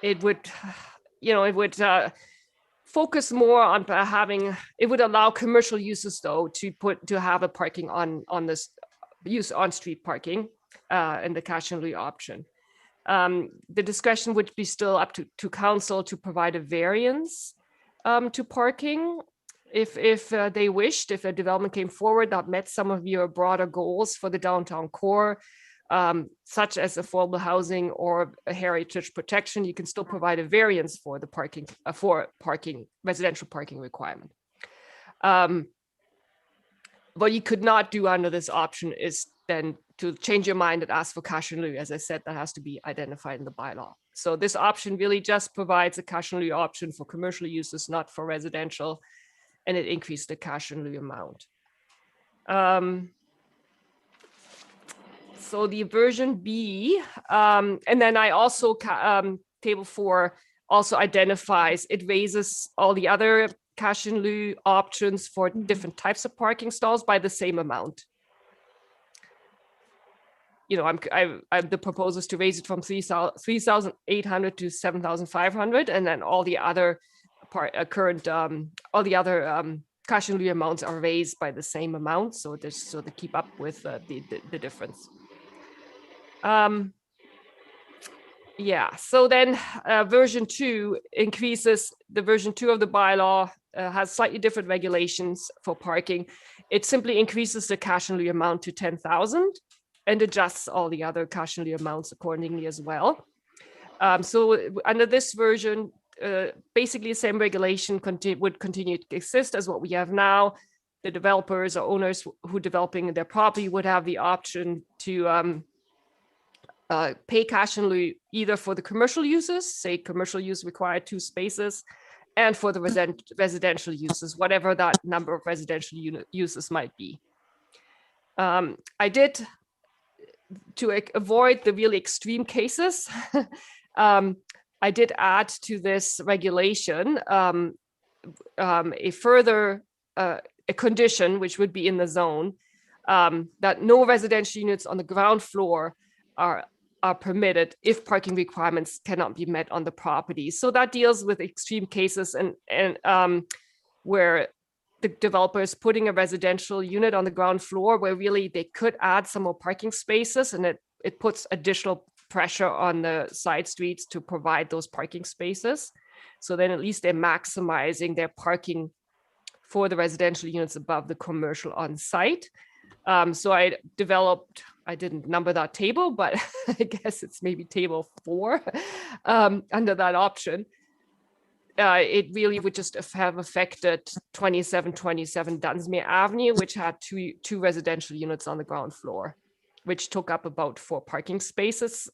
It would, focus more on it would allow commercial uses though to have a parking on this use on street parking and the cash in lieu option. The discretion would be still up to council to provide a variance to parking if they wished, if a development came forward that met some of your broader goals for the downtown core, such as affordable housing or a heritage protection. You can still provide a variance for the residential parking requirement. What you could not do under this option is then to change your mind and ask for cash in lieu. As I said, that has to be identified in the bylaw. So this option really just provides a cash in lieu option for commercial uses, not for residential, and it increased the cash in lieu amount. So the version B, and then I also, table 4 also identifies, it raises all the other cash in lieu options for different types of parking stalls by the same amount. The proposal is to raise it from 3,800 to 7,500, and then all the other cash in lieu amounts are raised by the same amount, so to keep up with the difference. So then version 2 increases, the version 2 of the bylaw has slightly different regulations for parking. It simply increases the cash in lieu amount to 10,000 and adjusts all the other cash in lieu amounts accordingly as well. So under this version, basically the same regulation would continue to exist as what we have now. The developers or owners who are developing their property would have the option to pay cash in lieu either for the commercial uses, say commercial use required 2 spaces, and for the residential uses, whatever that number of residential uses might be. I did, to avoid the really extreme cases, I did add to this regulation a further a condition, which would be in the zone, that no residential units on the ground floor are permitted if parking requirements cannot be met on the property. So that deals with extreme cases and where the developer is putting a residential unit on the ground floor where really they could add some more parking spaces, and it puts additional pressure on the side streets to provide those parking spaces. So then at least they're maximizing their parking for the residential units above the commercial on site. So I didn't number that table, but I guess it's maybe table 4 under that option. It really would just have affected 2727 Dunsmuir Avenue, which had two residential units on the ground floor, which took up about 4 parking spaces,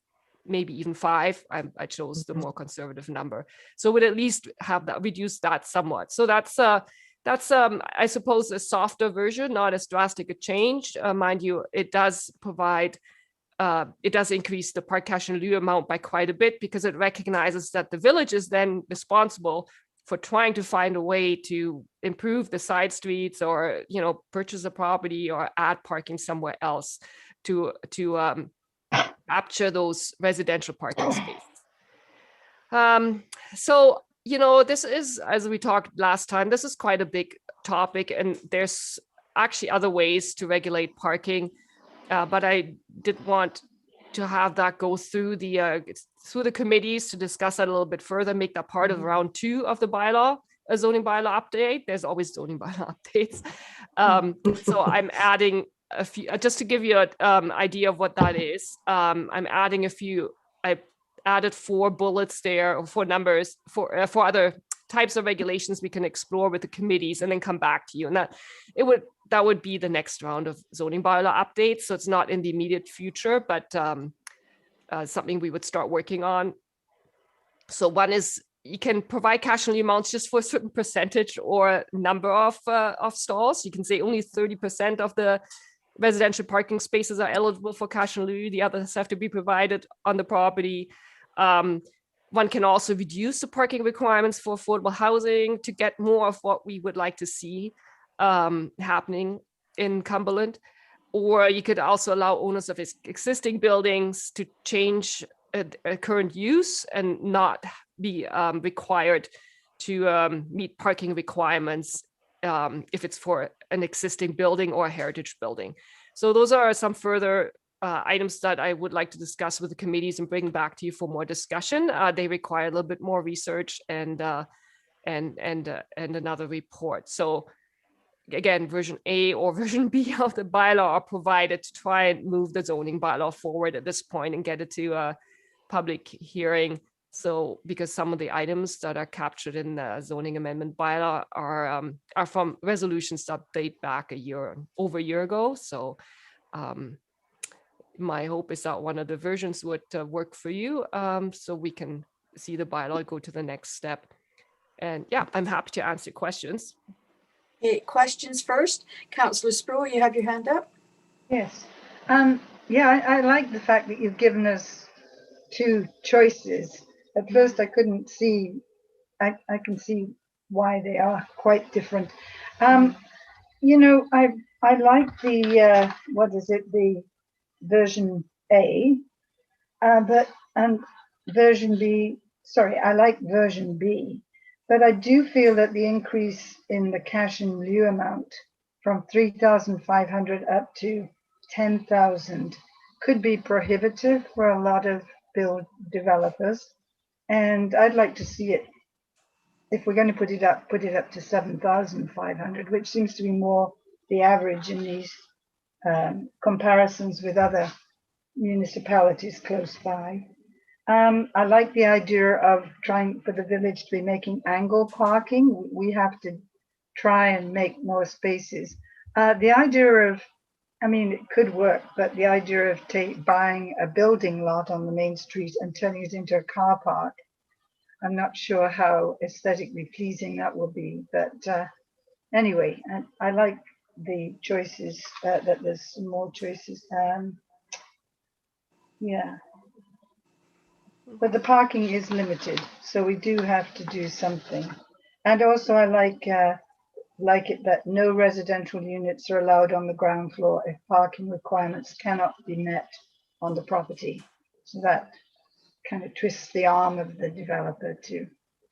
maybe even 5. I chose the more conservative number. So it would at least have that reduce that somewhat. So that's I suppose a softer version, not as drastic a change. Mind you, it does provide, it does increase the park cash in lieu amount by quite a bit, because it recognizes that the village is then responsible for trying to find a way to improve the side streets, or purchase a property or add parking somewhere else to capture those residential parking spaces. So this is, as we talked last time, this is quite a big topic, and there's actually other ways to regulate parking, but I did want to have that go through the through the committees to discuss that a little bit further, make that part of round 2 of the bylaw, a zoning bylaw update. There's always zoning bylaw updates. So I'm adding a few, just to give you an idea of what that is. I'm adding a few, I added 4 bullets there, or 4 numbers for other types of regulations we can explore with the committees and then come back to you. And that would be the next round of zoning bylaw updates. So it's not in the immediate future, but something we would start working on. So one is you can provide cash only amounts just for a certain percentage or number of stalls. You can say only 30% of the residential parking spaces are eligible for cash and lieu. The others have to be provided on the property. One can also reduce the parking requirements for affordable housing to get more of what we would like to see happening in Cumberland. Or you could also allow owners of existing buildings to change a current use and not be required to meet parking requirements if it's for an existing building or a heritage building. So those are some further items that I would like to discuss with the committees and bring back to you for more discussion. They require a little bit more research and another report. So again, version A or version B of the bylaw are provided to try and move the zoning bylaw forward at this point and get it to a public hearing. So because some of the items that are captured in the zoning amendment bylaw are from resolutions that date back over a year ago. So my hope is that one of the versions would work for you, so we can see the bylaw go to the next step. And yeah, I'm happy to answer questions. Okay, questions first. Councillor Sproul, you have your hand up. Yes. Yeah, I like the fact that you've given us 2 choices. At first, I couldn't see. I can see why they are quite different. You know, I like the what is it? The version A, and version B. Sorry, I like version B. But I do feel that the increase in the cash in lieu amount from 3,500 up to 10,000 could be prohibitive for a lot of build developers. And I'd like to see it, if we're going to put it up to 7,500, which seems to be more the average in these comparisons with other municipalities close by. I like the idea of trying for the village to be making angle parking. We have to try and make more spaces. The idea of, I mean, it could work, but the idea of buying a building lot on the main street and turning it into a car park, I'm not sure how aesthetically pleasing that will be. But anyway, I like the choices, that there's some more choices. Yeah. But the parking is limited, so we do have to do something. And also I like it that no residential units are allowed on the ground floor if parking requirements cannot be met on the property. So that kind of twists the arm of the developer to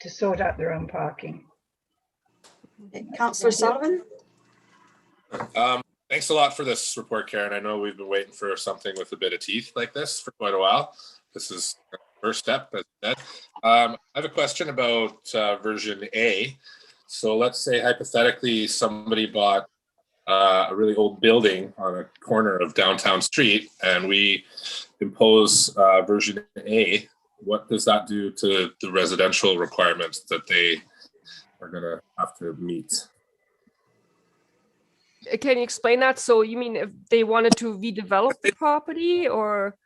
sort out their own parking. Councillor Sullivan? Thanks a lot for this report, Karen. I know we've been waiting for something with a bit of teeth like this for quite a while. This is the first step, as I said. I have a question about version A. So let's say hypothetically somebody bought a really old building on a corner of downtown street and we impose version A. What does that do to the residential requirements that they are going to have to meet? Can you explain that? So you mean if they wanted to redevelop the property, or?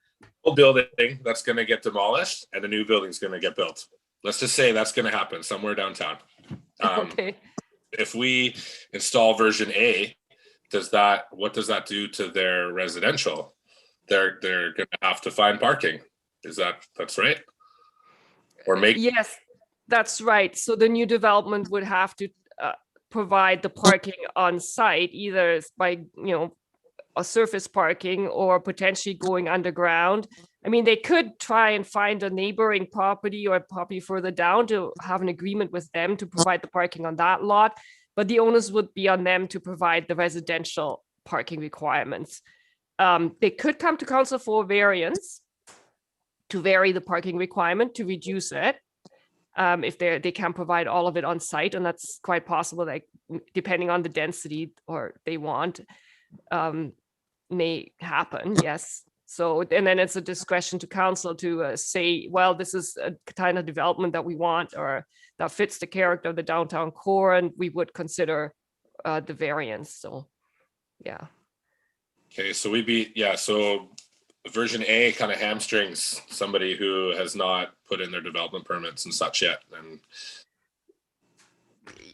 Old building that's going to get demolished and a new building is going to get built. Let's just say that's going to happen somewhere downtown. Okay. If we install version A, what does that do to their residential? They're going to have to find parking. That's right? Or make? Yes, that's right. So the new development would have to provide the parking on site, either by, a surface parking or potentially going underground. I mean, they could try and find a neighboring property or a property further down to have an agreement with them to provide the parking on that lot, but the onus would be on them to provide the residential parking requirements. They could come to council for variance to vary the parking requirement, to reduce it. If they can provide all of it on site, and that's quite possible, like depending on the density or they want, may happen, yes. So, and then it's a discretion to council to say, well, this is a kind of development that we want, or that fits the character of the downtown core, and we would consider the variance. So, yeah. Okay, so so version A kind of hamstrings somebody who has not put in their development permits and such yet. And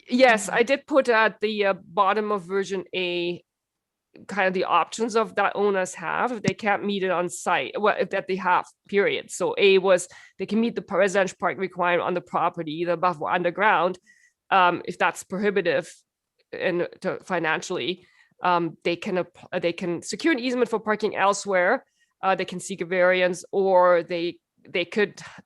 yes, I did put at the bottom of version A kind of the options of that owners have if they can't meet it on site, well, if that they have, period. So A was they can meet the residential park requirement on the property, either above or underground. If that's prohibitive and financially, they can secure an easement for parking elsewhere. They can seek a variance, or they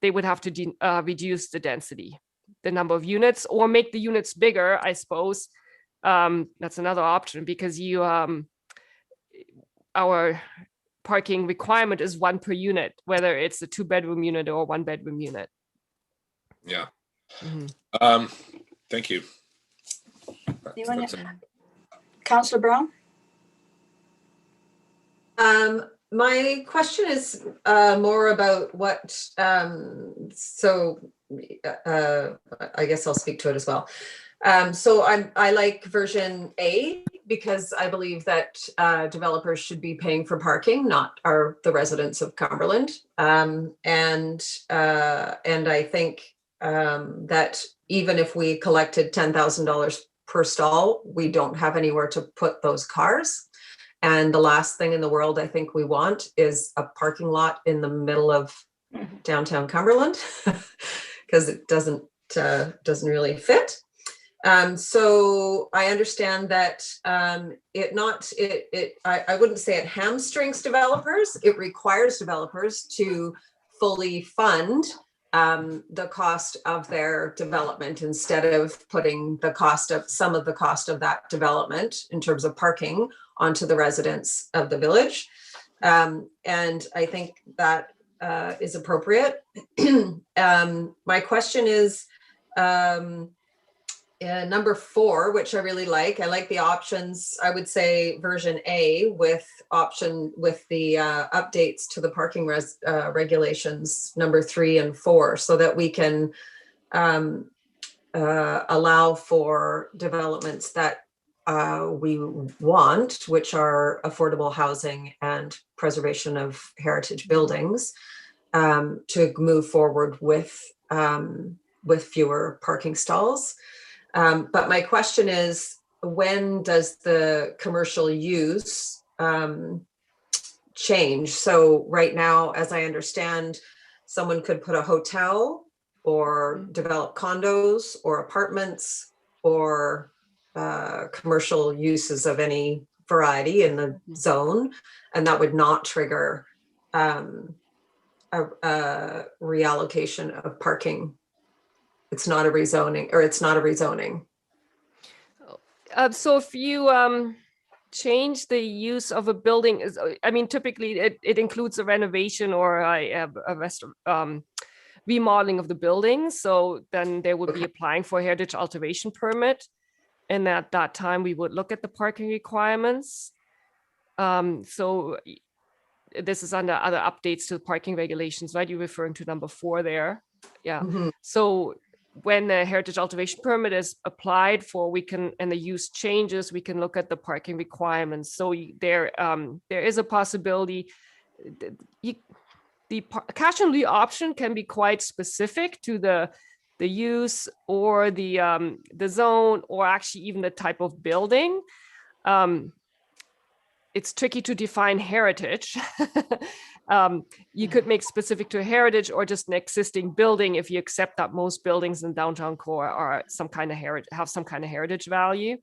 would have to reduce the density, the number of units, or make the units bigger, I suppose. That's another option, because our parking requirement is 1 per unit, whether it's a 2-bedroom unit or 1-bedroom unit. Yeah. Mm-hmm. Thank you. Councillor Brown? My question is more about what, I guess I'll speak to it as well. So I like version A, because I believe that developers should be paying for parking, not the residents of Cumberland. And I think that even if we collected $10,000 per stall, we don't have anywhere to put those cars. And the last thing in the world I think we want is a parking lot in the middle of downtown Cumberland, because it doesn't really fit. So I understand that I wouldn't say it hamstrings developers. It requires developers to fully fund the cost of their development, instead of putting some of the cost of that development in terms of parking onto the residents of the village. And I think that is appropriate. My question is, number 4, which I really like. I like the options. I would say version A with the updates to the parking regulations, number 3 and 4, so that we can allow for developments that we want, which are affordable housing and preservation of heritage buildings, to move forward with fewer parking stalls. But my question is, when does the commercial use change? So right now, as I understand, someone could put a hotel or develop condos or apartments or commercial uses of any variety in the zone, and that would not trigger a reallocation of parking. It's not a rezoning, or it's not a rezoning. So if you change the use of a building, I mean, typically it includes a renovation or a remodeling of the building. So then they would be applying for a heritage alteration permit. And at that time, we would look at the parking requirements. So this is under other updates to the parking regulations, right? You're referring to number 4 there. Yeah. Mm-hmm. So when the heritage alteration permit is applied for, and the use changes, we can look at the parking requirements. So there is a possibility. The cash and lieu option can be quite specific to the use or the zone, or actually even the type of building. It's tricky to define heritage. You could make specific to heritage or just an existing building, if you accept that most buildings in downtown core are have some kind of heritage value,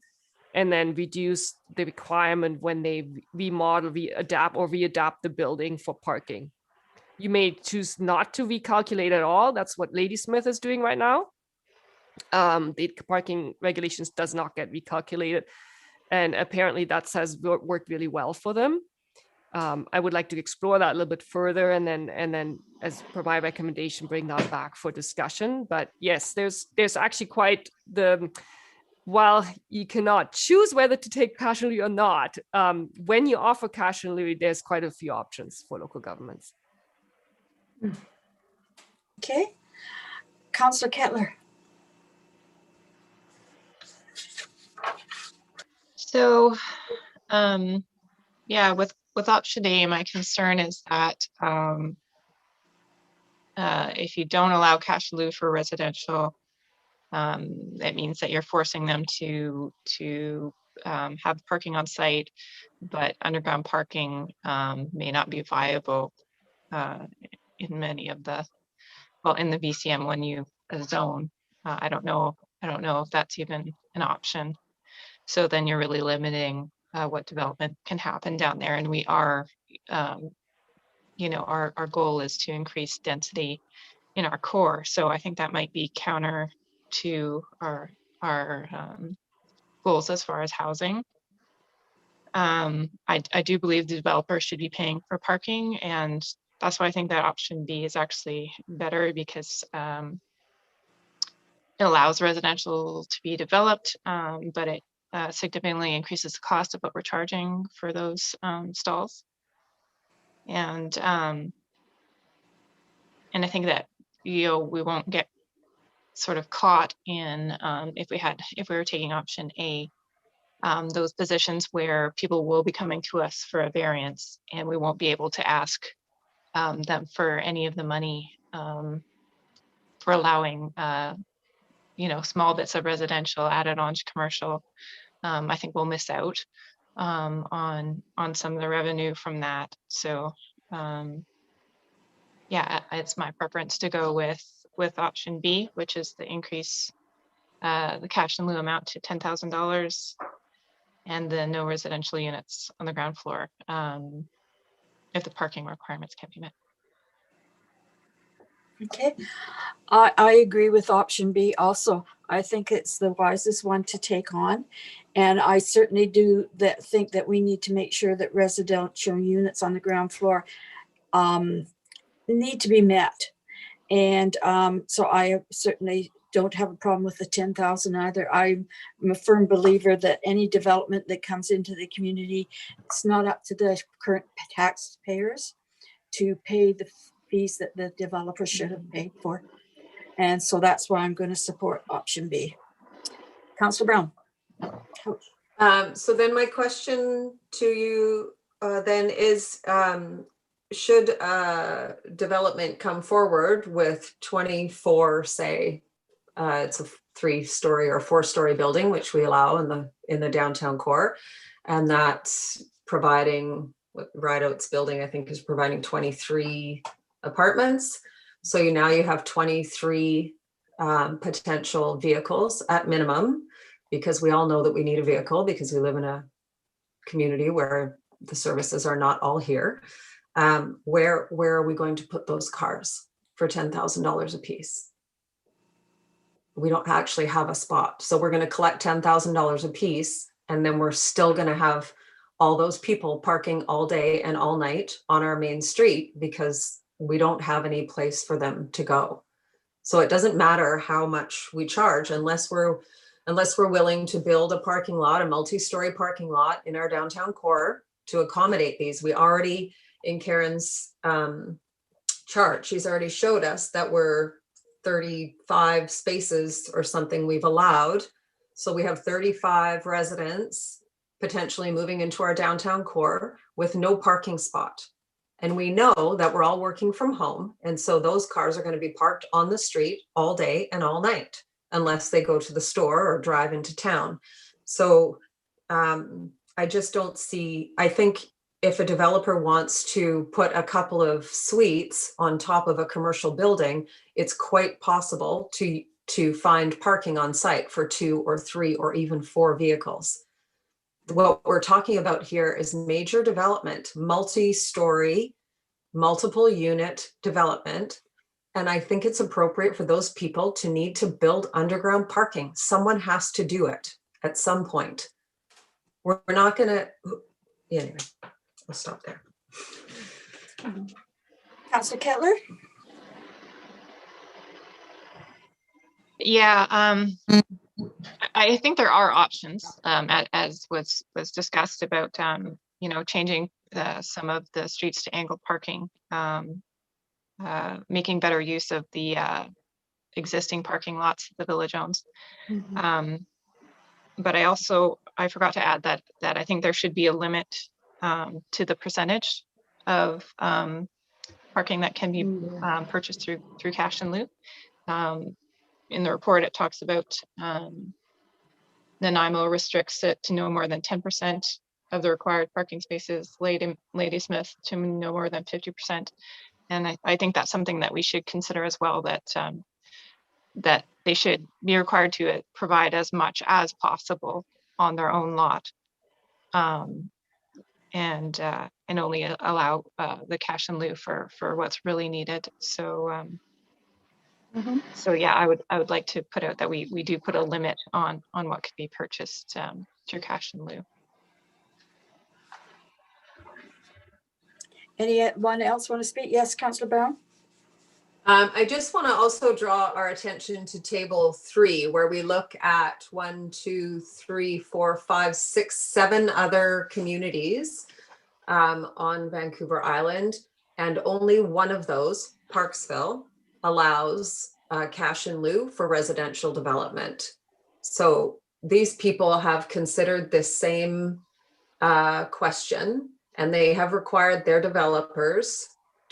and then reduce the requirement when they remodel, readapt the building for parking. You may choose not to recalculate at all. That's what Ladysmith is doing right now. The parking regulations does not get recalculated, and apparently that has worked really well for them. I would like to explore that a little bit further, and then as per my recommendation, bring that back for discussion. But yes, there's actually quite the, while you cannot choose whether to take cash in lieu or not, when you offer cash in lieu, there's quite a few options for local governments. Okay. Councillor Kettler. So, yeah, with option A, my concern is that if you don't allow cash in lieu for residential, that means that you're forcing them to have parking on site, but underground parking may not be viable in many of the, well, in the VCM when you zone. I don't know if that's even an option. So then you're really limiting what development can happen down there. And we are, you know, our goal is to increase density in our core. So I think that might be counter to our goals as far as housing. I do believe the developer should be paying for parking, and that's why I think that option B is actually better, because it allows residential to be developed, but it significantly increases the cost of what we're charging for those stalls. And I think that, you know, we won't get sort of caught in, if we were taking option A, those positions where people will be coming to us for a variance, and we won't be able to ask them for any of the money for allowing, you know, small bits of residential added on to commercial. I think we'll miss out on some of the revenue from that. So yeah, it's my preference to go with option B, which is the increase the cash in lieu amount to $10,000, and the no residential units on the ground floor if the parking requirements can't be met. Okay. I agree with option B also. I think it's the wisest one to take on. And I certainly do think that we need to make sure that residential units on the ground floor need to be met. And so I certainly don't have a problem with the 10,000 either. I'm a firm believer that any development that comes into the community, it's not up to the current taxpayers to pay the fees that the developer should have paid for. And so that's why I'm going to support option B. Councillor Brown. So then my question to you then is, should development come forward with 24, say, it's a 3-story or 4-story building, which we allow in the downtown core, and that's providing, what Rideout's building, I think, is providing 23 apartments. So now you have 23 potential vehicles at minimum, because we all know that we need a vehicle because we live in a community where the services are not all here. Where are we going to put those cars for $10,000 a piece? We don't actually have a spot. So we're going to collect $10,000 a piece, and then we're still going to have all those people parking all day and all night on our main street because we don't have any place for them to go. So it doesn't matter how much we charge unless we're willing to build a parking lot, a multi-story parking lot in our downtown core to accommodate these. We already, in Karen's chart, she's already showed us that we're 35 spaces or something we've allowed. So we have 35 residents potentially moving into our downtown core with no parking spot. And we know that we're all working from home. And so those cars are going to be parked on the street all day and all night, unless they go to the store or drive into town. So I just don't see, I think if a developer wants to put a couple of suites on top of a commercial building, it's quite possible to find parking on site for 2 or 3 or even 4 vehicles. What we're talking about here is major development, multi-story, multiple unit development. And I think it's appropriate for those people to need to build underground parking. Someone has to do it at some point. We're not going to, anyway, I'll stop there. Councillor Kettler? Yeah, I think there are options, as was discussed about, you know, changing some of the streets to angled parking, making better use of the existing parking lots the village owns. But I forgot to add that I think there should be a limit to the percentage of parking that can be purchased through cash in lieu. In the report, it talks about the NIMO restricts it to no more than 10% of the required parking spaces, Ladysmith to no more than 50%. And I think that's something that we should consider as well, that that they should be required to provide as much as possible on their own lot, and only allow the cash in lieu for what's really needed. So so yeah, I would like to put out that we do put a limit on what could be purchased through cash in lieu. Anyone else want to speak? Yes, Councillor Brown? I just want to also draw our attention to table 3, where we look at 1, 2, 3, 4, 5, 6, 7 other communities on Vancouver Island, and only one of those, Parksville, allows cash in lieu for residential development. So these people have considered this same question, and they have required their developers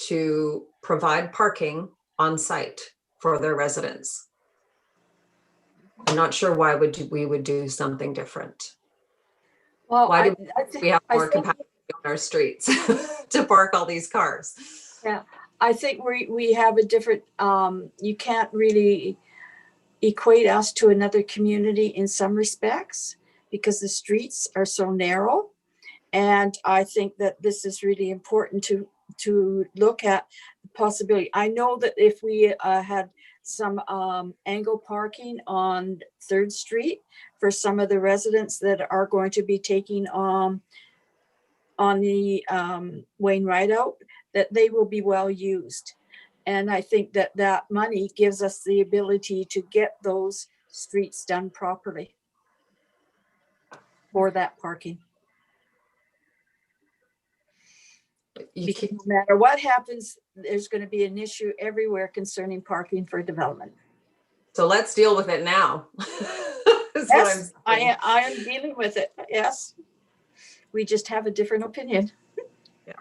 to provide parking on site for their residents. I'm not sure why we would do something different. Well, why do we have more capacity on our streets to park all these cars? Yeah, I think we have a different, you can't really equate us to another community in some respects because the streets are so narrow. And I think that this is really important to look at the possibility. I know that if we had some angle parking on 3rd Street for some of the residents that are going to be taking on the Wayne Rideout, that they will be well used. And I think that that money gives us the ability to get those streets done properly for that parking. Because no matter what happens, there's going to be an issue everywhere concerning parking for development. So let's deal with it now. Yes, I am dealing with it. Yes, we just have a different opinion. Yeah,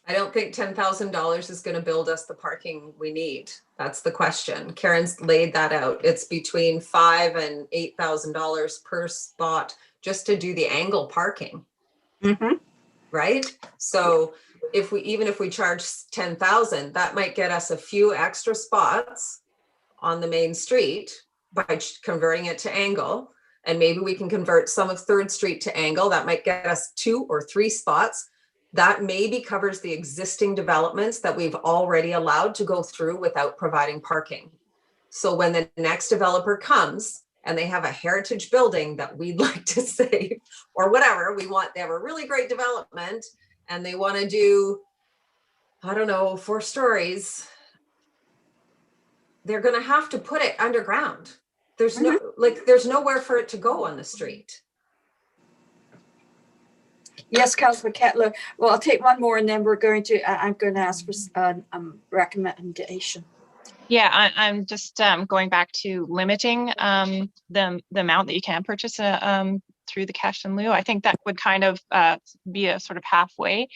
I don't think $10,000 is going to build us the parking we need. That's the question. Karen's laid that out. It's between $5,000 and $8,000 per spot just to do the angle parking. Right? So even if we charge 10,000, that might get us a few extra spots on the main street by converting it to angle. And maybe we can convert some of 3rd Street to angle. That might get us 2 or 3 spots. That maybe covers the existing developments that we've already allowed to go through without providing parking. So when the next developer comes and they have a heritage building that we'd like to save or whatever, they have a really great development and they want to do, I don't know, 4 stories, they're going to have to put it underground. There's there's nowhere for it to go on the street. Yes, Councillor Kettler. Well, I'll take one more and then I'm going to ask for a recommendation. Yeah, I'm just going back to limiting the amount that you can purchase through the cash in lieu. I think that would kind of be a sort of halfway,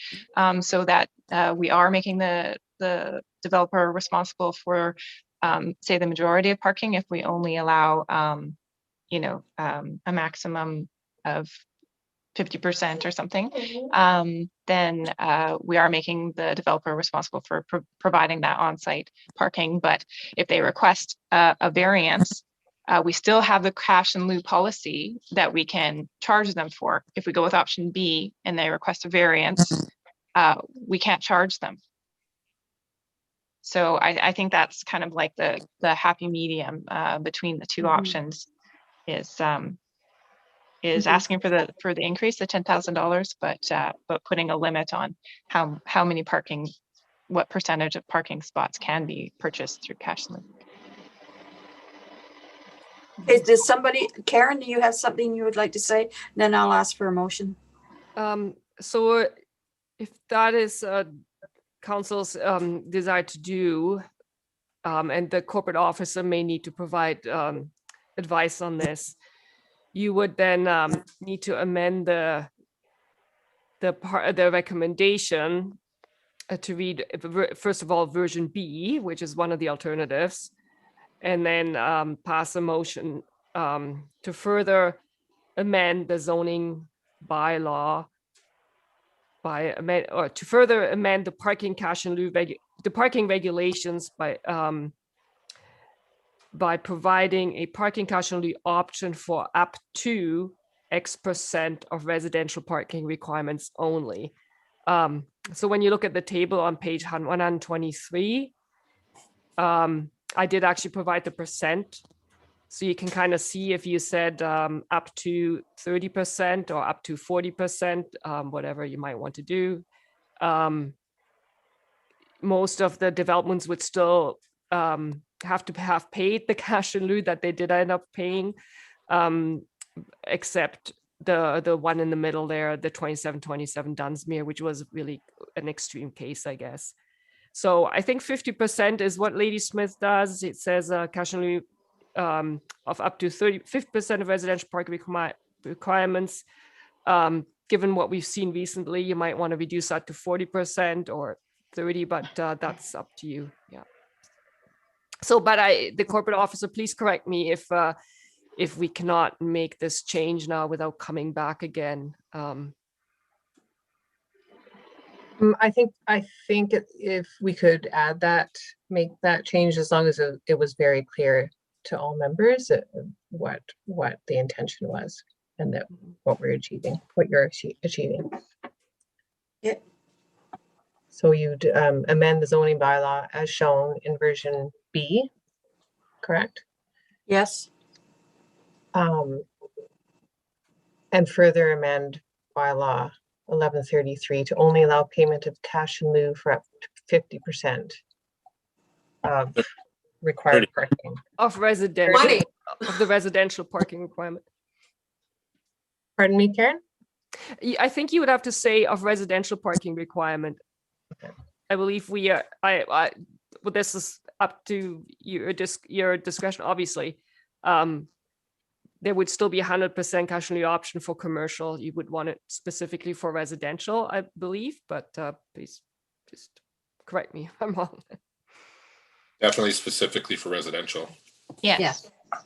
so that we are making the developer responsible for, say, the majority of parking. If we only allow, a maximum of 50% or something, then we are making the developer responsible for providing that on-site parking. But if they request a variance, we still have the cash in lieu policy that we can charge them for. If we go with option B and they request a variance, we can't charge them. So I think that's kind of like the happy medium between the two options is is asking for the increase, the $10,000, but putting a limit on how many what percentage of parking spots can be purchased through cash in lieu. Okay, does somebody, Karen, do you have something you would like to say? Then I'll ask for a motion. So if that is council's desire to do, and the corporate officer may need to provide advice on this, you would then need to amend the recommendation to read, first of all, version B, which is one of the alternatives, and then pass a motion to further amend the zoning bylaw to further amend the parking cash in lieu the parking regulations by providing a parking cash in lieu option for up to X% of residential parking requirements only. So when you look at the table on page 123, I did actually provide the percent. So you can kind of see if you said up to 30% or up to 40%, whatever you might want to do. Most of the developments would still have to have paid the cash in lieu that they did end up paying, except the one in the middle there, the 2727 Dunsmuir, which was really an extreme case, I guess. So I think 50% is what Lady Smith does. It says cash in lieu of up to 50% of residential parking requirements. Given what we've seen recently, you might want to reduce that to 40% or 30, but that's up to you. Yeah. So, but the corporate officer, please correct me if we cannot make this change now without coming back again. I think if we could add that, make that change, as long as it was very clear to all members what the intention was and that what we're achieving, what you're achieving. Yeah. So you'd amend the zoning bylaw as shown in version B, correct? Yes. And further amend bylaw 1133 to only allow payment of cash in lieu for up to 50% of required parking. Of residential, of the residential parking requirement. Pardon me, Karen? I think you would have to say of residential parking requirement. Okay. I believe we are, well, this is up to your discretion, obviously. There would still be 100% cash in lieu option for commercial. You would want it specifically for residential, I believe, but please just correct me if I'm wrong. Definitely specifically for residential. Yes. Yeah.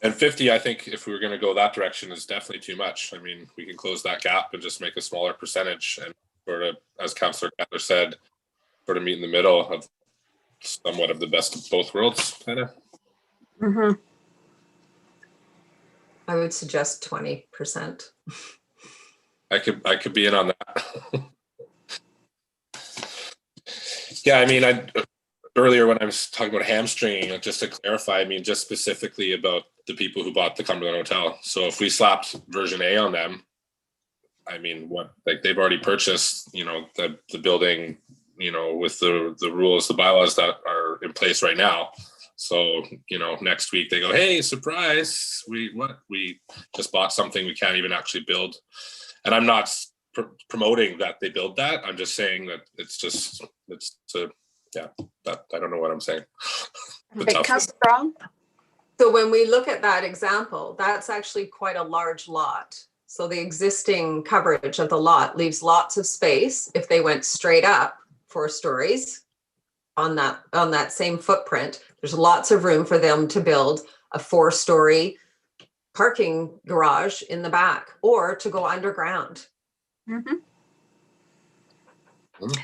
And 50, I think if we were going to go that direction, is definitely too much. I mean, we can close that gap and just make a smaller percentage and sort of, as Councillor Kettler said, sort of meet in the middle of somewhat of the best of both worlds, kind of. Mm-hmm. I would suggest 20%. I could be in on that. Yeah, I mean, earlier when I was talking about hamstringing, just to clarify, I mean, just specifically about the people who bought the Cumberland Hotel. So if we slapped version A on them, I mean, what, like they've already purchased, you know, the building, you know, with the rules, the bylaws that are in place right now. So, you know, next week they go, hey, surprise, we just bought something we can't even actually build. And I'm not promoting that they build that. I'm just saying that yeah, that I don't know what I'm saying. Okay, Councillor Brown. So when we look at that example, that's actually quite a large lot. So the existing coverage of the lot leaves lots of space. If they went straight up 4 stories on that same footprint, there's lots of room for them to build a 4-story parking garage in the back or to go underground. Mm-hmm.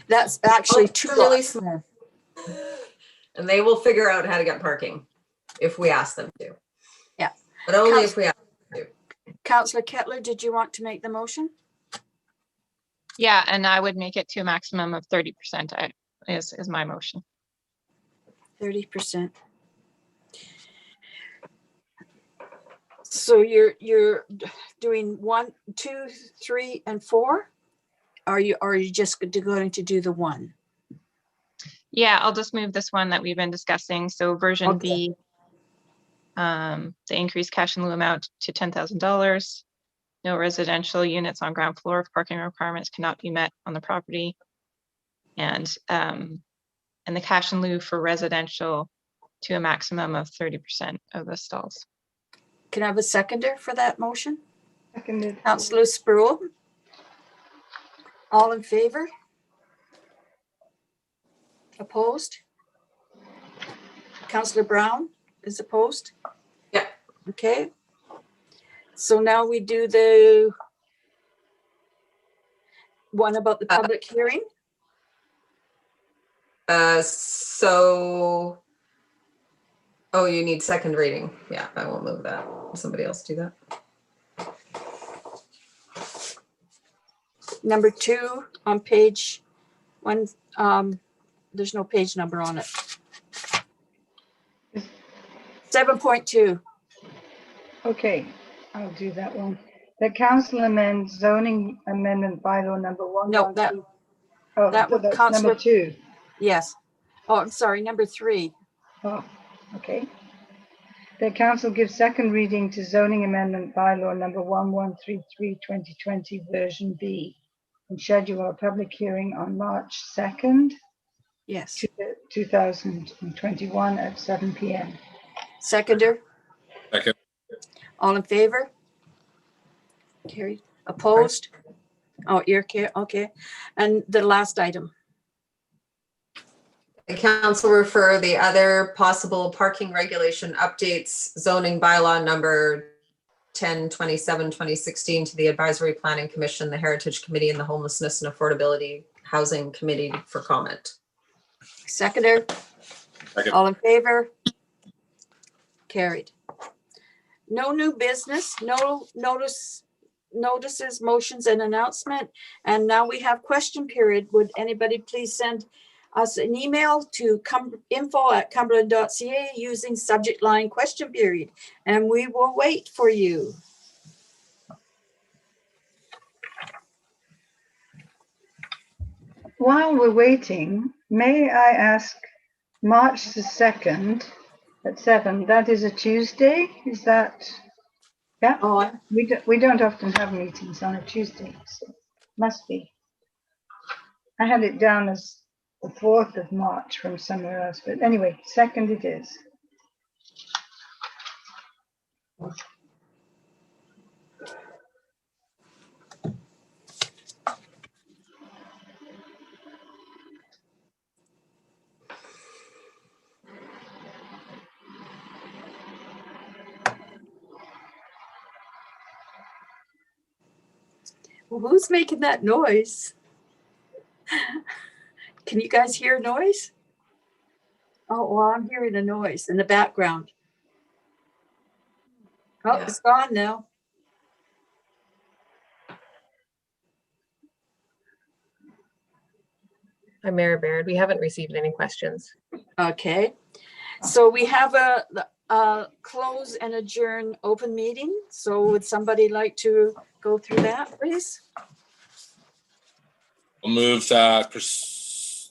That's actually too really small. And they will figure out how to get parking if we ask them to. Yeah. But only if we ask them to. Councillor Kettler, did you want to make the motion? Yeah, and I would make it to a maximum of 30% is my motion. 30%. So you're doing 1, 2, 3, and 4? Are you just going to do the 1? Yeah, I'll just move this one that we've been discussing. So version Okay. B, the increased cash in lieu amount to $10,000. No residential units on ground floor if parking requirements cannot be met on the property. And the cash in lieu for residential to a maximum of 30% of the stalls. Can I have a seconder for that motion? Seconded. Councillor Sproul. All in favor? Opposed? Councillor Brown is opposed? Yeah. Okay. So now we do the one about the public hearing. Oh, you need second reading. Yeah, I won't move that. Somebody else do that. Number 2 on page 1. There's no page number on it. 7.2. Okay, I'll do that one. The council amends zoning amendment bylaw number 1. No, that that's would number Councillor. 2. Yes. Oh, I'm sorry, number 3. Oh, okay. The council gives second reading to zoning amendment bylaw number 1133/2020 version B and schedule a public hearing on March 2nd, Yes. 2021 at 7 p.m. Seconder. Second. All in favor? Carried. Opposed? Oh, you're okay. And the last item. The council refer the other possible parking regulation updates zoning bylaw number 1027/2016 to the Advisory Planning Commission, the Heritage Committee, and the Homelessness and Affordability Housing Committee for comment. Seconder. Second. All in favor? Carried. No new business, no notices, motions, and announcement. And now we have question period. Would anybody please send us an email to info@cumberland.ca using subject line question period, and we will wait for you. While we're waiting, may I ask March the 2nd at 7, that is a Tuesday? Is that, yeah? Oh, We don't often have meetings on a Tuesday, so must be. I had it down as the 4th of March from somewhere else, but anyway, 2nd it is. well, who's making that noise? Can you guys hear noise? Oh, well, I'm hearing a noise in the background. Oh, Yeah. It's gone now. I'm Mayor Baird. We haven't received any questions. Okay. So we have a close and adjourn open meeting. So would somebody like to go through that, please? I'll move that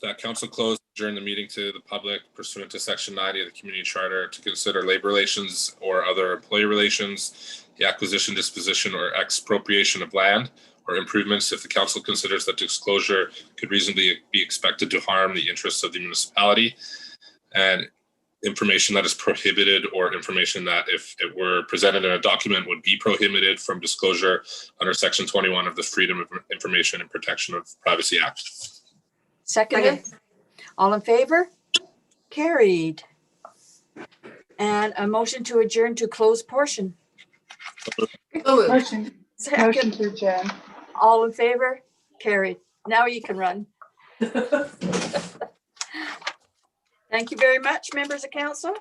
that council close during the meeting to the public pursuant to section 90 of the community charter to consider labor relations or other employee relations, the acquisition, disposition, or expropriation of land or improvements if the council considers that disclosure could reasonably be expected to harm the interests of the municipality, and information that is prohibited or information that if it were presented in a document would be prohibited from disclosure under section 21 of the Freedom of Information and Protection of Privacy Act. Seconded. All in favor? Carried. And a motion to adjourn to closed portion. Motion Second. to adjourn. All in favor? Carried. Now you can run. Thank you very much, members of council.